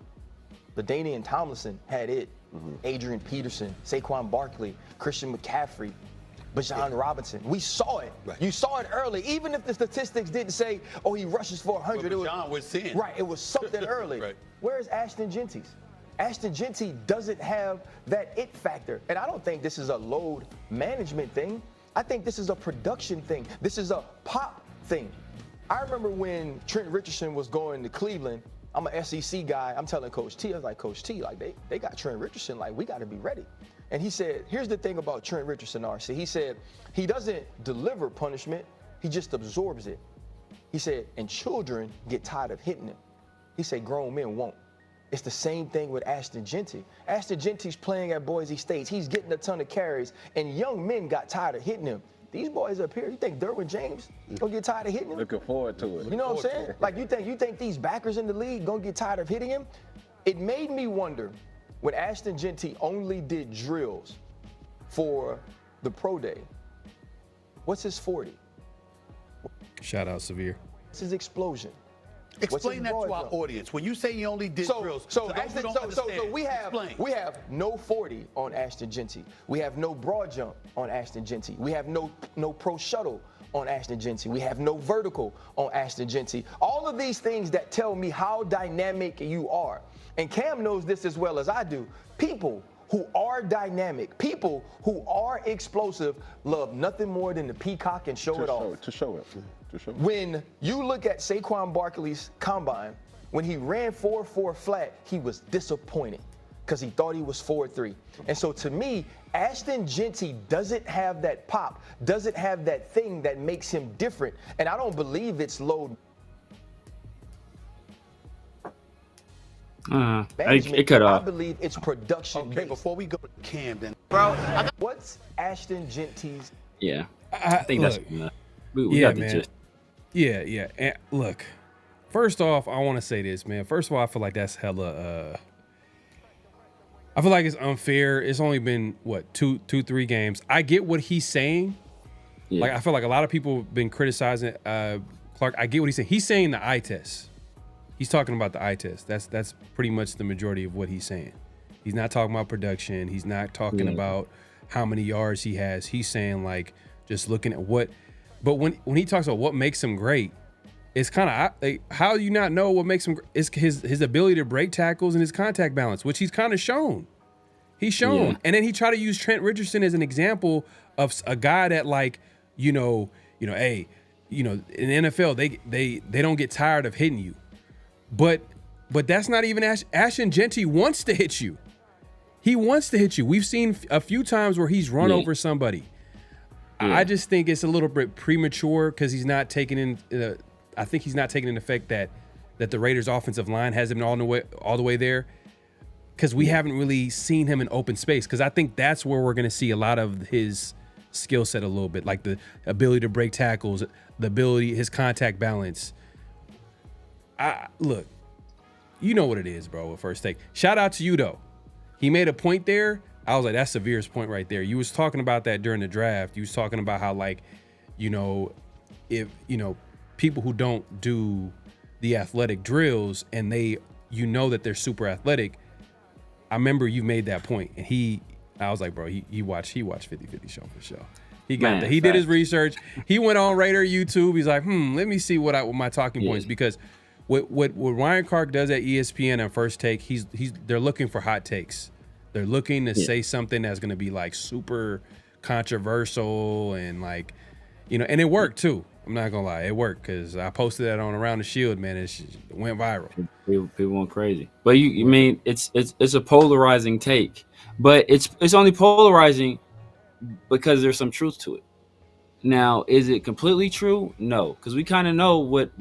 LaDainian Tomlinson had it. Mm-hmm. Adrian Peterson, Saquon Barkley, Christian McCaffrey, Bijan Robinson. We saw it. Right. You saw it early. Even if the statistics didn't say, oh, he rushes for 100. Bijan was seeing. Right, it was something early. Right. Where's Ashton Jeanty's? Ashton Jeanty doesn't have that it factor. And I don't think this is a load management thing. I think this is a production thing. This is a pop thing. I remember when Trent Richardson was going to Cleveland. I'm an SEC guy. I'm telling Coach T, I was like, Coach T, like they got Trent Richardson, like we got to be ready. And he said, here's the thing about Trent Richardson, RC. He said, he doesn't deliver punishment, he just absorbs it. He said, and children get tired of hitting him. He said, grown men won't. It's the same thing with Ashton Jeanty. Ashton Jeanty's playing at Boise State. He's getting a ton of carries, and young men got tired of hitting him. These boys up here, you think Derwin James gonna get tired of hitting him? Looking forward to it. You know what I'm saying? Like you think these backers in the league gonna get tired of hitting him? It made me wonder when Ashton Jeanty only did drills for the pro day. What's his 40? Shout out Severe. What's his explosion? Explain that to our audience. When you say he only did drills, so we have no 40 on Ashton Jeanty. We have no broad jump on Ashton Jeanty. We have no pro shuttle on Ashton Jeanty. We have no vertical on Ashton Jeanty. All of these things that tell me how dynamic you are. And Cam knows this as well as I do. People who are dynamic, people who are explosive, love nothing more than to peacock and show it off. To show it. When you look at Saquon Barkley's combine, when he ran 4.4 flat, he was disappointed because he thought he was 4.3. And so to me, Ashton Jeanty doesn't have that pop, doesn't have that thing that makes him different. And I don't believe it's load management. It cut off. I believe it's production. Okay, before we go to Cam, then, bro, what's Ashton Jeanty's? Yeah, I think look, that's enough. We got the gist. Yeah. And look, first off, I want to say this, man. First of all, I feel like that's hella. I feel like it's unfair. It's only been two, 3 games. I get what he's saying. Yeah. Like I feel like a lot of people have been criticizing Clark. I get what he's saying. He's saying the eye test. He's talking about the eye test. That's pretty much the majority of what he's saying. He's not talking about production. He's not talking about how many yards he has. He's saying like just looking at what. But when he talks about what makes him great, it's kind of like, how do you not know what makes him? It's his ability to break tackles and his contact balance, which he's kind of shown. He's shown, and then he tried to use Trent Richardson as an example of a guy that like hey, in the NFL they don't get tired of hitting you. But that's not even Ashton Jeanty wants to hit you. He wants to hit you. We've seen a few times where he's run over somebody. Yeah. I just think it's a little bit premature because he's not taking in. I think he's not taking into effect that the Raiders' offensive line hasn't been all the way there because we haven't really seen him in open space. Because I think that's where we're going to see a lot of his skill set a little bit, like the ability to break tackles, the ability, his contact balance. Look, you know what it is, bro, with First Take. Shout out to you, though. He made a point there. I was like, that's Severe's point right there. You was talking about that during the draft. You was talking about how, like, if, people who don't do the athletic drills and they, that they're super athletic. I remember you made that point, and I was like, bro, he watched 50-50 show for sure. He got that. He did his research. He went on Raider YouTube. He's like, let me see what my talking points, because what Ryan Clark does at ESPN and First Take, they're looking for hot takes. They're looking to say something that's going to be like super controversial and like, and it worked too. I'm not gonna lie, it worked, because I posted that on Around the Shield, man. It went viral. People went crazy. But you mean it's a polarizing take, but it's only polarizing because there's some truth to it. Now, is it completely true? No, because we kind of know what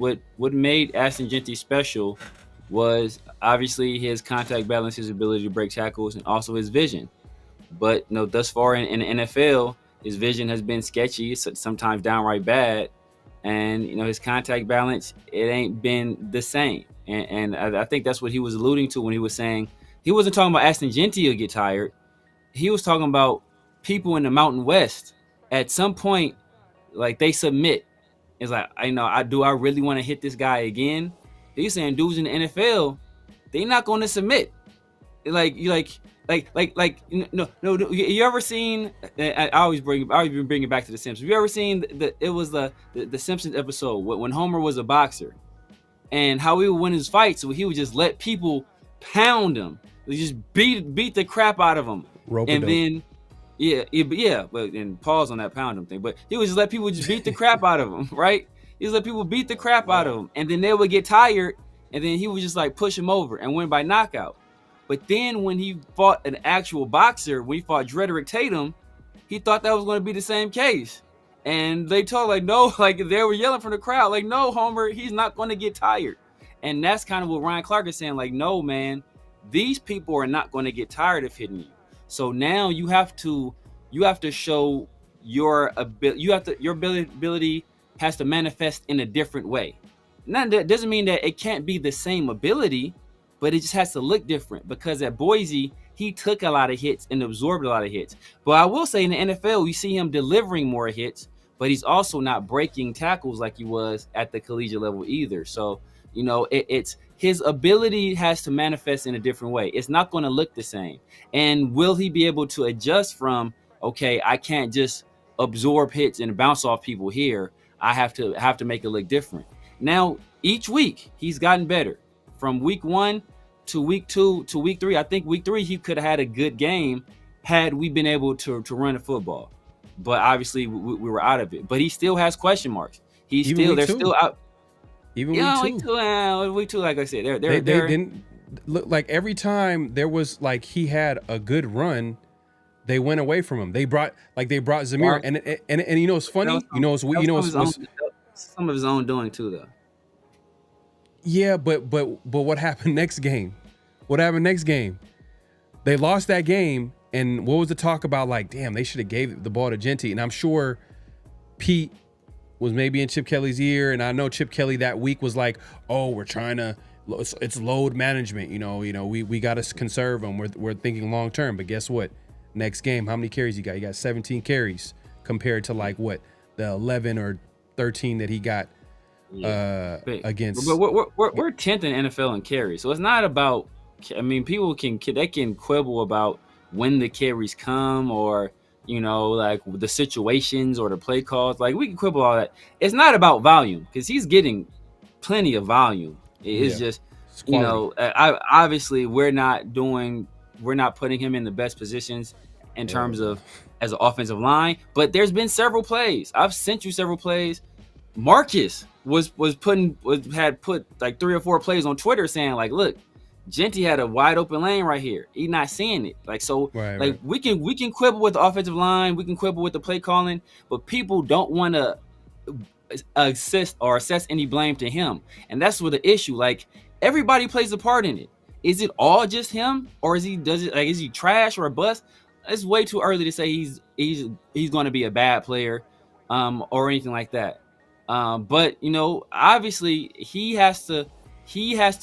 made Ashton Jeanty special was obviously his contact balance, his ability to break tackles, and also his vision. But thus far in the NFL, his vision has been sketchy, sometimes downright bad. And, his contact balance, it ain't been the same. And I think that's what he was alluding to when he was saying, he wasn't talking about Ashton Jeanty will get tired. He was talking about people in the Mountain West. At some point, like, they submit. It's like, I really want to hit this guy again? He's saying dudes in the NFL, they're not going to submit. No. You ever seen? I always bring it back to the Simpsons. You ever seen the Simpsons episode when Homer was a boxer, and how he would win his fights? So he would just let people pound him, just beat the crap out of him, and then but and pause on that pound him thing. But he would just let people just beat the crap out of him, right? He would let people beat the crap out of him, and then they would get tired, and then he would just like push him over and win by knockout. But then when he fought an actual boxer, when he fought Drederick Tatum, he thought that was going to be the same case. And they told, like, no, like, they were yelling from the crowd, like, no, Homer, he's not going to get tired. And that's kind of what Ryan Clark is saying, like, no, man, these people are not going to get tired of hitting you. So now you have to show your ability. Your ability has to manifest in a different way. Now, that doesn't mean that it can't be the same ability, but it just has to look different, because at Boise, he took a lot of hits and absorbed a lot of hits. But I will say in the NFL, we see him delivering more hits, but he's also not breaking tackles like he was at the collegiate level either. So, it's his ability has to manifest in a different way. It's not going to look the same. And will he be able to adjust from, okay, I can't just absorb hits and bounce off people here. I have to make it look different. Now, each week, he's gotten better. From week 1 to week 2 to week 3, I think week 3 he could have had a good game had we been able to run the football. But obviously we were out of it. But he still has question marks. They're still out. Even week 2, like I said, they didn't look like every time there was like he had a good run, they went away from him. They brought Zamir, and it's funny. Some of his own doing too, though. Yeah, but what happened next game? They lost that game, and what was the talk about? Like, damn, they should have gave the ball to Jeanty. And I'm sure Pete was maybe in Chip Kelly's ear, and I know Chip Kelly that week was like, "Oh, we're trying to, it's load management. We got to conserve them. We're thinking long term." But guess what? Next game, how many carries you got? You got 17 carries compared to like what, the 11 or 13 that he got. Against, but we're 10th in NFL in carries, so it's not about. I mean, people can quibble about when the carries come, or like the situations or the play calls. Like, we can quibble all that. It's not about volume, because he's getting plenty of volume. It's just obviously we're not putting him in the best positions in terms of as an offensive line. But there's been several plays. I've sent you several plays. Marcus had put like 3 or 4 plays on Twitter saying, like, look, Jeanty had a wide open lane right here. He's not seeing it. Like, so right. We can quibble with the offensive line, we can quibble with the play calling, but people don't want to assess any blame to him. And that's where the issue, like, everybody plays a part in it. Is it all just him, or is he trash or a bust? It's way too early to say he's going to be a bad player, or anything like that. But obviously he has to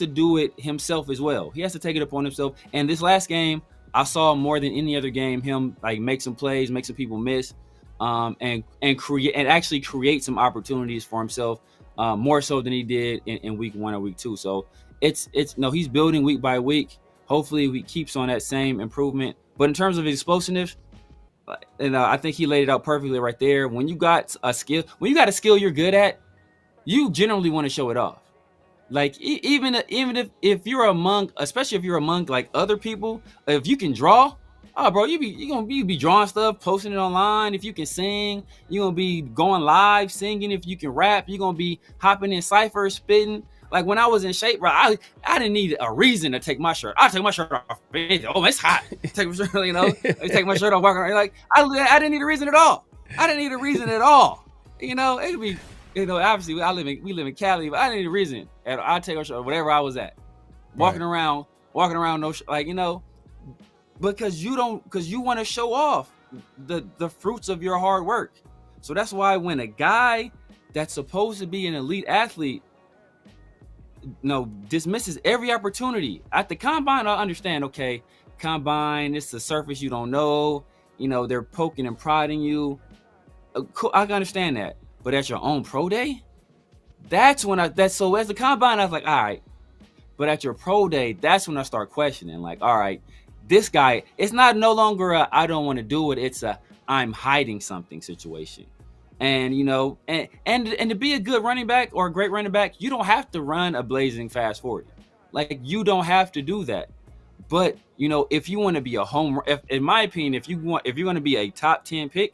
do it himself as well. He has to take it upon himself. And this last game, I saw more than any other game him like make some plays, make some people miss, and actually create some opportunities for himself, more so than he did in week 1 or week 2. So he's building week by week. Hopefully he keeps on that same improvement. But in terms of explosiveness, I think he laid it out perfectly right there. When you got a skill you're good at, you generally want to show it off. Like even if you're among, especially if you're among like other people, if you can draw, oh bro, you be drawing stuff, posting it online. If you can sing, you're gonna be going live singing. If you can rap, you're gonna be hopping in cyphers, spitting. Like when I was in shape, bro, I didn't need a reason to take my shirt. I take my shirt off. Oh, it's hot. Take my shirt, take my shirt off, walking around. Like I didn't need a reason at all. It could be. Obviously we live in Cali, but I didn't need a reason. And I take a shirt, whatever I was at, walking around, no, because you want to show off the fruits of your hard work. So that's why when a guy that's supposed to be an elite athlete, dismisses every opportunity at the combine, I understand. Okay, combine, it's the surface you don't know. They're poking and prodding you. Cool, I can understand that. But at your own pro day, so as the combine, I was like, all right. But at your pro day, that's when I start questioning. Like, all right, this guy, it's no longer a I don't want to do it. It's a I'm hiding something situation. And and to be a good running back or a great running back, you don't have to run a blazing fast 40. Like you don't have to do that. But if you want to be in my opinion, if you're going to be a top 10 pick,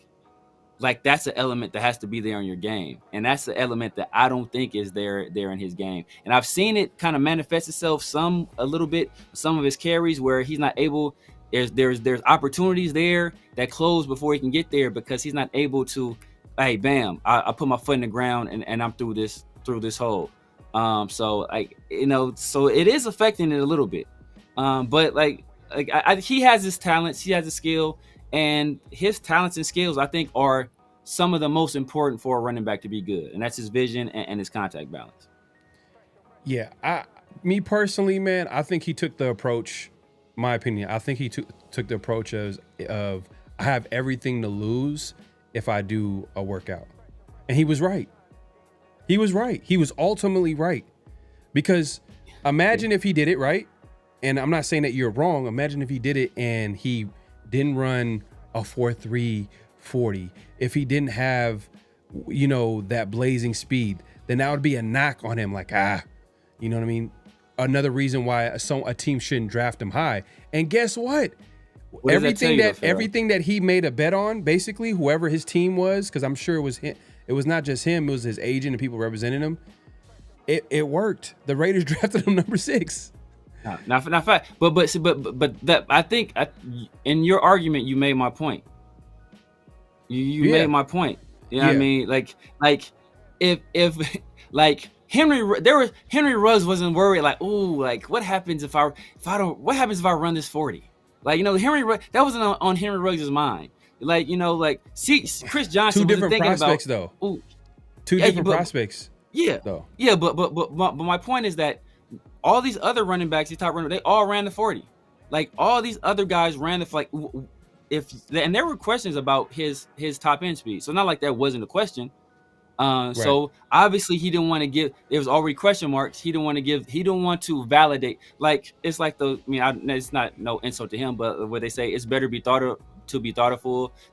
like that's an element that has to be there in your game. And that's the element that I don't think is there in his game. And I've seen it kind of manifest itself a little bit, some of his carries where he's not able, there's opportunities there that close before he can get there because he's not able to, hey, bam, I put my foot in the ground and I'm through this hole. So it is affecting it a little bit. But he has his talents, he has his skill. And his talents and skills, I think, are some of the most important for a running back to be good. And that's his vision and his contact balance. Yeah, me personally, man, I think he took the approach, my opinion, I think he took the approach of I have everything to lose if I do a workout. And he was right. He was ultimately right. Because imagine if he did it right. And I'm not saying that you're wrong. Imagine if he did it and he didn't run a 4.3 40. If he didn't have, that blazing speed, then that would be a knock on him. Like, you know what I mean? Another reason why a team shouldn't draft him high. And guess what? Everything that he made a bet on, basically, whoever his team was, because I'm sure it was him. It was not just him. It was his agent and people representing him. It worked. The Raiders drafted him number 6. Not fact, but that I think in your argument you made my point. You made my point. You know what I mean? Like if like Henry Ruggs wasn't worried like, ooh, like what happens if I run this 40? Like Henry Ruggs, that wasn't on Henry Ruggs' mind. Like see Chris Johnson. Two different thinking prospects about, though. Two different prospects. Yeah. Though. Yeah, but my point is that all these other running backs, these top running, they all ran the 40. Like all these other guys ran the and there were questions about his top end speed. So not like that wasn't a question. Right. So obviously he didn't want to give. There was already question marks. He didn't want to validate. Like it's like it's not no insult to him, but what they say, it's better be thought of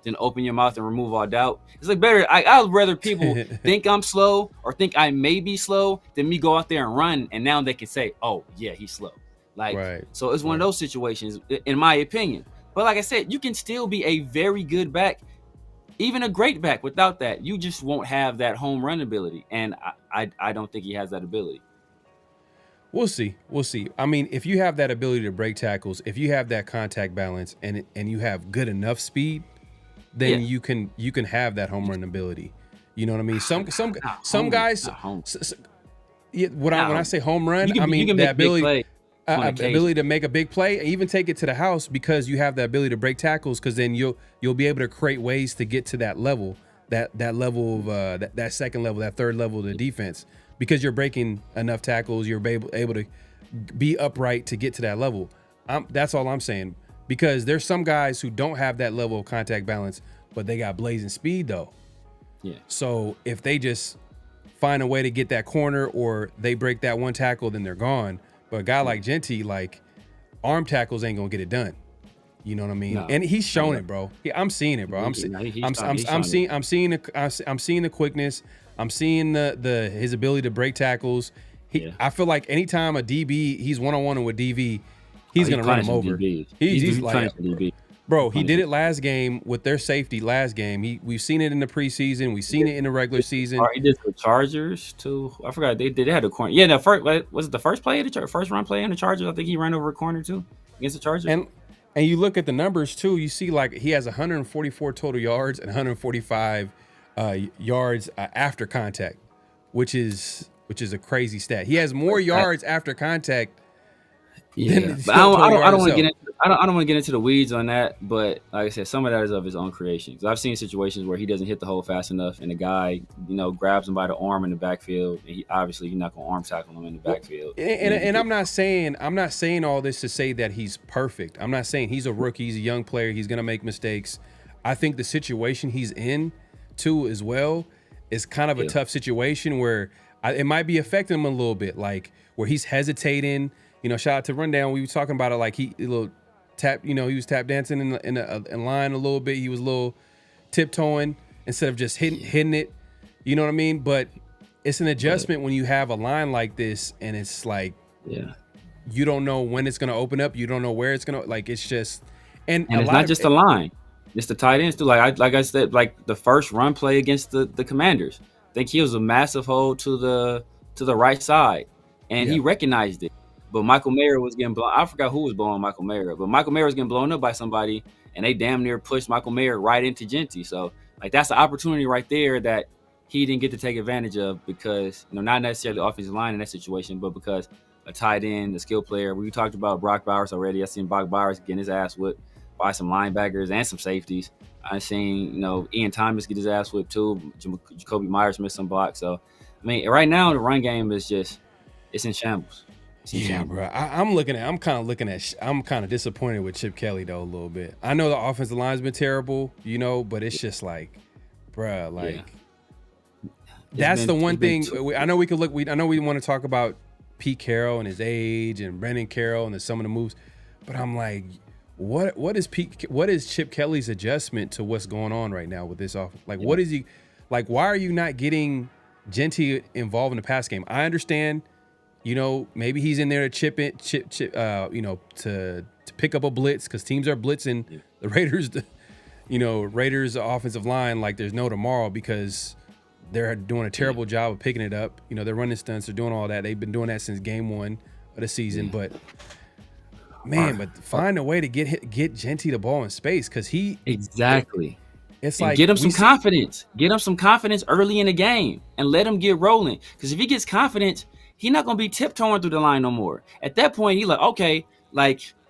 than open your mouth and remove all doubt. It's like better. I'd rather people think I'm slow or think I may be slow than me go out there and run and now they can say, oh yeah, he's slow. Like right. So it's one of those situations, in my opinion. But like I said, you can still be a very good back, even a great back. Without that, you just won't have that home run ability, and I don't think he has that ability. We'll see. I mean, if you have that ability to break tackles, if you have that contact balance, and you have good enough speed, then you can have that home run ability. You know what I mean? Some guys. When I say home run, I mean that ability. ability to make a big play, and even take it to the house because you have the ability to break tackles. Because then you'll be able to create ways to get to that level, that level of that second level, that third level of the defense, because you're breaking enough tackles. You're able to be upright to get to that level. That's all I'm saying. Because there's some guys who don't have that level of contact balance, but they got blazing speed though. Yeah. So if they just find a way to get that corner or they break that one tackle, then they're gone. But a guy like Jeanty, like arm tackles ain't gonna get it done. You know what I mean? No. And he's shown it, bro. I'm seeing it, bro. I'm seeing the quickness. I'm seeing his ability to break tackles. I feel like anytime a DB, he's one-on-one with DV, he's gonna run him over. He's like, bro, he did it last game with their safety last game. We've seen it in the preseason. We've seen it in the regular season. He did the Chargers too. I forgot they had a corner. Yeah, was it the first play of the first run play in the Chargers? I think he ran over a corner too against the Chargers. And you look at the numbers too. You see like he has 144 total yards and 145 yards after contact, which is a crazy stat. He has more yards after contact. Yeah, but I don't want to get into the weeds on that. But like I said, some of that is of his own creation. Because I've seen situations where he doesn't hit the hole fast enough, and the guy, grabs him by the arm in the backfield, and you're not gonna arm tackle him in the backfield. And I'm not saying all this to say that he's perfect. I'm not saying he's a rookie. He's a young player. He's gonna make mistakes. I think the situation he's in too, as well, is kind of a tough situation where it might be affecting him a little bit, like where he's hesitating. Shout out to Rundown. We were talking about it like he was tap dancing in line a little bit. He was a little tiptoeing instead of just hitting it. You know what I mean? But it's an adjustment when you have a line like this, and it's like, you don't know when it's gonna open up. You don't know where it's gonna it's just and it's not just the line. It's the tight ends too. Like I said, like the first run play against the Commanders. I think he was a massive hole to the right side, and he recognized it. But Michael Mayer was getting blown. I forgot who was blowing Michael Mayer, but Michael Mayer was getting blown up by somebody, and they damn near pushed Michael Mayer right into Jeanty. So that's the opportunity right there that he didn't get to take advantage of because not necessarily the offensive line in that situation, but because a tight end, a skill player. We talked about Brock Bowers already. I seen Brock Bowers getting his ass whipped by some linebackers and some safeties. I seen Ian Thomas get his ass whipped too. Jacoby Myers missed some blocks. So right now the run game is it's in shambles. Yeah, bro. I'm kind of disappointed with Chip Kelly though a little bit. I know the offensive line's been terrible, but it's just like, bro, that's the one thing. I know we could look. I know we want to talk about Pete Carroll and his age and Brendan Carroll and some of the moves, but I'm like, what is Chip Kelly's adjustment to what's going on right now with this offense? Like, what is he like? Why are you not getting Jeanty involved in the pass game? I understand. Maybe he's in there to to pick up a blitz because teams are blitzing the Raiders. Raiders offensive line like there's no tomorrow because they're doing a terrible job of picking it up. They're running stunts, they're doing all that. They've been doing that since game 1 of the season. But find a way to get Jeanty the ball in space because he exactly. It's like get him some confidence. Get him some confidence early in the game and let him get rolling. Because if he gets confidence, he's not gonna be tiptoeing through the line no more. At that point, he's like, okay,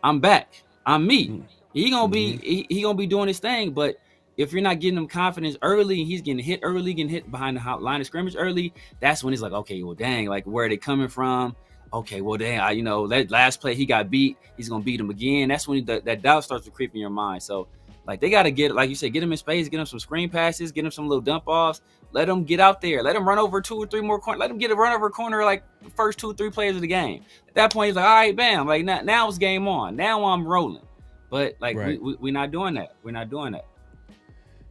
I'm back. I'm me. He gonna be doing his thing. But if you're not getting him confidence early and he's getting hit early, getting hit behind the line of scrimmage early, that's when he's like, okay, well, dang, where are they coming from? Okay, well, dang, that last play he got beat. He's gonna beat him again. That's when that doubt starts to creep in your mind. So. They got to get, like you said, get him in space, get him some screen passes, get him some little dump offs. Let him get out there. Let him run over 2 or 3 more corners. Let him get a run over corner the first 2 or 3 plays of the game. At that point, he's like, all right, bam. Now it's game on. Now I'm rolling. But we're not doing that. We're not doing that.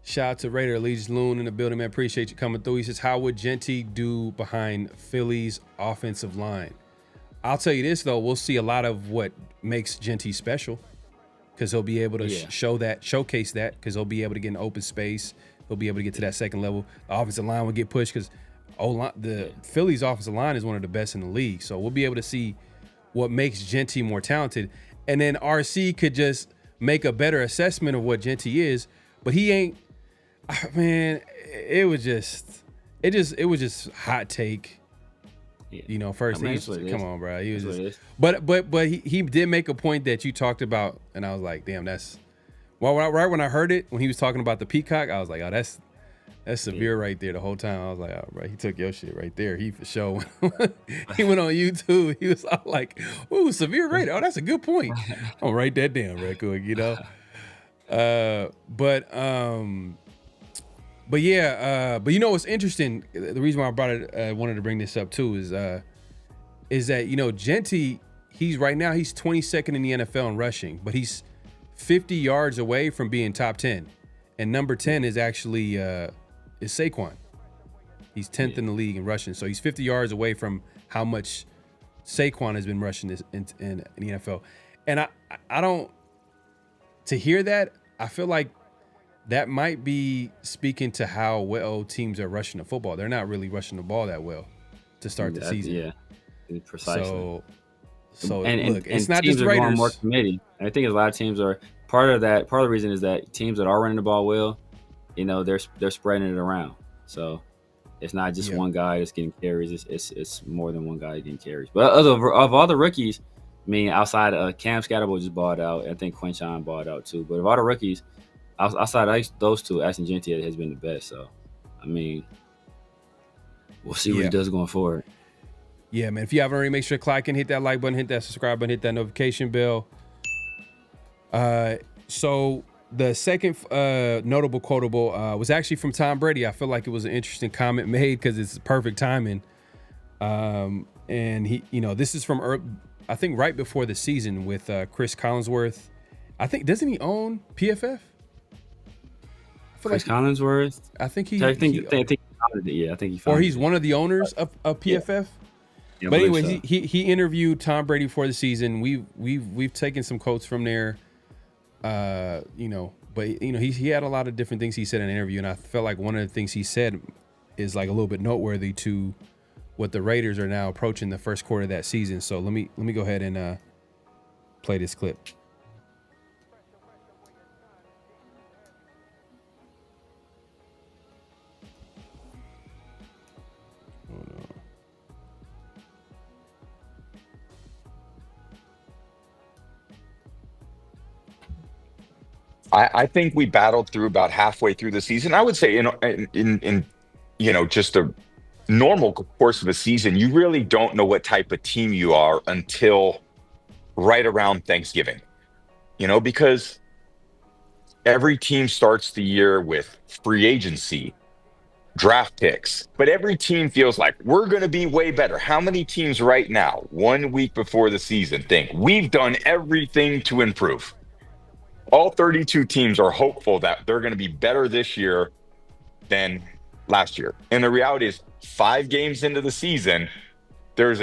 Shout out to Raider Allegiance Loon in the building, man. Appreciate you coming through. He says, how would Jeanty do behind Philly's offensive line? I'll tell you this, though. We'll see a lot of what makes Jeanty special. Because he'll be able to showcase that because he'll be able to get in open space. He'll be able to get to that second level. The offensive line will get pushed because the Phillies offensive line is one of the best in the league. So we'll be able to see what makes Jeanty more talented. And then RC could just make a better assessment of what Jeanty is. But he ain't, man, it was just hot take. You know, first come on, bro. He was just, but he did make a point that you talked about, and I was like, damn, that's right when I heard it when he was talking about the peacock, I was like, oh, that's severe right there. The whole time I was like, oh, bro, he took your shit right there. He for sure. He went on YouTube. He was all like, ooh, severe rating. Oh, that's a good point. I'm gonna write that down real quick, you know. But yeah, but you know what's interesting? The reason why I brought it, I wanted to bring this up too, is that, you know, Jeanty, he's 22nd in the NFL in rushing, but he's 50 yards away from being top 10, and number 10 is actually is Saquon. He's 10th in the league in rushing, so he's 50 yards away from how much Saquon has been rushing in the NFL. And I don't, to hear that, I feel like that might be speaking to how well teams are rushing the football. They're not really rushing the ball that well to start the season. Yeah, precisely. So and look, it's and not teams just are going Raiders. more committee. And I think a lot of teams are part of that. Part of the reason is that teams that are running the ball well, you know, they're spreading it around. So it's not just one guy that's getting carries. It's more than one guy getting carries. But of all the rookies, I mean, outside of Cam Scatterbo just bought out. I think Quinshon bought out too. But of all the rookies, outside of those two, Ashton Jeanty has been the best. So, I mean, we'll see what he does going forward. Yeah, man. If you haven't already, make sure to click and hit that like button, hit that subscribe button, hit that notification bell. So the second notable quotable was actually from Tom Brady. I feel like it was an interesting comment made because it's perfect timing. And he, you know, this is from I think right before the season with Chris Collinsworth. I think, doesn't he own PFF? Chris Collinsworth. I think he. I think he founded it. Yeah, I think he founded or he's one of the owners of PFF. Yeah, but anyway, he interviewed Tom Brady for the season. We've taken some quotes from there. You know, but you know, he had a lot of different things he said in the interview, and I felt like one of the things he said is like a little bit noteworthy to what the Raiders are now approaching the first quarter of that season. So let me go ahead and play this clip. I think we battled through about halfway through the season. I would say in you know, just a normal course of a season, you really don't know what type of team you are until right around Thanksgiving. You know, because every team starts the year with free agency, draft picks, but every team feels like we're going to be way better. How many teams right now, 1 week before the season, think we've done everything to improve? All 32 teams are hopeful that they're going to be better this year than last year. And the reality is 5 games into the season, there's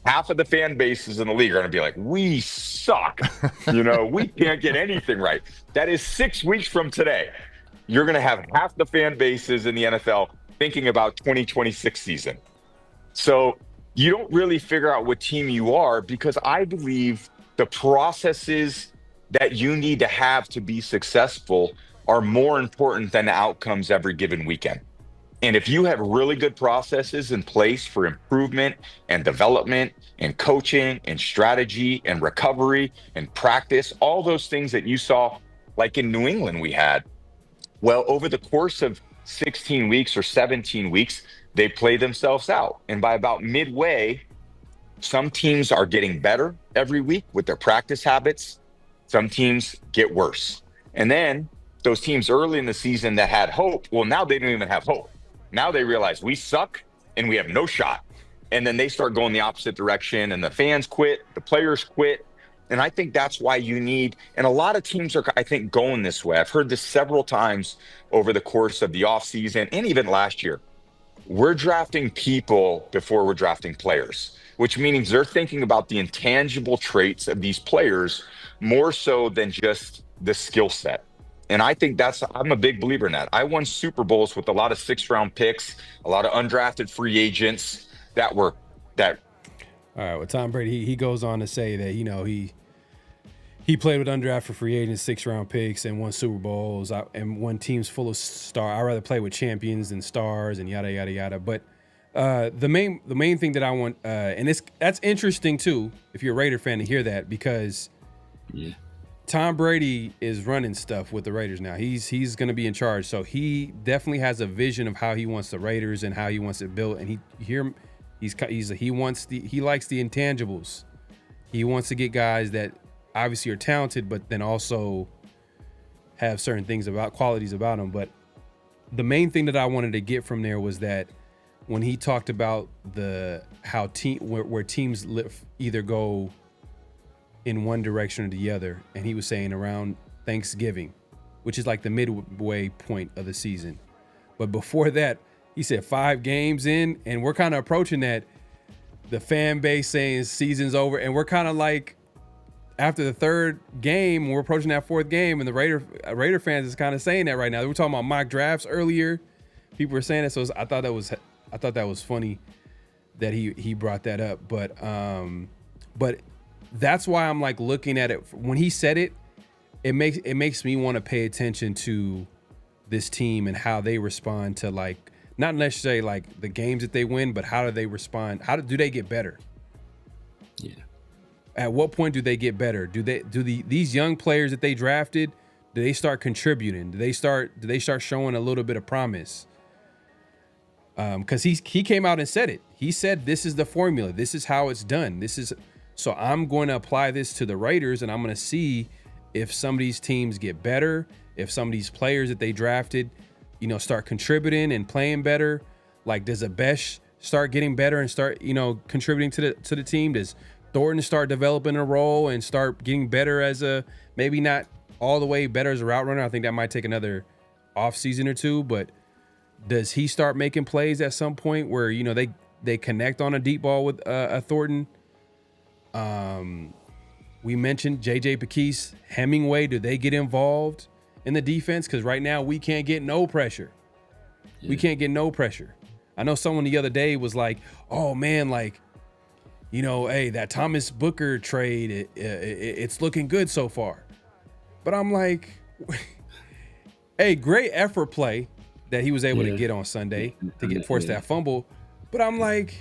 half of the fan bases in the league are going to be like, we suck. You know, we can't get anything right. That is 6 weeks from today. You're going to have half the fan bases in the NFL thinking about 2026 season. So you don't really figure out what team you are, because I believe the processes that you need to have to be successful are more important than the outcomes every given weekend. And if you have really good processes in place for improvement and development and coaching and strategy and recovery and practice, all those things that you saw, like in New England we had, well, over the course of 16 weeks or 17 weeks, they play themselves out. And by about midway, some teams are getting better every week with their practice habits. Some teams get worse. And then those teams early in the season that had hope, well, now they don't even have hope. Now they realize we suck and we have no shot. And then they start going the opposite direction, and the fans quit, the players quit. And I think that's why you need, and a lot of teams are, I think, going this way. I've heard this several times over the course of the offseason and even last year. We're drafting people before we're drafting players, which means they're thinking about the intangible traits of these players more so than just the skill set. And I think I'm a big believer in that. I won Super Bowls with a lot of 6th-round picks, a lot of undrafted free agents that. All right, well, Tom Brady, he goes on to say that, you know, he played with undrafted free agents, 6th-round picks, and won Super Bowls, and won teams full of stars. I'd rather play with champions than stars, and yada, yada, yada. But The main thing that I want, and that's interesting too, if you're a Raider fan, to hear that, because Tom Brady is running stuff with the Raiders now. He's going to be in charge, so he definitely has a vision of how he wants the Raiders and how he wants it built. And he likes the intangibles. He wants to get guys that obviously are talented, but then also have certain qualities about them. But the main thing that I wanted to get from there was that when he talked about where teams either go in one direction or the other, and he was saying around Thanksgiving, which is like the midway point of the season. But before that, he said 5 games in, and we're kind of approaching that, the fan base saying season's over, and we're kind of like after the 3rd game, we're approaching that 4th game, and the Raider fans is kind of saying that right now. We were talking about mock drafts earlier. People were saying that, so I thought that was funny that he brought that up. But that's why I'm like looking at it. When he said it, it makes me want to pay attention to this team and how they respond to, like, not necessarily like the games that they win, but how do they respond? Do they get better? Yeah. At what point do they get better? These young players that they drafted, do they start contributing? Do they start showing a little bit of promise? Because he came out and said it. He said, this is the formula. This is how it's done. So I'm going to apply this to the Raiders, and I'm going to see if some of these teams get better, if some of these players that they drafted, start contributing and playing better. Like, does Abesh start getting better and start, contributing to the team? Does Thornton start developing a role and start getting better as maybe not all the way better as a route runner? I think that might take another off season or two, but does he start making plays at some point where, they connect on a deep ball with a Thornton? We mentioned J.J. Pequise, Hemingway. Do they get involved in the defense? Because right now we can't get no pressure. Yeah. We can't get no pressure. I know someone the other day was like, oh, man, like, hey, that Thomas Booker trade, it's looking good so far. But I'm like, hey, great effort play that he was able to get on Sunday to force that fumble. But I'm like,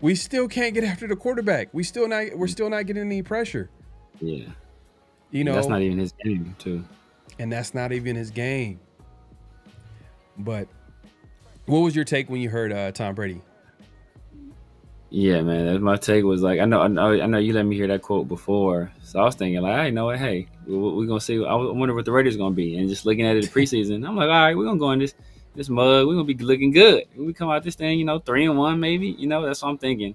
we still can't get after the quarterback. We're still not getting any pressure. Yeah. That's not even his game, too. And that's not even his game. But what was your take when you heard Tom Brady? Yeah, man. My take was like, I know you let me hear that quote before. So I was thinking, like, I know it. Hey, we're gonna see. I wonder what the Raiders are gonna be. And just looking at it in preseason, I'm like, all right, we're gonna go in this mug. We're gonna be looking good. We come out this thing, 3-1 maybe. That's what I'm thinking.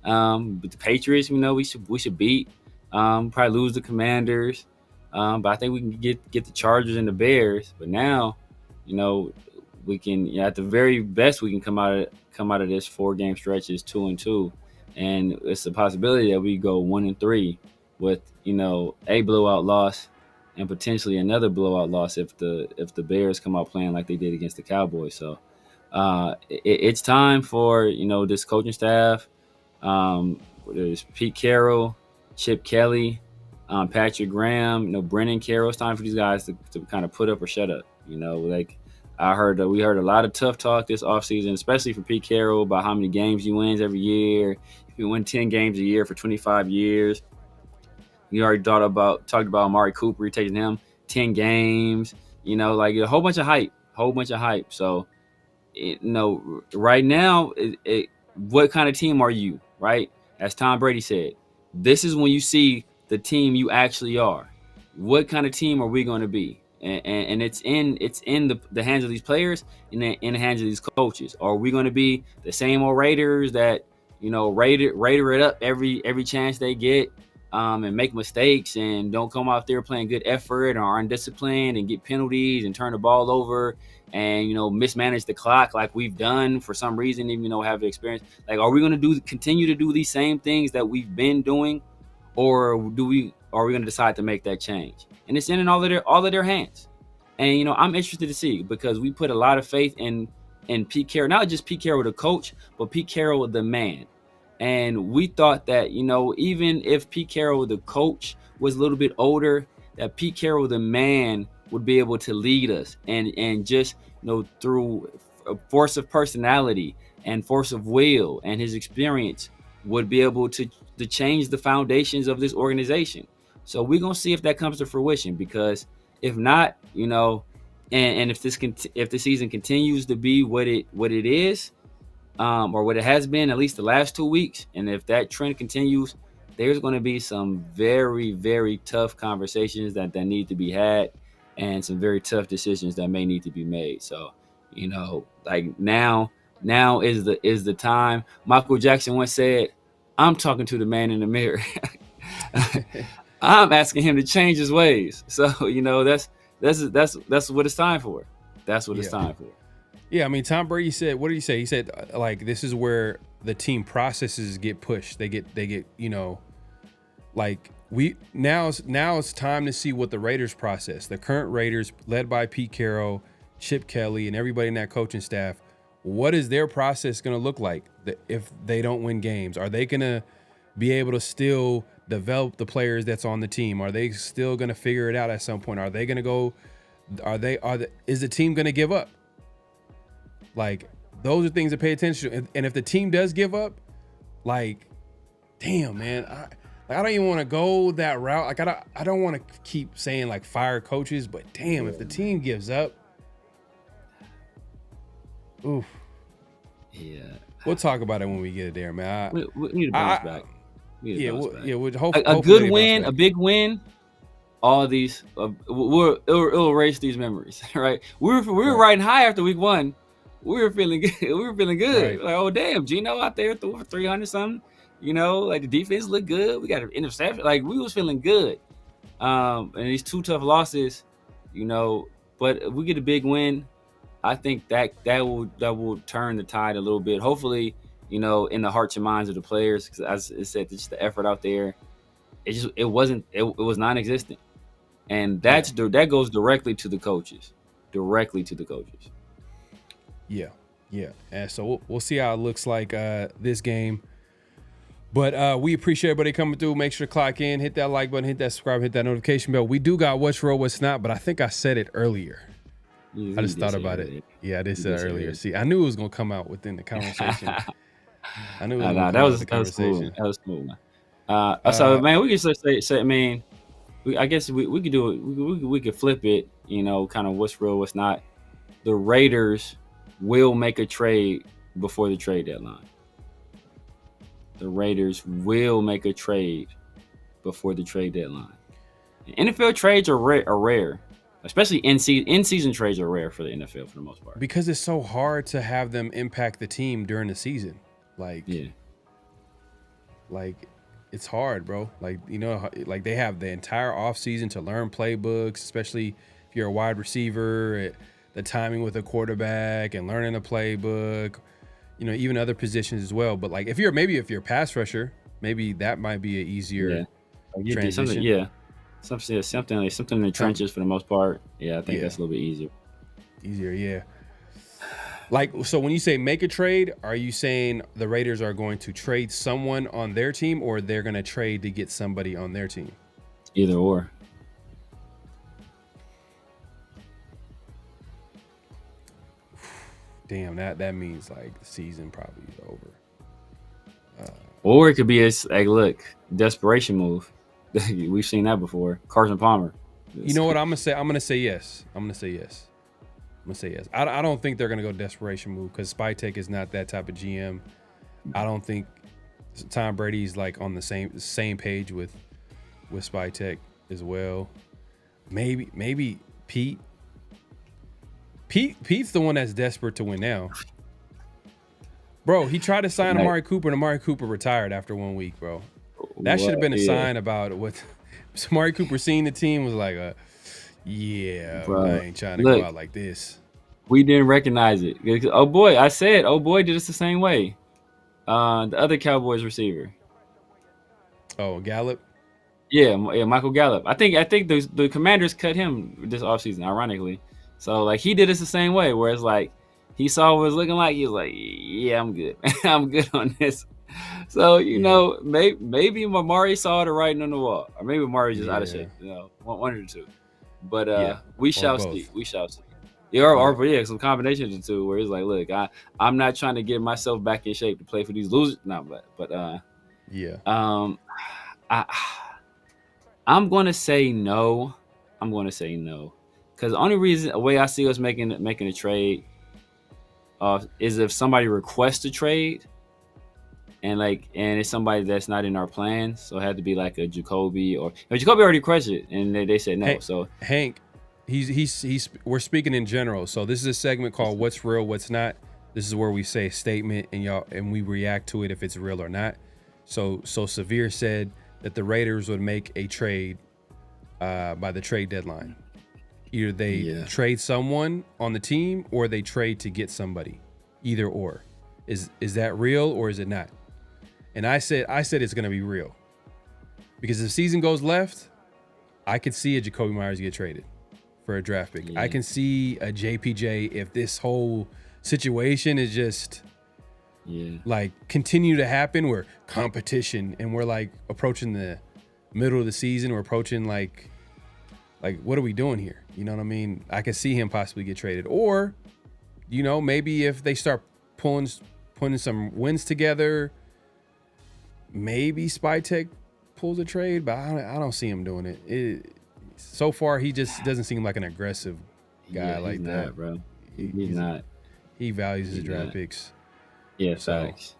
But the Patriots, we should beat. Probably lose the Commanders. But I think we can get the Chargers and the Bears. But now, we can, at the very best, we can come out of this 4-game stretch is 2-2, and it's a possibility that we go 1-3 with a blowout loss and potentially another blowout loss if the Bears come out playing like they did against the Cowboys. So it's time for this coaching staff. There's Pete Carroll, Chip Kelly, Patrick Graham, Brennan Carroll. It's time for these guys to kind of put up or shut up. We heard a lot of tough talk this offseason, especially for Pete Carroll, about how many games he wins every year. If you win 10 games a year for 25 years, you already talked about Amari Cooper taking him 10 games. Like a whole bunch of hype. So, right now, what kind of team are you? Right, as Tom Brady said, this is when you see the team you actually are. What kind of team are we going to be? And it's in the hands of these players and in the hands of these coaches. Are we going to be the same old Raiders that Raider it up every chance they get, and make mistakes and don't come out there playing good effort and are undisciplined and get penalties and turn the ball over and mismanage the clock like we've done for some reason, even have experience? Like, are we going to continue to do these same things that we've been doing, or are we going to decide to make that change? And it's in all of their hands. And, I'm interested to see, because we put a lot of faith in Pete Carroll, not just Pete Carroll, the coach, but Pete Carroll, the man. And we thought that, even if Pete Carroll, the coach, was a little bit older, that Pete Carroll, the man, would be able to lead us and just, through a force of personality and force of will and his experience would be able to change the foundations of this organization. So we're gonna see if that comes to fruition, because if not, and if the season continues to be what it is, or what it has been at least the last 2 weeks, and if that trend continues, there's going to be some very, very tough conversations that need to be had, and some very tough decisions that may need to be made. So, like now is the time. Michael Jackson once said, "I'm talking to the man in the mirror." I'm asking him to change his ways. So, that's what it's time for. That's what it's time for. Yeah, I mean, Tom Brady said, what did he say? He said, like, this is where the team processes get pushed. They get, like, now it's time to see what the Raiders process, the current Raiders led by Pete Carroll, Chip Kelly, and everybody in that coaching staff. What is their process going to look like if they don't win games? Are they going to be able to still develop the players that's on the team? Are they still going to figure it out at some point? Are they going to go? Is the team going to give up? Like, those are things to pay attention to. And if the team does give up, like, damn, man, I don't even want to go that route. Like, I don't want to keep saying, like, fire coaches, but damn, if the team gives up, oof. Yeah. We'll talk about it when we get it there, man. We need to bounce back. We'll a good win, a big win. All these, it'll erase these memories, right? We were riding high after week 1. We were feeling good. Right. Like, oh damn, Geno out there threw for 300 something. Like the defense looked good. We got an interception. Like, we was feeling good. And these 2 tough losses, but if we get a big win, I think that will turn the tide a little bit. Hopefully, in the hearts and minds of the players, because as I said, just the effort out there, it was non-existent, and that goes directly to the coaches. Yeah. And so we'll see how it looks like this game. But we appreciate everybody coming through. Make sure to clock in, hit that like button, hit that subscribe, hit that notification bell. We do got what's real, what's not, but I think I said it earlier. Yeah, I just thought about it. Yeah, I did say that earlier. See, I knew it was gonna come out within the conversation. I knew it was gonna come out the conversation. That was cool, man. So man, we can just say. I mean, I guess we could do it. We could flip it. Kind of what's real, what's not. The Raiders will make a trade before the trade deadline. The Raiders will make a trade before the trade deadline. NFL trades are rare. Especially in-season trades are rare for the NFL for the most part. Because it's so hard to have them impact the team during the season. Like, it's hard, bro. Like, like they have the entire offseason to learn playbooks, especially if you're a wide receiver, the timing with a quarterback and learning the playbook, even other positions as well. But like, if you're a pass rusher, maybe that might be an easier transition. Something in the trenches for the most part. Yeah, I think that's a little bit easier. Yeah. Like, so when you say make a trade, are you saying the Raiders are going to trade someone on their team, or they're going to trade to get somebody on their team? Either or. Damn, that means like the season probably is over. Or it could be desperation move. We've seen that before. Carson Palmer. You know what I'm gonna say? I'm gonna say yes. I don't think they're gonna go desperation move, because Spytek is not that type of GM. I don't think Tom Brady's like on the same page with Spytek as well. Maybe Pete. Pete's the one that's desperate to win now. Bro, he tried to sign Amari Cooper, and Amari Cooper retired after 1 week, bro. That should have been a sign about what Amari Cooper seeing the team was like, bro, I ain't trying to go out like this. We didn't recognize it. Oh boy did us the same way. The other Cowboys receiver. Oh, Gallup? Yeah, Michael Gallup. I think the Commanders cut him this offseason, ironically. So like, he did us the same way, where it's like he saw what it was looking like. He was like, yeah, I'm good. I'm good on this. So, maybe Amari saw the writing on the wall, or maybe Amari's just out of shape. One of the two. But we shall see. Yeah, or some combination of the two where it's like, look, I'm not trying to get myself back in shape to play for these losers. No, but yeah. I'm gonna say no. Because the only way I see us making a trade is if somebody requests a trade and it's somebody that's not in our plans. So it had to be like a Jacoby or Jacoby already requested it and they said no. So Hank, he's we're speaking in general. So this is a segment called What's Real, What's Not. This is where we say a statement and we react to it if it's real or not. So Severe said that the Raiders would make a trade by the trade deadline. Either they trade someone on the team or they trade to get somebody. Either or. Is that real or is it not? And I said it's going to be real. Because if the season goes left, I could see a Jacoby Myers get traded for a draft pick. Yeah. I can see a JPJ if this whole situation is just like continue to happen. We're competition and we're like approaching the middle of the season. We're approaching like what are we doing here? You know what I mean? I could see him possibly get traded. Or, maybe if they start putting some wins together, maybe Spytek pulls a trade, but I don't see him doing it. So far, he just doesn't seem like an aggressive guy like that. Not, bro. He's not. He values his draft picks. Yeah, facts.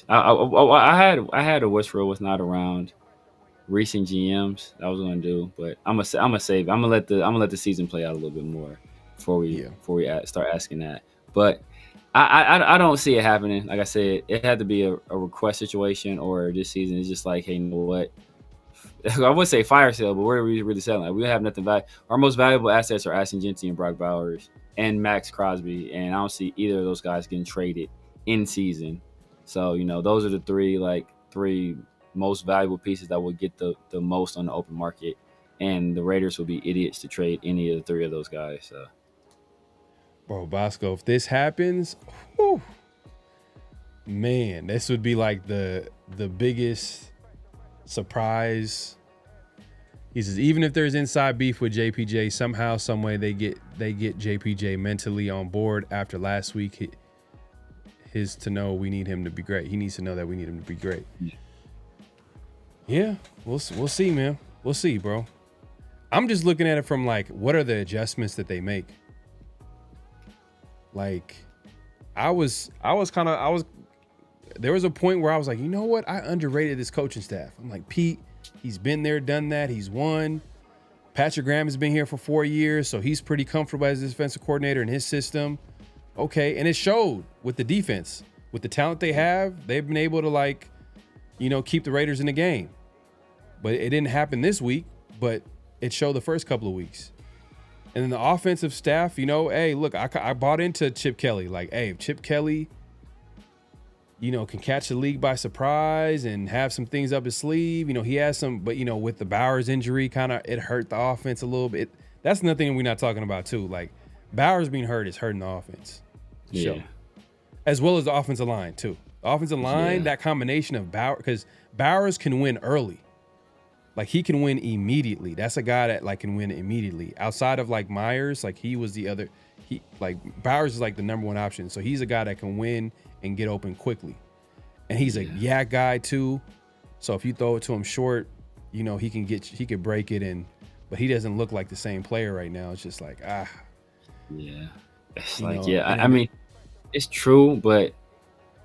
I had a What's Real, What's Not around recent GMs I was gonna do, but I'm gonna save. I'm gonna let the season play out a little bit more before we start asking that. But I don't see it happening. Like I said, it had to be a request situation, or this season is just like, hey, you know what? I would say fire sale, but what are we really selling? Like, we have nothing valuable. Our most valuable assets are Ashton Jeanty and Brock Bowers and Max Crosby, and I don't see either of those guys getting traded in season. So those are the three most valuable pieces that will get the most on the open market, and the Raiders will be idiots to trade any of the three of those guys. So. Bro, Bosco, if this happens, man, this would be like the biggest surprise. He says even if there's inside beef with JPJ, somehow, some way they get JPJ mentally on board after last week. His to know we need him to be great. He needs to know that we need him to be great. Yeah, we'll see, man. We'll see, bro. I'm just looking at it from what are the adjustments that they make? There was a point where I was like, you know what? I underrated this coaching staff. I'm like, Pete, he's been there, done that. He's won. Patrick Graham has been here for 4 years, so he's pretty comfortable as a defensive coordinator in his system. Okay, and it showed with the defense. With the talent they have, they've been able to keep the Raiders in the game. But it didn't happen this week, but it showed the first couple of weeks. And then the offensive staff, hey, look, I bought into Chip Kelly. Hey, if Chip Kelly, can catch the league by surprise and have some things up his sleeve, he has some, but, with the Bowers injury, it hurt the offense a little bit. That's another thing we're not talking about, too. Bowers being hurt is hurting the offense. Yeah. Show. As well as the offensive line, too. The offensive line, that combination of Bowers, because Bowers can win early. He can win immediately. That's a guy that can win immediately. Outside of Myers, he was the other. Bowers is the number one option. So he's a guy that can win and get open quickly. And he's a yak guy too. So if you throw it to him short, he could break it but he doesn't look like the same player right now. It's just Yeah. It's I mean, it's true, but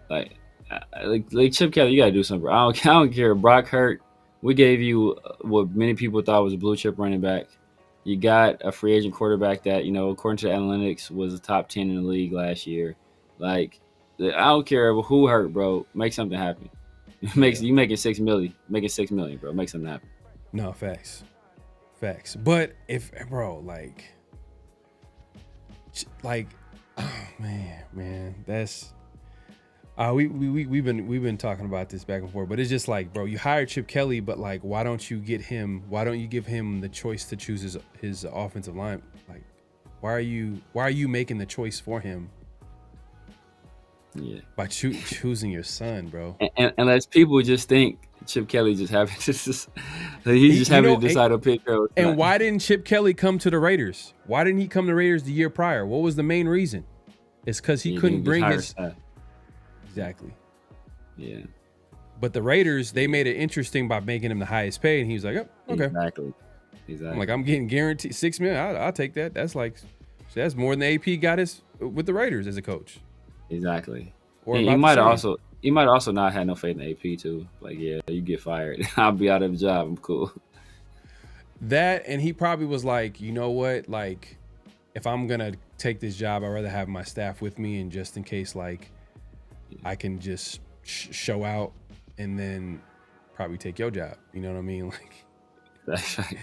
like Chip Kelly, you gotta do something. I don't care. Brock hurt. We gave you what many people thought was a blue chip running back. You got a free agent quarterback that, according to the analytics, was a top 10 in the league last year. I don't care who hurt, bro. Make something happen. You making $6 million. Making $6 million, bro. Make something happen. No, facts. But if, bro, oh man, that's. We've been talking about this back and forth, but it's just bro, you hired Chip Kelly, but why don't you give him the choice to choose his offensive line? Why are you making the choice for him? Yeah. By choosing your son, bro. And unless people just think Chip Kelly just having he's just having to decide on pick. And why didn't Chip Kelly come to the Raiders? Why didn't he come to the Raiders the year prior? What was the main reason? It's because he couldn't bring his exactly. Yeah. But the Raiders, they made it interesting by making him the highest paid, and he was like, "Oh, okay, exactly." I'm like, I'm getting guaranteed $6 million. I'll take that. That's more than the AP got us with the Raiders as a coach. Exactly. Or he might also not have no faith in AP too. Like, yeah, you get fired, I'll be out of a job. I'm cool. That, and he probably was like, you know what, like, if I'm gonna take this job, I'd rather have my staff with me, and just in case, like, I can just show out and then probably take your job. You know what I mean? Like, that's right.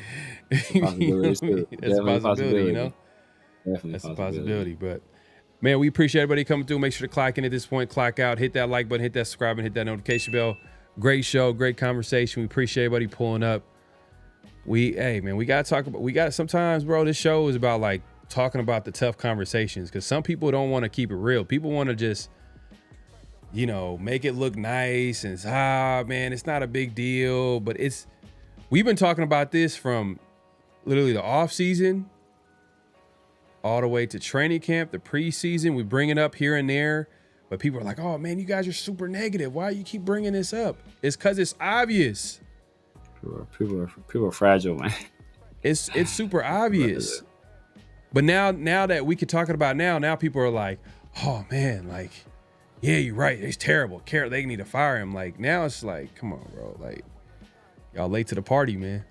That's a possibility, you know? Definitely that's a possibility. But man, we appreciate everybody coming through. Make sure to clock in at this point, clock out, hit that like button, hit that subscribe, and hit that notification bell. Great show, great conversation. We appreciate everybody pulling up. We gotta talk about, sometimes, bro, this show is about like talking about the tough conversations, because some people don't want to keep it real. People want to just, you know, make it look nice and man, it's not a big deal. But we've been talking about this from literally the off season all the way to training camp, the preseason. We bring it up here and there, but people are like, "Oh man, you guys are super negative. Why do you keep bringing this up?" It's because it's obvious. People are fragile, man. It's super obvious. But now that we can talk about now people are like, "Oh man, like, yeah, you're right. It's terrible. They need to fire him." Like, now it's like, come on, bro. Like, y'all late to the party, man.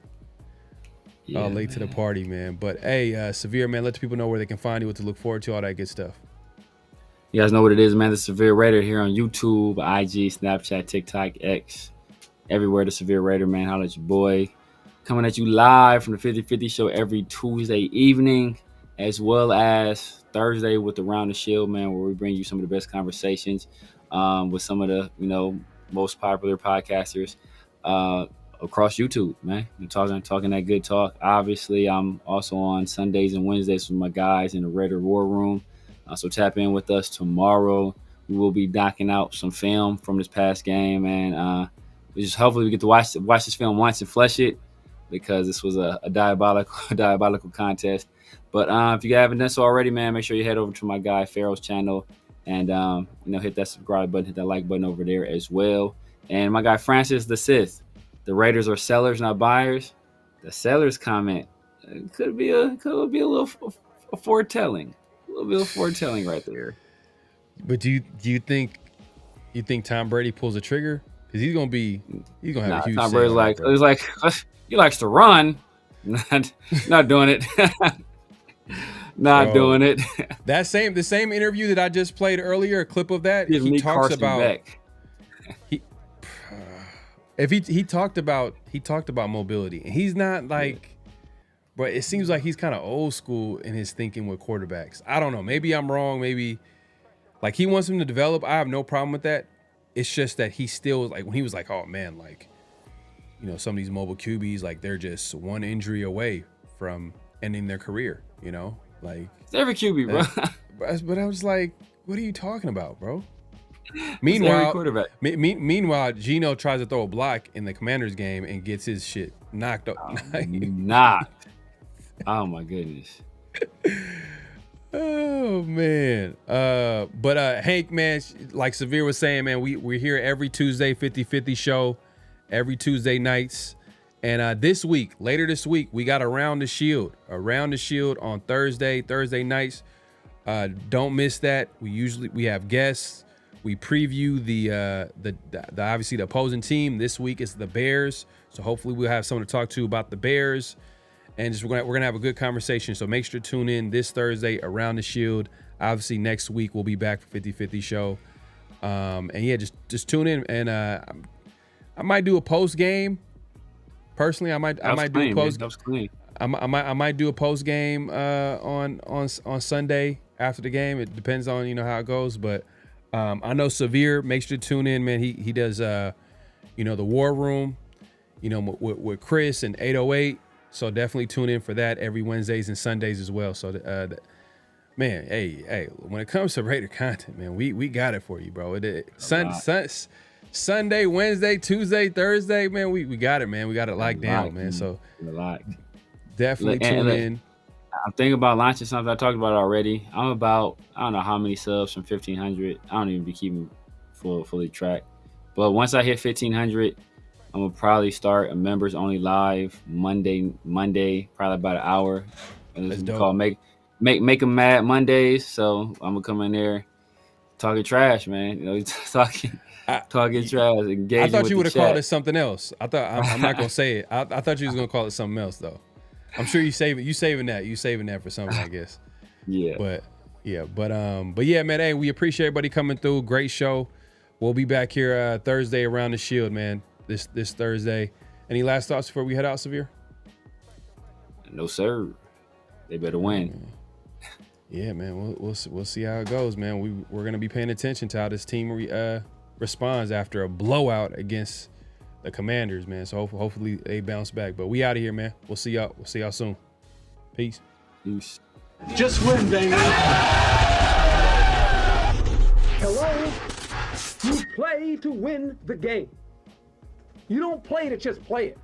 Yeah, y'all late to the party, man. But hey, Severe, man, let the people know where they can find you, what to look forward to, all that good stuff. You guys know what it is, man. The Severe Raider here on YouTube, IG, Snapchat, TikTok, X, everywhere. The Severe Raider, man. Holla at your boy. Coming at you live from the 50/50 show every Tuesday evening, as well as Thursday with the Round the Shield, man, where we bring you some of the best conversations with some of the, you know, most popular podcasters across YouTube, man. We're talking that good talk. Obviously, I'm also on Sundays and Wednesdays with my guys in the Raider War Room. So tap in with us tomorrow. We will be knocking out some film from this past game, and hopefully we get to watch this film once and flesh it, because this was a diabolical contest. But if you haven't done so already, man, make sure you head over to my guy Pharaoh's channel and hit that subscribe button, hit that like button over there as well. And my guy Francis the Sith, the Raiders are sellers, not buyers. The sellers comment could be a little foretelling, a little bit of foretelling right there. But do you think Tom Brady pulls a trigger? Because he's gonna have a huge. Tom Brady's he likes to run, not doing it. Doing it. The same interview that I just played earlier, a clip of that. He talks Carson about Beck. he talked about mobility, and he's not like, but it seems like he's kind of old school in his thinking with quarterbacks. I don't know. Maybe I'm wrong. Maybe like he wants him to develop. I have no problem with that. It's just that he still, like, when he was like, "Oh man, like, you know, some of these mobile QBs, like, they're just one injury away from ending their career." You know, like it's every QB, bro. But I was like, "What are you talking about, bro?" Meanwhile, Geno tries to throw a block in the Commanders game and gets his shit knocked up. Knocked. Oh my goodness. Oh man. But Hank, man, like Severe was saying, man, we're here every Tuesday, 50/50 show, every Tuesday nights. And later this week, we got Around the Shield on Thursday nights. Don't miss that. We have guests. We preview the obviously the opposing team. This week is the Bears, so hopefully we'll have someone to talk to about the Bears, and we're gonna have a good conversation. So make sure to tune in this Thursday Around the Shield. Obviously next week we'll be back for 50/50 show, and yeah, just tune in. And I might do a post game. Personally, I might do a post. That was clean. I might do a post game on Sunday after the game. It depends on how it goes, but. I know Severe. Make sure to tune in, man. He does, the War Room, with Chris and 808. So definitely tune in for that every Wednesdays and Sundays as well. So Man, hey, when it comes to Raider content, man, we got it for you, bro. Sunday, Wednesday, Tuesday, Thursday, man, we got it, man. We got it locked down, man. So definitely tune in. I'm thinking about launching something. I talked about it already. I'm about, I don't know how many subs from 1,500. I don't even be keeping fully track. But once I hit 1,500, I'm gonna probably start a members only live Monday, probably about an hour. It's called Make 'em Mad Mondays. So I'm gonna come in there talking trash, man. You know, talking trash. Engaging. I thought you would have called it something else. I'm not gonna say it. I thought you was gonna call it something else though. I'm sure you saving that for something, I guess. Yeah. But yeah, man. Hey, we appreciate everybody coming through. Great show. We'll be back here Thursday around the Shield, man. This Thursday. Any last thoughts before we head out, Severe? No, sir. They better win. Yeah, man. We'll see how it goes, man. We're gonna be paying attention to how this team responds after a blowout against the Commanders, man. So hopefully they bounce back. But we out of here, man. We'll see y'all soon. Peace. Just win, baby. Hello? You play to win the game. You don't play to just play it.